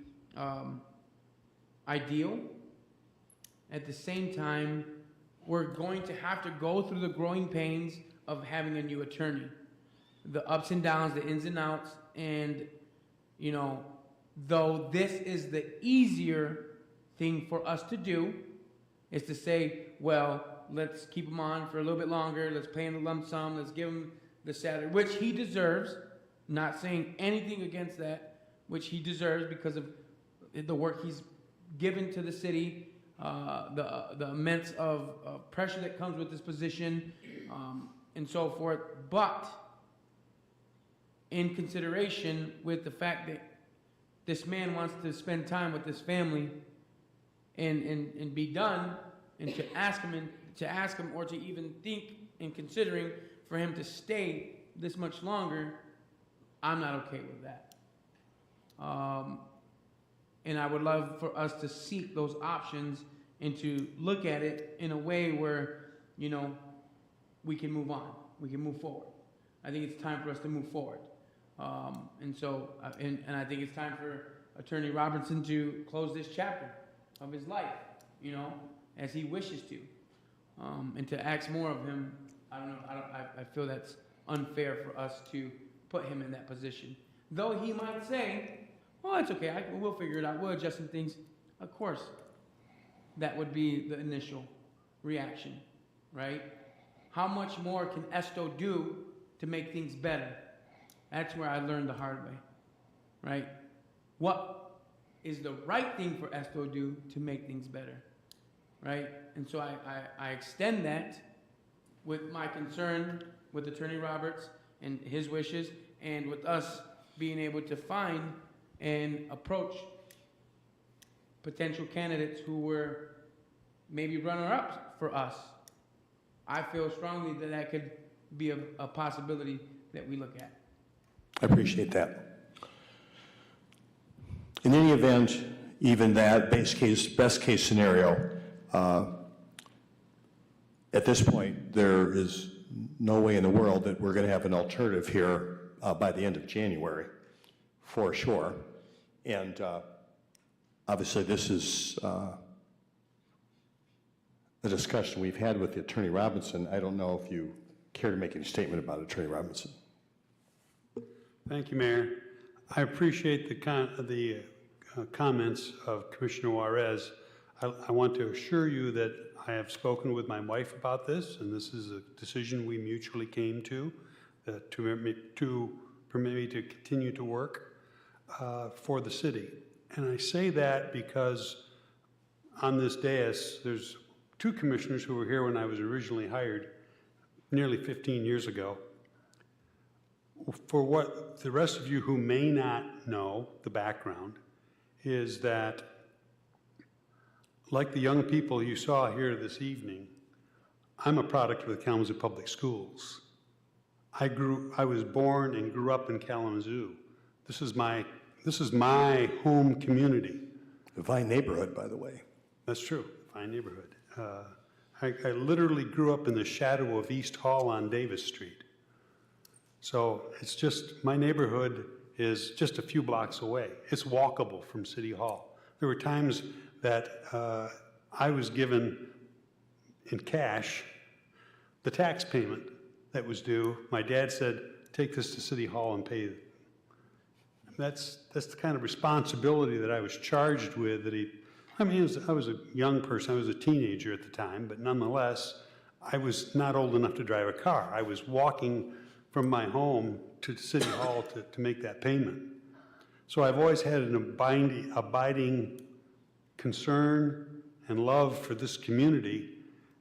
ideal. At the same time, we're going to have to go through the growing pains of having a new attorney. The ups and downs, the ins and outs, and, you know, though this is the easier thing for us to do, is to say, well, let's keep him on for a little bit longer, let's pay him the lump sum, let's give him the salary, which he deserves, not saying anything against that, which he deserves because of the work he's given to the city, the immense of pressure that comes with this position, and so forth. But in consideration with the fact that this man wants to spend time with his family and be done, and to ask him or to even think in considering for him to stay this much longer, I'm not okay with that. And I would love for us to seek those options and to look at it in a way where, you know, we can move on, we can move forward. I think it's time for us to move forward. And so, and I think it's time for Attorney Robinson to close this chapter of his life, you know, as he wishes to. And to ask more of him, I feel that's unfair for us to put him in that position. Though he might say, well, it's okay, we'll figure it out, we'll adjust some things. Of course, that would be the initial reaction, right? How much more can Esto do to make things better? That's where I learned the hard way, right? What is the right thing for Esto to do to make things better, right? And so I extend that with my concern with Attorney Roberts and his wishes, and with us being able to find and approach potential candidates who were maybe runner-ups for us. I feel strongly that that could be a possibility that we look at. I appreciate that. In any event, even that best case scenario, at this point, there is no way in the world that we're going to have an alternative here by the end of January, for sure. And obviously, this is the discussion we've had with Attorney Robinson. I don't know if you care to make any statement about Attorney Robinson. Thank you, Mayor. I appreciate the comments of Commissioner Juarez. I want to assure you that I have spoken with my wife about this, and this is a decision we mutually came to permit me to continue to work for the city. And I say that because on this dais, there's two commissioners who were here when I was originally hired nearly 15 years ago. For what the rest of you who may not know the background is that, like the young people you saw here this evening, I'm a product of the Kalamazoo Public Schools. I was born and grew up in Kalamazoo. This is my home community. A fine neighborhood, by the way. That's true, fine neighborhood. I literally grew up in the shadow of East Hall on Davis Street. So it's just, my neighborhood is just a few blocks away. It's walkable from City Hall. There were times that I was given in cash the tax payment that was due. My dad said, take this to City Hall and pay it. That's the kind of responsibility that I was charged with. I was a young person, I was a teenager at the time, but nonetheless, I was not old enough to drive a car. I was walking from my home to City Hall to make that payment. So I've always had an abiding concern and love for this community.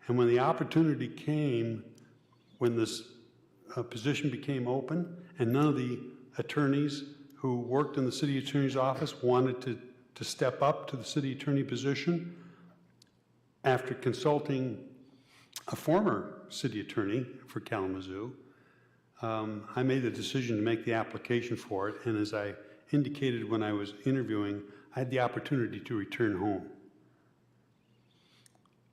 And when the opportunity came, when this position became open, and none of the attorneys who worked in the city attorney's office wanted to step up to the city attorney position, after consulting a former city attorney for Kalamazoo, I made the decision to make the application for it, and as I indicated when I was interviewing, I had the opportunity to return home.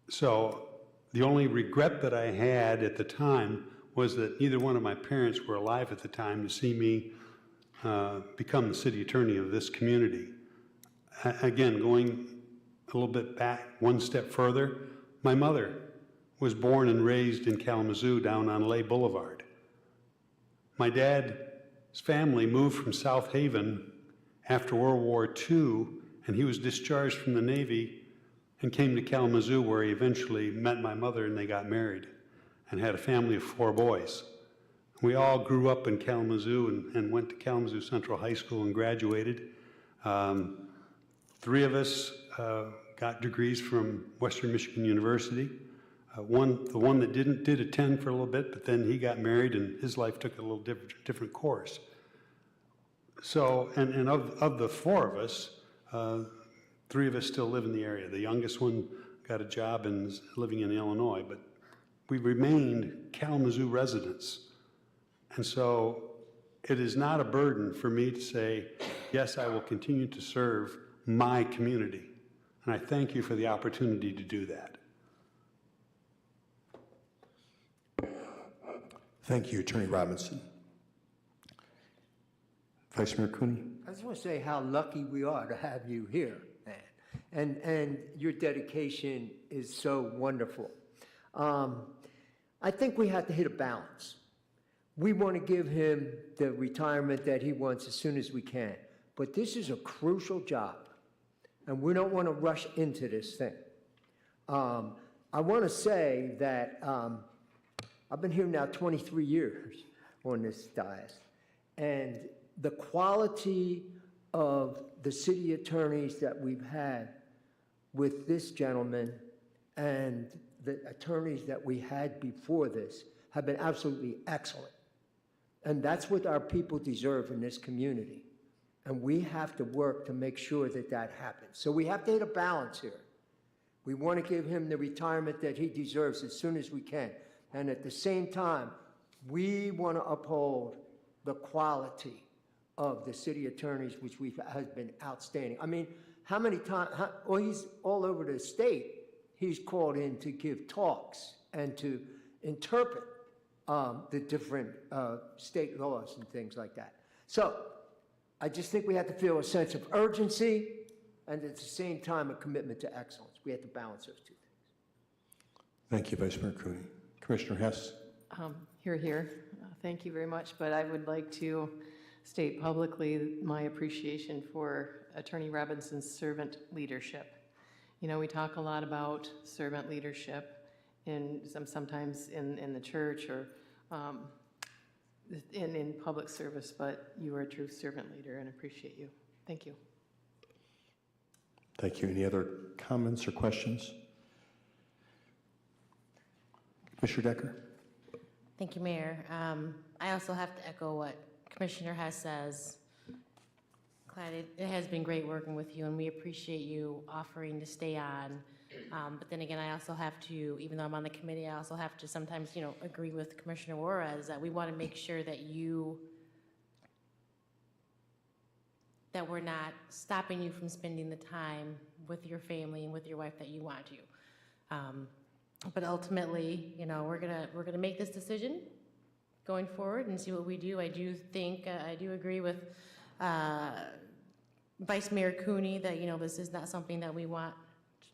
So the only regret that I had at the time was that neither one of my parents were alive at the time to see me become the city attorney of this community. Again, going a little bit back, one step further, my mother was born and raised in Kalamazoo down on Lay Boulevard. My dad's family moved from South Haven after World War II, and he was discharged from the Navy and came to Kalamazoo, where he eventually met my mother and they got married and had a family of 4 boys. We all grew up in Kalamazoo and went to Kalamazoo Central High School and graduated. 3 of us got degrees from Western Michigan University. The one that did attend for a little bit, but then he got married and his life took a little different course. So, and of the 4 of us, 3 of us still live in the area. The youngest one got a job and is living in Illinois, but we remained Kalamazoo residents. And so it is not a burden for me to say, yes, I will continue to serve my community. And I thank you for the opportunity to do that. Thank you, Attorney Robinson. Vice Mayor Cooney. I just want to say how lucky we are to have you here, man. And your dedication is so wonderful. I think we have to hit a balance. We want to give him the retirement that he wants as soon as we can. But this is a crucial job, and we don't want to rush into this thing. I want to say that I've been here now 23 years on this dais, and the quality of the city attorneys that we've had with this gentleman and the attorneys that we had before this have been absolutely excellent. And that's what our people deserve in this community. And we have to work to make sure that that happens. So we have to hit a balance here. We want to give him the retirement that he deserves as soon as we can. And at the same time, we want to uphold the quality of the city attorneys, which has been outstanding. I mean, how many times, well, he's all over the state. He's called in to give talks and to interpret the different state laws and things like that. So I just think we have to feel a sense of urgency and at the same time a commitment to excellence. We have to balance those 2 things. Thank you, Vice Mayor Cooney. Commissioner Hess. Here. Thank you very much, but I would like to state publicly my appreciation for Attorney Robinson's servant leadership. You know, we talk a lot about servant leadership sometimes in the church or in public service, but you are a true servant leader and appreciate you. Thank you. Thank you. Any other comments or questions? Commissioner Decker. Thank you, Mayor. I also have to echo what Commissioner Hess says. Clyde, it has been great working with you, and we appreciate you offering to stay on. But then again, I also have to, even though I'm on the committee, I also have to sometimes, agree with Commissioner Juarez that we want to make sure that that we're not stopping you from spending the time with your family and with your wife that you want to. But ultimately, we're gonna make this decision going forward and see what we do. I do think I do agree with Vice Mayor Cooney that this is not something that we want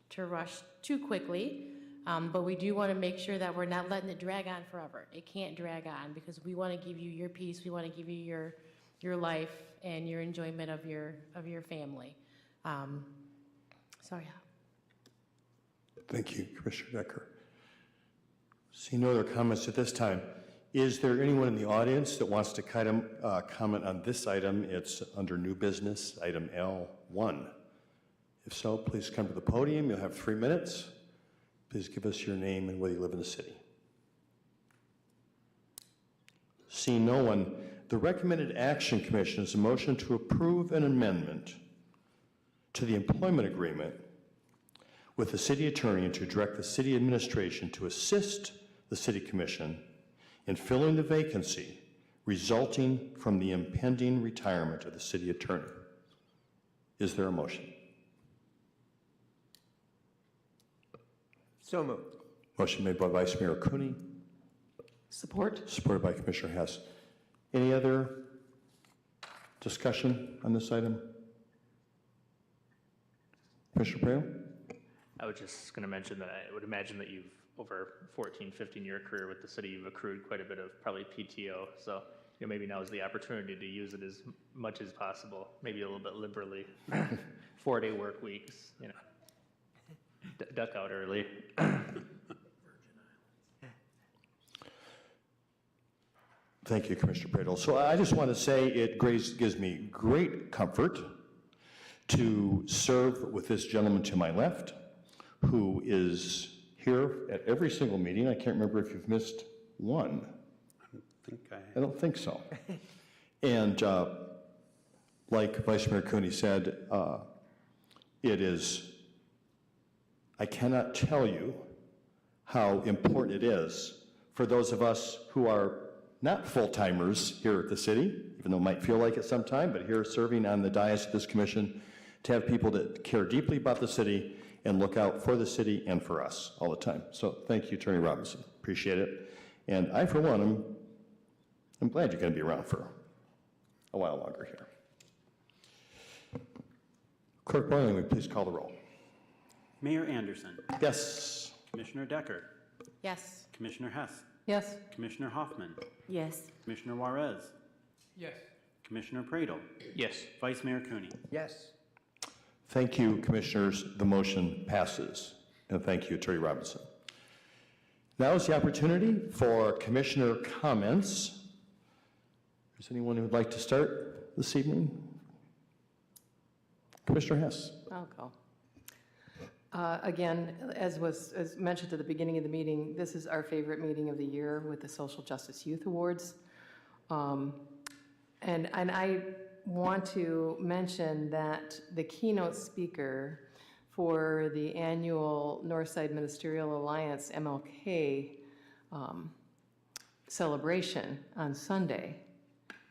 to rush too quickly, but we do want to make sure that we're not letting it drag on forever. It can't drag on because we want to give you your peace. We want to give you your life and your enjoyment of your family. So yeah. Thank you, Commissioner Decker. See no other comments at this time. Is there anyone in the audience that wants to comment on this item? It's under new business, item L1. If so, please come to the podium. You'll have 3 minutes. Please give us your name and whether you live in the city. Seeing no one, the recommended action commission is a motion to approve an amendment to the employment agreement with the city attorney and to direct the city administration to assist the city commission in filling the vacancy resulting from the impending retirement of the city attorney. Is there a motion? So moved. Motion made by Vice Mayor Cooney. Support. Supported by Commissioner Hess. Any other discussion on this item? Commissioner Prale? I was just going to mention that I would imagine that you've, over 14, 15-year career with the city, you've accrued quite a bit of probably PTO. So maybe now is the opportunity to use it as much as possible, maybe a little bit liberally. 4-day work weeks, duck out early. Thank you, Commissioner Pradel. So I just want to say it gives me great comfort to serve with this gentleman to my left, who is here at every single meeting. I can't remember if you've missed one. I don't think so. And like Vice Mayor Cooney said, I cannot tell you how important it is for those of us who are not full-timers here at the city, even though it might feel like it sometime, but here serving on the dais of this commission, to have people that care deeply about the city and look out for the city and for us all the time. So thank you, Attorney Robinson. Appreciate it. And I, for one, I'm glad you're going to be around for a while longer here. Clerk Boylan, will you please call the roll? Mayor Anderson. Yes. Commissioner Decker. Yes. Commissioner Hess. Yes. Commissioner Hoffman. Yes. Commissioner Juarez. Yes. Commissioner Pradel. Yes. Vice Mayor Cooney. Yes. Thank you, Commissioners. The motion passes. And thank you, Attorney Robinson. Now is the opportunity for Commissioner comments. Is anyone who would like to start this evening? Commissioner Hess. I'll go. Again, as mentioned at the beginning of the meeting, this is our favorite meeting of the year with the Social Justice Youth Awards. And I want to mention that the keynote speaker for the annual Northside Ministerial Alliance MLK celebration on Sunday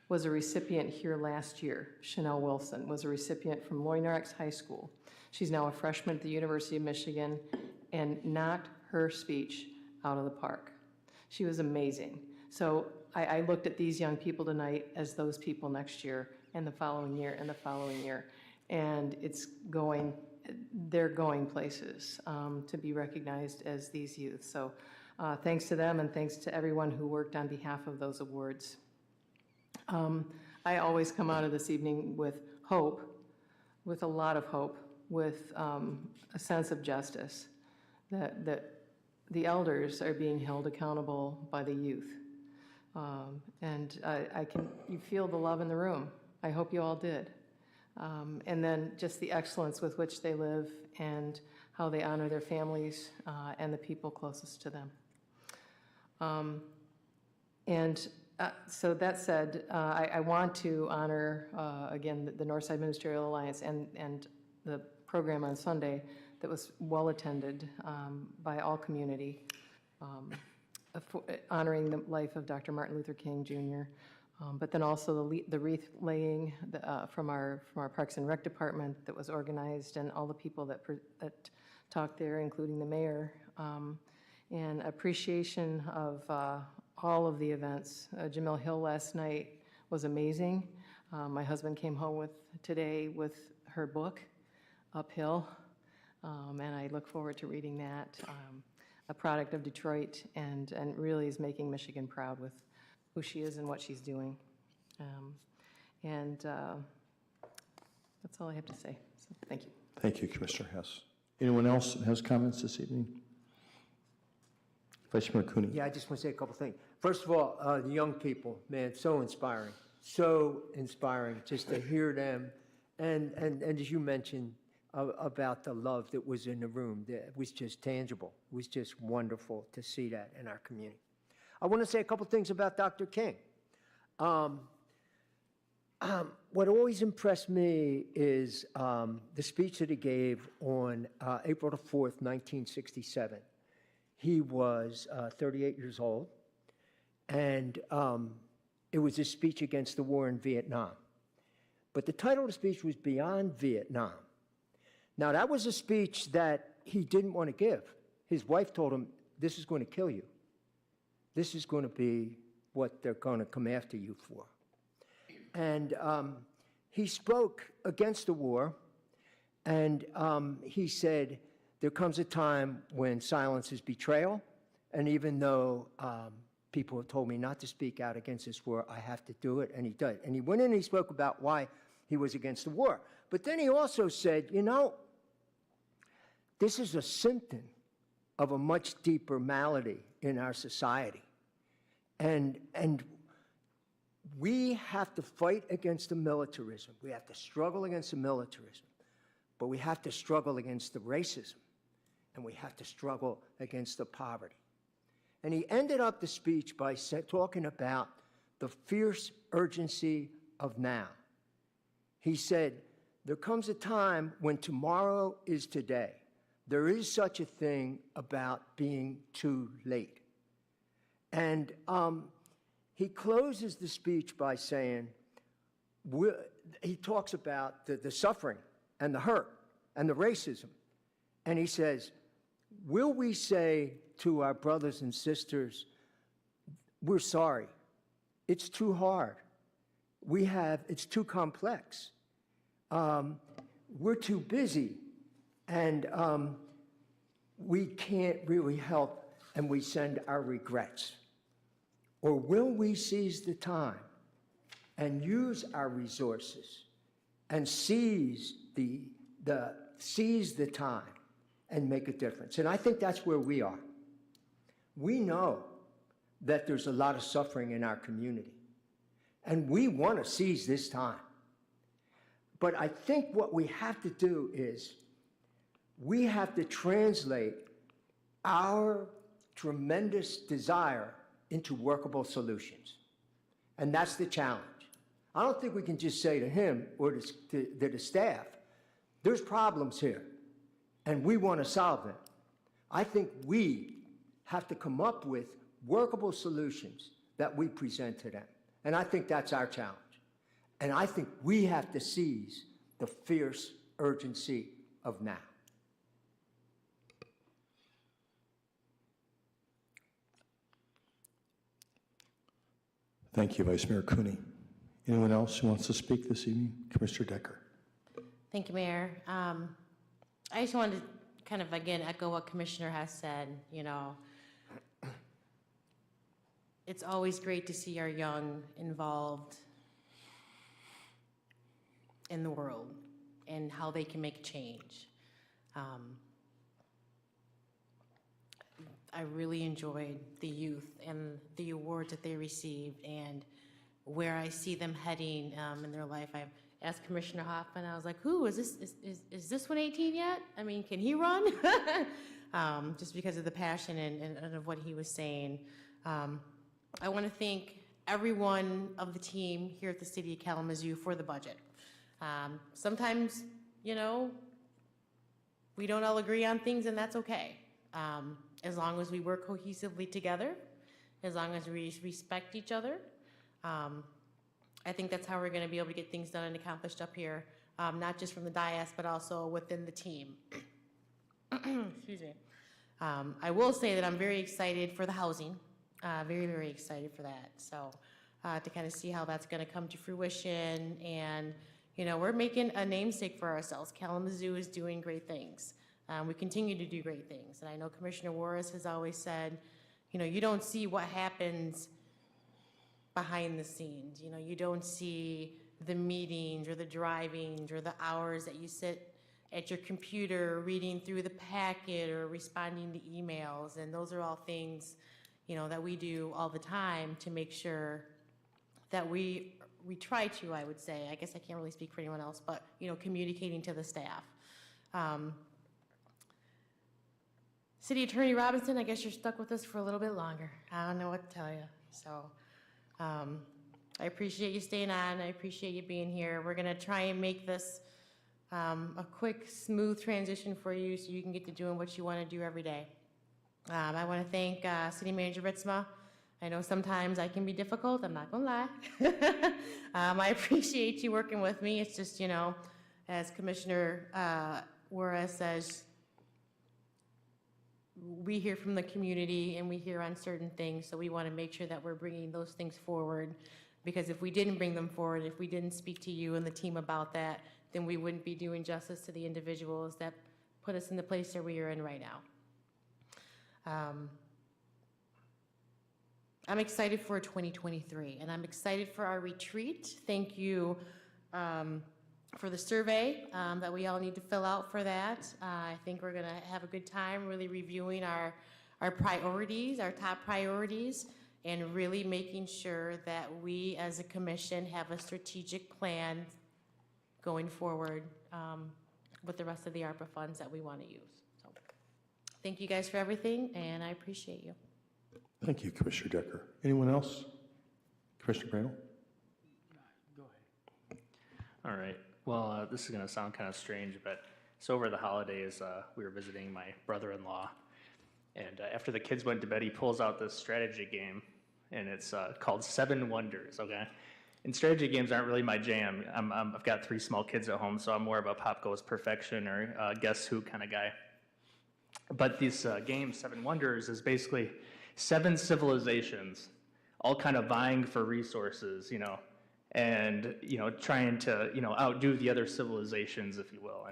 was a recipient here last year. Chanel Wilson was a recipient from Loynorex High School. She's now a freshman at the University of Michigan and knocked her speech out of the park. She was amazing. So I looked at these young people tonight as those people next year and the following year and the following year. And they're going places to be recognized as these youth. So thanks to them and thanks to everyone who worked on behalf of those awards. I always come out of this evening with hope, with a lot of hope, with a sense of justice, that the elders are being held accountable by the youth. And you feel the love in the room. I hope you all did. And then just the excellence with which they live and how they honor their families and the people closest to them. So that said, I want to honor, again, the Northside Ministerial Alliance and the program on Sunday that was well attended by all community, honoring the life of Dr. Martin Luther King Jr., but then also the wreath laying from our Parks and Rec Department that was organized, and all the people that talked there, including the mayor, and appreciation of all of the events. Jamil Hill last night was amazing. My husband came home today with her book, Uphill, and I look forward to reading that. A product of Detroit, and really is making Michigan proud with who she is and what she's doing. That's all I have to say. So, thank you. Thank you, Commissioner Hess. Anyone else that has comments this evening? Vice Mayor Cooney. Yeah, I just want to say a couple things. First of all, the young people, man, so inspiring just to hear them. And as you mentioned about the love that was in the room, that was just tangible. It was just wonderful to see that in our community. I want to say a couple things about Dr. King. What always impressed me is the speech that he gave on April the 4th, 1967. He was 38 years old, and it was a speech against the war in Vietnam. But the title of the speech was Beyond Vietnam. Now, that was a speech that he didn't want to give. His wife told him, this is going to kill you. This is going to be what they're going to come after you for. And he spoke against the war, and he said there comes a time when silence is betrayal, and even though people have told me not to speak out against this war, I have to do it, and he did. And he went in and he spoke about why he was against the war. But then he also said, you know, this is a symptom of a much deeper malady in our society. And we have to fight against the militarism. We have to struggle against the militarism. But we have to struggle against the racism. And we have to struggle against the poverty. And he ended up the speech by talking about the fierce urgency of now. He said, there comes a time when tomorrow is today. There is such a thing about being too late. And he closes the speech by saying, he talks about the suffering and the hurt and the racism. And he says, will we say to our brothers and sisters, we're sorry, it's too hard. It's too complex. We're too busy, and we can't really help, and we send our regrets? Or will we seize the time and use our resources and seize the time and make a difference? And I think that's where we are. We know that there's a lot of suffering in our community, and we want to seize this time. But I think what we have to do is we have to translate our tremendous desire into workable solutions. And that's the challenge. I don't think we can just say to him or to the staff, there's problems here, and we want to solve them. I think we have to come up with workable solutions that we present to them. And I think that's our challenge. And I think we have to seize the fierce urgency of now. Thank you, Vice Mayor Cooney. Anyone else who wants to speak this evening? Commissioner Decker. Thank you, Mayor. I just wanted to kind of, again, echo what Commissioner has said. You know, it's always great to see our young involved in the world and how they can make change. I really enjoyed the youth and the awards that they received and where I see them heading in their life. I've asked Commissioner Hoffman, I was like, who is this? Is this one 18 yet? I mean, can he run? Just because of the passion and of what he was saying. I want to thank everyone of the team here at the City of Kalamazoo for the budget. Sometimes, you know, we don't all agree on things, and that's okay. As long as we work cohesively together, as long as we respect each other, I think that's how we're going to be able to get things done and accomplished up here, not just from the dais, but also within the team. Excuse me. I will say that I'm very excited for the housing, very, very excited for that. So to kind of see how that's going to come to fruition. And, you know, we're making a namesake for ourselves. Kalamazoo is doing great things. We continue to do great things. And I know Commissioner Warris has always said, you know, you don't see what happens behind the scenes. You know, you don't see the meetings or the drivings or the hours that you sit at your computer reading through the packet or responding to emails. And those are all things, you know, that we do all the time to make sure that we try to, I would say, I guess I can't really speak for anyone else, but, you know, communicating to the staff. City Attorney Robinson, I guess you're stuck with us for a little bit longer. I don't know what to tell you. So I appreciate you staying on. I appreciate you being here. We're going to try and make this a quick, smooth transition for you so you can get to doing what you want to do every day. I want to thank City Manager Ritzma. I know sometimes I can be difficult. I'm not going to lie. I appreciate you working with me. It's just, you know, as Commissioner Juarez says, we hear from the community and we hear on certain things, so we want to make sure that we're bringing those things forward, because if we didn't bring them forward, if we didn't speak to you and the team about that, then we wouldn't be doing justice to the individuals that put us in the place that we are in right now. I'm excited for 2023, and I'm excited for our retreat. Thank you for the survey that we all need to fill out for that. I think we're going to have a good time really reviewing our priorities, our top priorities, and really making sure that we as a commission have a strategic plan going forward with the rest of the ARPA funds that we want to use. So, thank you guys for everything, and I appreciate you. Thank you, Commissioner Decker. Anyone else? Commissioner Brandel? Go ahead. All right. Well, this is going to sound kind of strange, but so over the holidays, we were visiting my brother-in-law, and after the kids went to bed, he pulls out this strategy game, and it's called 7 Wonders, okay? And strategy games aren't really my jam. I've got 3 small kids at home, so I'm more of a Pop Goes Perfection or Guess Who kind of guy. But this game, 7 Wonders, is basically 7 civilizations, all kind of vying for resources, and, trying to, outdo the other civilizations, if you will.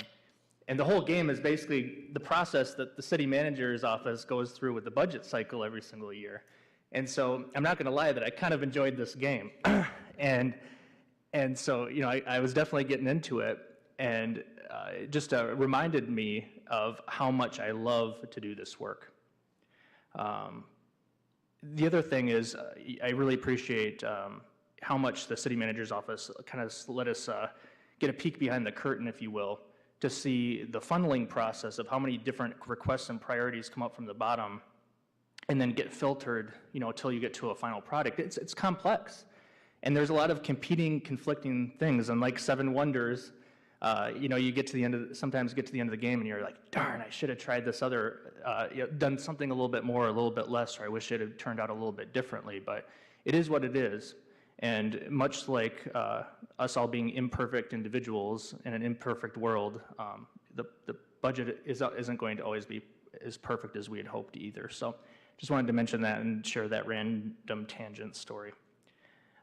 And the whole game is basically the process that the city manager's office goes through with the budget cycle every single year. And so I'm not going to lie that I kind of enjoyed this game. and so, I was definitely getting into it, and it just reminded me of how much I love to do this work. The other thing is I really appreciate how much the city manager's office kind of let us get a peek behind the curtain, if you will, to see the funneling process of how many different requests and priorities come up from the bottom and then get filtered, until you get to a final product. It's complex. And there's a lot of competing, conflicting things. And like 7 Wonders, you get to the end sometimes get to the end of the game and you're like, darn, I should have tried this other, done something a little bit more, a little bit less, or I wish it had turned out a little bit differently. But it is what it is. And much like us all being imperfect individuals in an imperfect world, the budget isn't going to always be as perfect as we had hoped either. So just wanted to mention that and share that random tangent story.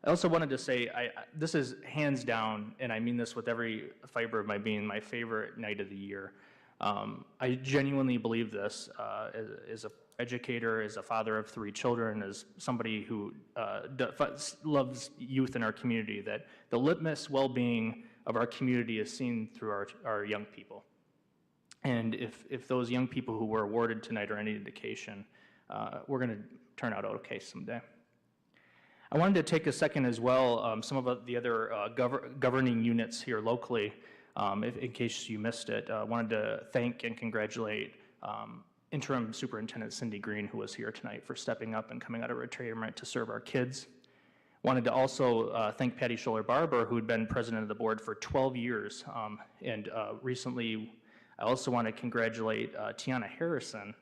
I also wanted to say, this is hands down, and I mean this with every fiber of my being, my favorite night of the year. I genuinely believe this as an educator, as a father of 3 children, as somebody who loves youth in our community, that the litmus well-being of our community is seen through our young people. And if those young people who were awarded tonight are any indication, we're going to turn out okay someday. I wanted to take a second as well, some of the other governing units here locally, in case you missed it. I wanted to thank and congratulate Interim Superintendent Cindy Green, who was here tonight, for stepping up and coming out of retirement to serve our kids. Wanted to also thank Patty Scholler-Barber, who had been president of the board for 12 years. And recently, I also want to congratulate Tiana Harrison,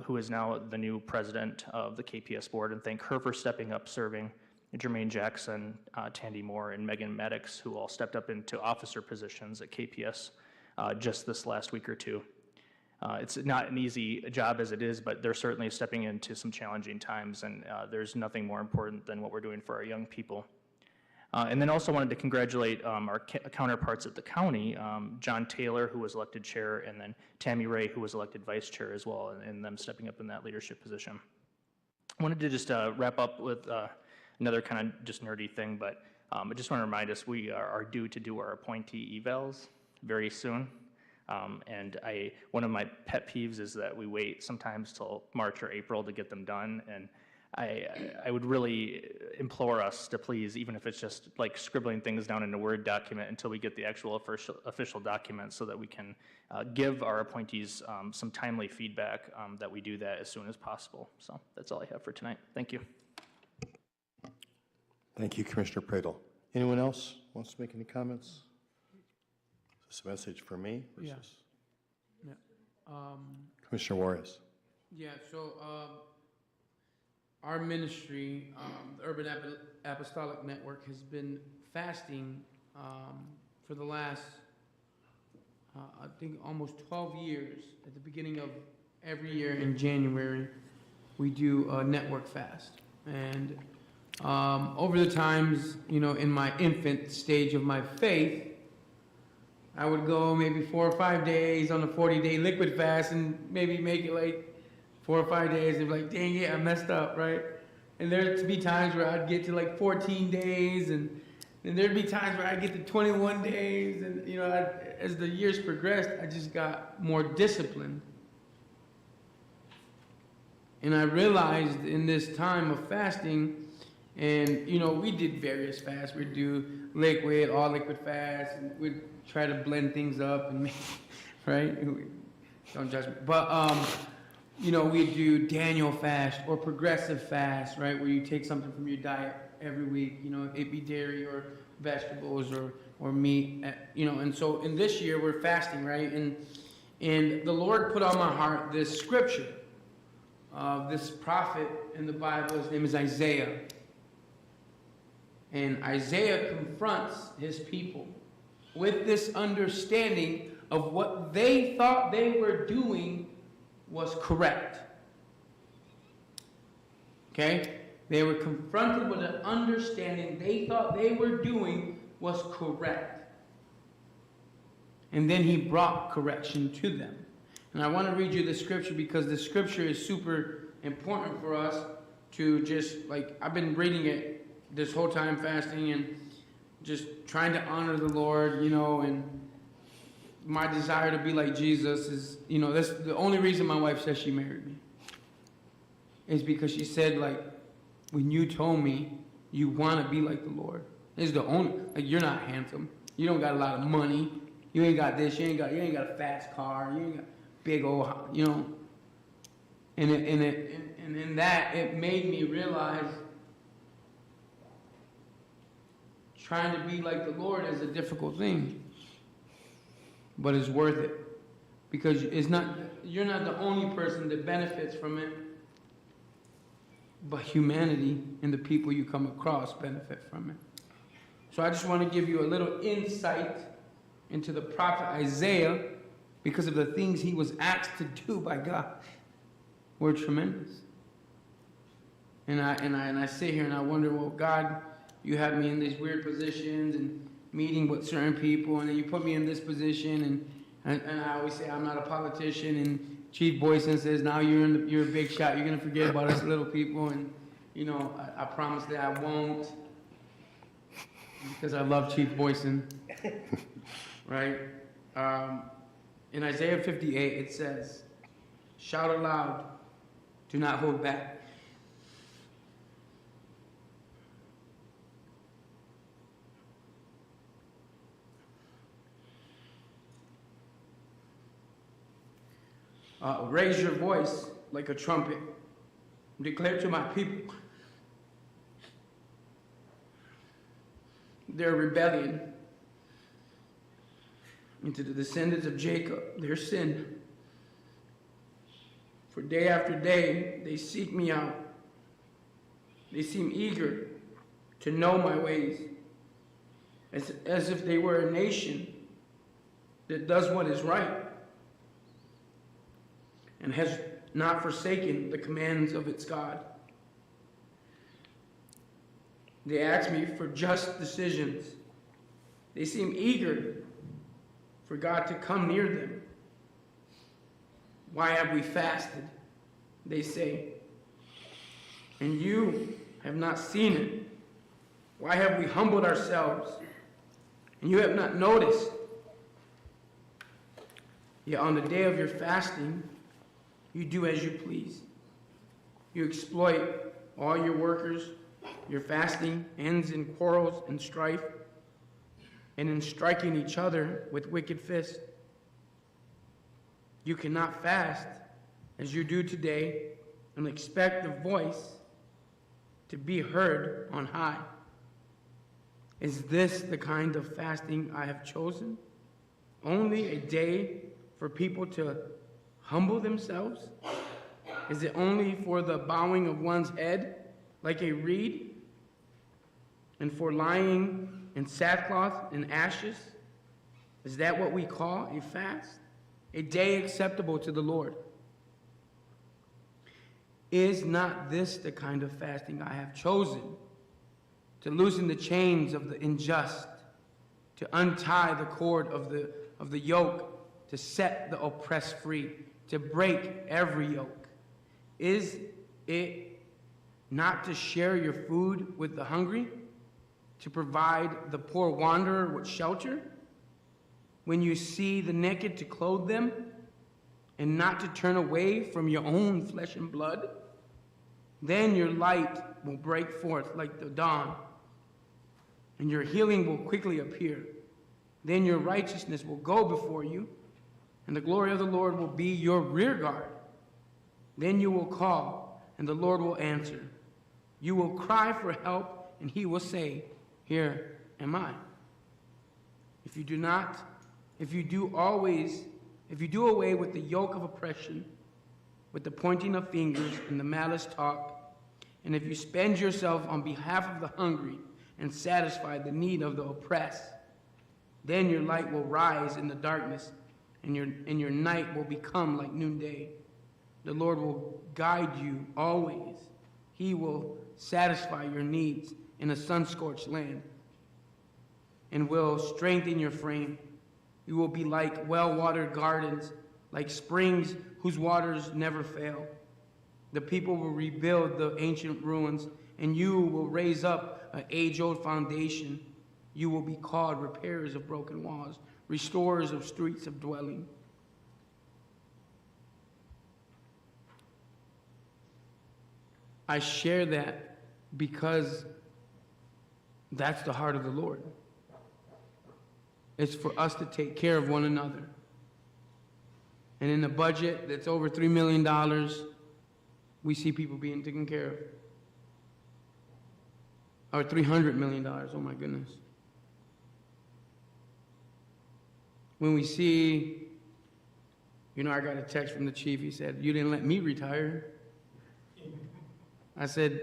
who is now the new president of the KPS board, and thank her for stepping up, serving Jermaine Jackson, Tandy Moore, and Megan Maddox, who all stepped up into officer positions at KPS just this last week or two. It's not an easy job as it is, but they're certainly stepping into some challenging times, and there's nothing more important than what we're doing for our young people. And then also wanted to congratulate our counterparts at the county, John Taylor, who was elected chair, and then Tammy Ray, who was elected vice chair as well, and them stepping up in that leadership position. I wanted to just wrap up with another kind of just nerdy thing, but I just want to remind us we are due to do our appointee evals very soon. And one of my pet peeves is that we wait sometimes till March or April to get them done, and I would really implore us to please, even if it's just like scribbling things down in a Word document until we get the actual official document, so that we can give our appointees some timely feedback, that we do that as soon as possible. So that's all I have for tonight. Thank you. Thank you, Commissioner Pradel. Anyone else wants to make any comments? Is this a message for me versus Yeah. Commissioner Juarez? Yeah, so our ministry, the Urban Apostolic Network, has been fasting for the last, I think, almost 12 years. At the beginning of every year in January, we do a network fast. And over the times, in my infant stage of my faith, I would go maybe 4 or 5 days on a 40-day liquid fast and maybe make it like 4 or 5 days and be like, dang it, I messed up, right? And there'd be times where I'd get to like 14 days and there'd be times where I'd get to 21 days and, you know, as the years progressed, I just got more disciplined. And I realized in this time of fasting, and, you know, we did various fasts. We'd do liquid, all liquid fast, and we'd try to blend things up and make, right? Don't judge me. But, you know, we'd do Daniel fast or progressive fast, right? Where you take something from your diet every week, you know, it be dairy or vegetables or meat, you know. And so in this year, we're fasting, right? And the Lord put on my heart this scripture of this prophet in the Bible. His name is Isaiah. And Isaiah confronts his people with this understanding of what they thought they were doing was correct. Okay? They were confronted with an understanding they thought they were doing was correct. And then he brought correction to them. And I want to read you the scripture because the scripture is super important for us to just, like, I've been reading it this whole time fasting and just trying to honor the Lord, you know, and my desire to be like Jesus is, you know, that's the only reason my wife says she married me. Is because she said, like, when you told me you want to be like the Lord, it's the only, like, you're not handsome. You don't got a lot of money. You ain't got this. You ain't got a fast car. You ain't got big old, you know. And in that, it made me realize trying to be like the Lord is a difficult thing, but it's worth it because you're not the only person that benefits from it, but humanity and the people you come across benefit from it. So I just want to give you a little insight into the prophet Isaiah because of the things he was asked to do by God were tremendous. And I sit here and I wonder, well, God, you have me in these weird positions and meeting with certain people, and then you put me in this position, and I always say I'm not a politician, and Chief Boyson says, now you're a big shot, you're gonna forget about us little people, and you know, I promise that I won't, because I love Chief Boyson, right? In Isaiah 58, it says, shout aloud, do not hold back. Raise your voice like a trumpet. Declare to my people their rebellion, and to the descendants of Jacob their sin. For day after day they seek me out. They seem eager to know my ways, as if they were a nation that does what is right and has not forsaken the commands of its God. They ask me for just decisions. They seem eager for God to come near them. Why have we fasted? They say. And you have not seen it. Why have we humbled ourselves? And you have not noticed. Yet on the day of your fasting, you do as you please. You exploit all your workers. Your fasting ends in quarrels and strife, and in striking each other with wicked fists. You cannot fast as you do today and expect the voice to be heard on high. Is this the kind of fasting I have chosen? Only a day for people to humble themselves? Is it only for the bowing of one's head like a reed, and for lying in sackcloth and ashes? Is that what we call a fast? A day acceptable to the Lord? Is not this the kind of fasting I have chosen? To loosen the chains of the unjust, to untie the cord of the of the yoke to set the oppressed free, to break every yoke? Is it not to share your food with the hungry, to provide the poor wanderer with shelter? When you see the naked, to clothe them, and not to turn away from your own flesh and blood? Then your light will break forth like the dawn, and your healing will quickly appear. Then your righteousness will go before you, and the glory of the Lord will be your rear guard. Then you will call, and the Lord will answer. You will cry for help, and he will say, here am I. If you do away with the yoke of oppression, with the pointing of fingers and the malice talk, and if you spend yourself on behalf of the hungry and satisfy the need of the oppressed, then your light will rise in the darkness, and your night will become like noonday. The Lord will guide you always. He will satisfy your needs in a sun-scorched land and will strengthen your frame. You will be like well-watered gardens, like springs whose waters never fail. The people will rebuild the ancient ruins, and you will raise up an age-old foundation. You will be called repairers of broken walls, restorers of streets of dwelling. I share that because that's the heart of the Lord. It's for us to take care of one another. And in a budget that's over $3 million, we see people being taken care of. Or $300 million, oh my goodness. When we see, I got a text from the chief, he said, you didn't let me retire. I said,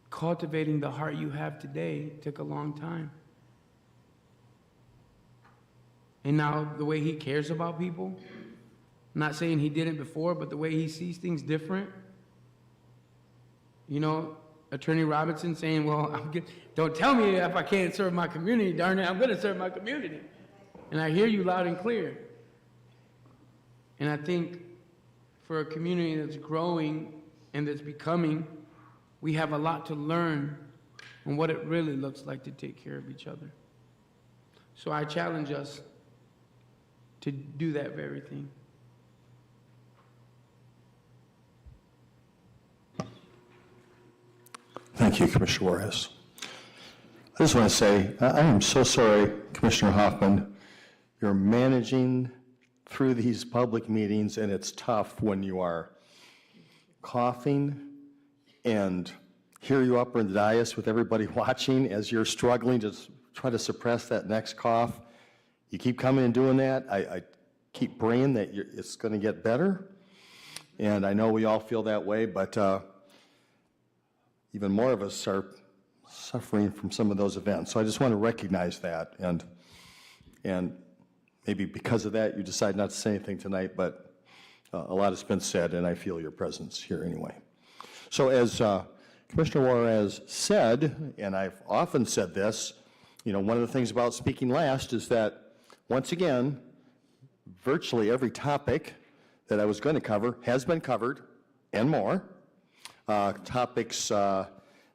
cultivating the heart you have today took a long time. And now the way he cares about people, I'm not saying he didn't before, but the way he sees things different. Attorney Robinson saying, well, don't tell me if I can't serve my community, darn it, I'm going to serve my community. And I hear you loud and clear. And I think for a community that's growing and that's becoming, we have a lot to learn on what it really looks like to take care of each other. So I challenge us to do that very thing. Thank you, Commissioner Juarez. I just want to say, I am so sorry, Commissioner Hoffman. You're managing through these public meetings, and it's tough when you are coughing and here you up in the dais with everybody watching as you're struggling to try to suppress that next cough. You keep coming and doing that. I keep praying that it's going to get better, and I know we all feel that way, but even more of us are suffering from some of those events. So I just want to recognize that, and maybe because of that, you decide not to say anything tonight, but a lot has been said, and I feel your presence here anyway. So as Commissioner Juarez said, and I've often said this, one of the things about speaking last is that, once again, virtually every topic that I was going to cover has been covered, and more. Topics that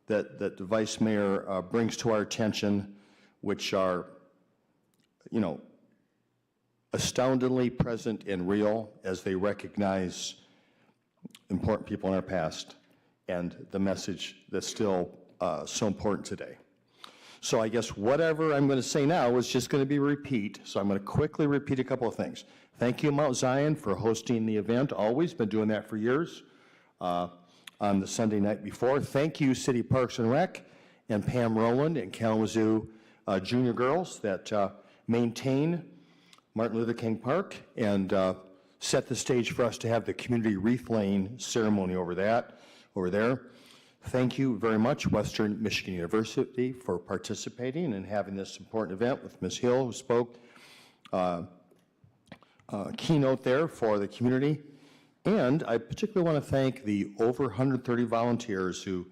the Vice Mayor brings to our attention, which are, astoundingly present and real as they recognize important people in our past and the message that's still so important today. So I guess whatever I'm going to say now is just going to be a repeat, so I'm going to quickly repeat a couple of things. Thank you, Mount Zion, for hosting the event. Always been doing that for years on the Sunday night before. Thank you, City Parks and Rec and Pam Rowland and Kalamazoo Junior Girls that maintain Martin Luther King Park and set the stage for us to have the community wreath laying ceremony over there. Thank you very much, Western Michigan University, for participating and having this important event with Ms. Hill, who spoke keynote there for the community. And I particularly want to thank the over 130 volunteers who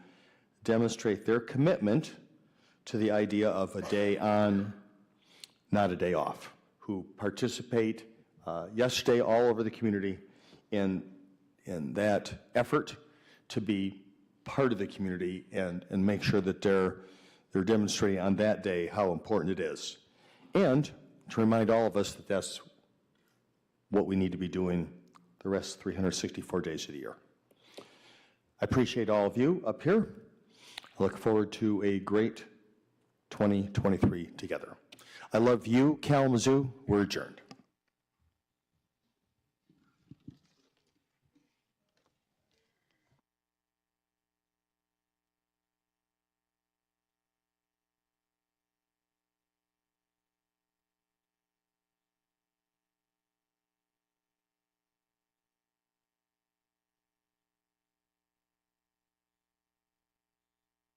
demonstrate their commitment to the idea of a day on not a day off, who participate yesterday all over the community in that effort to be part of the community and make sure that they're demonstrating on that day how important it is. And to remind all of us that that's what we need to be doing the rest 364 days of the year. I appreciate all of you up here. I look forward to a great 2023 together. I love you, Kalamazoo. We're adjourned.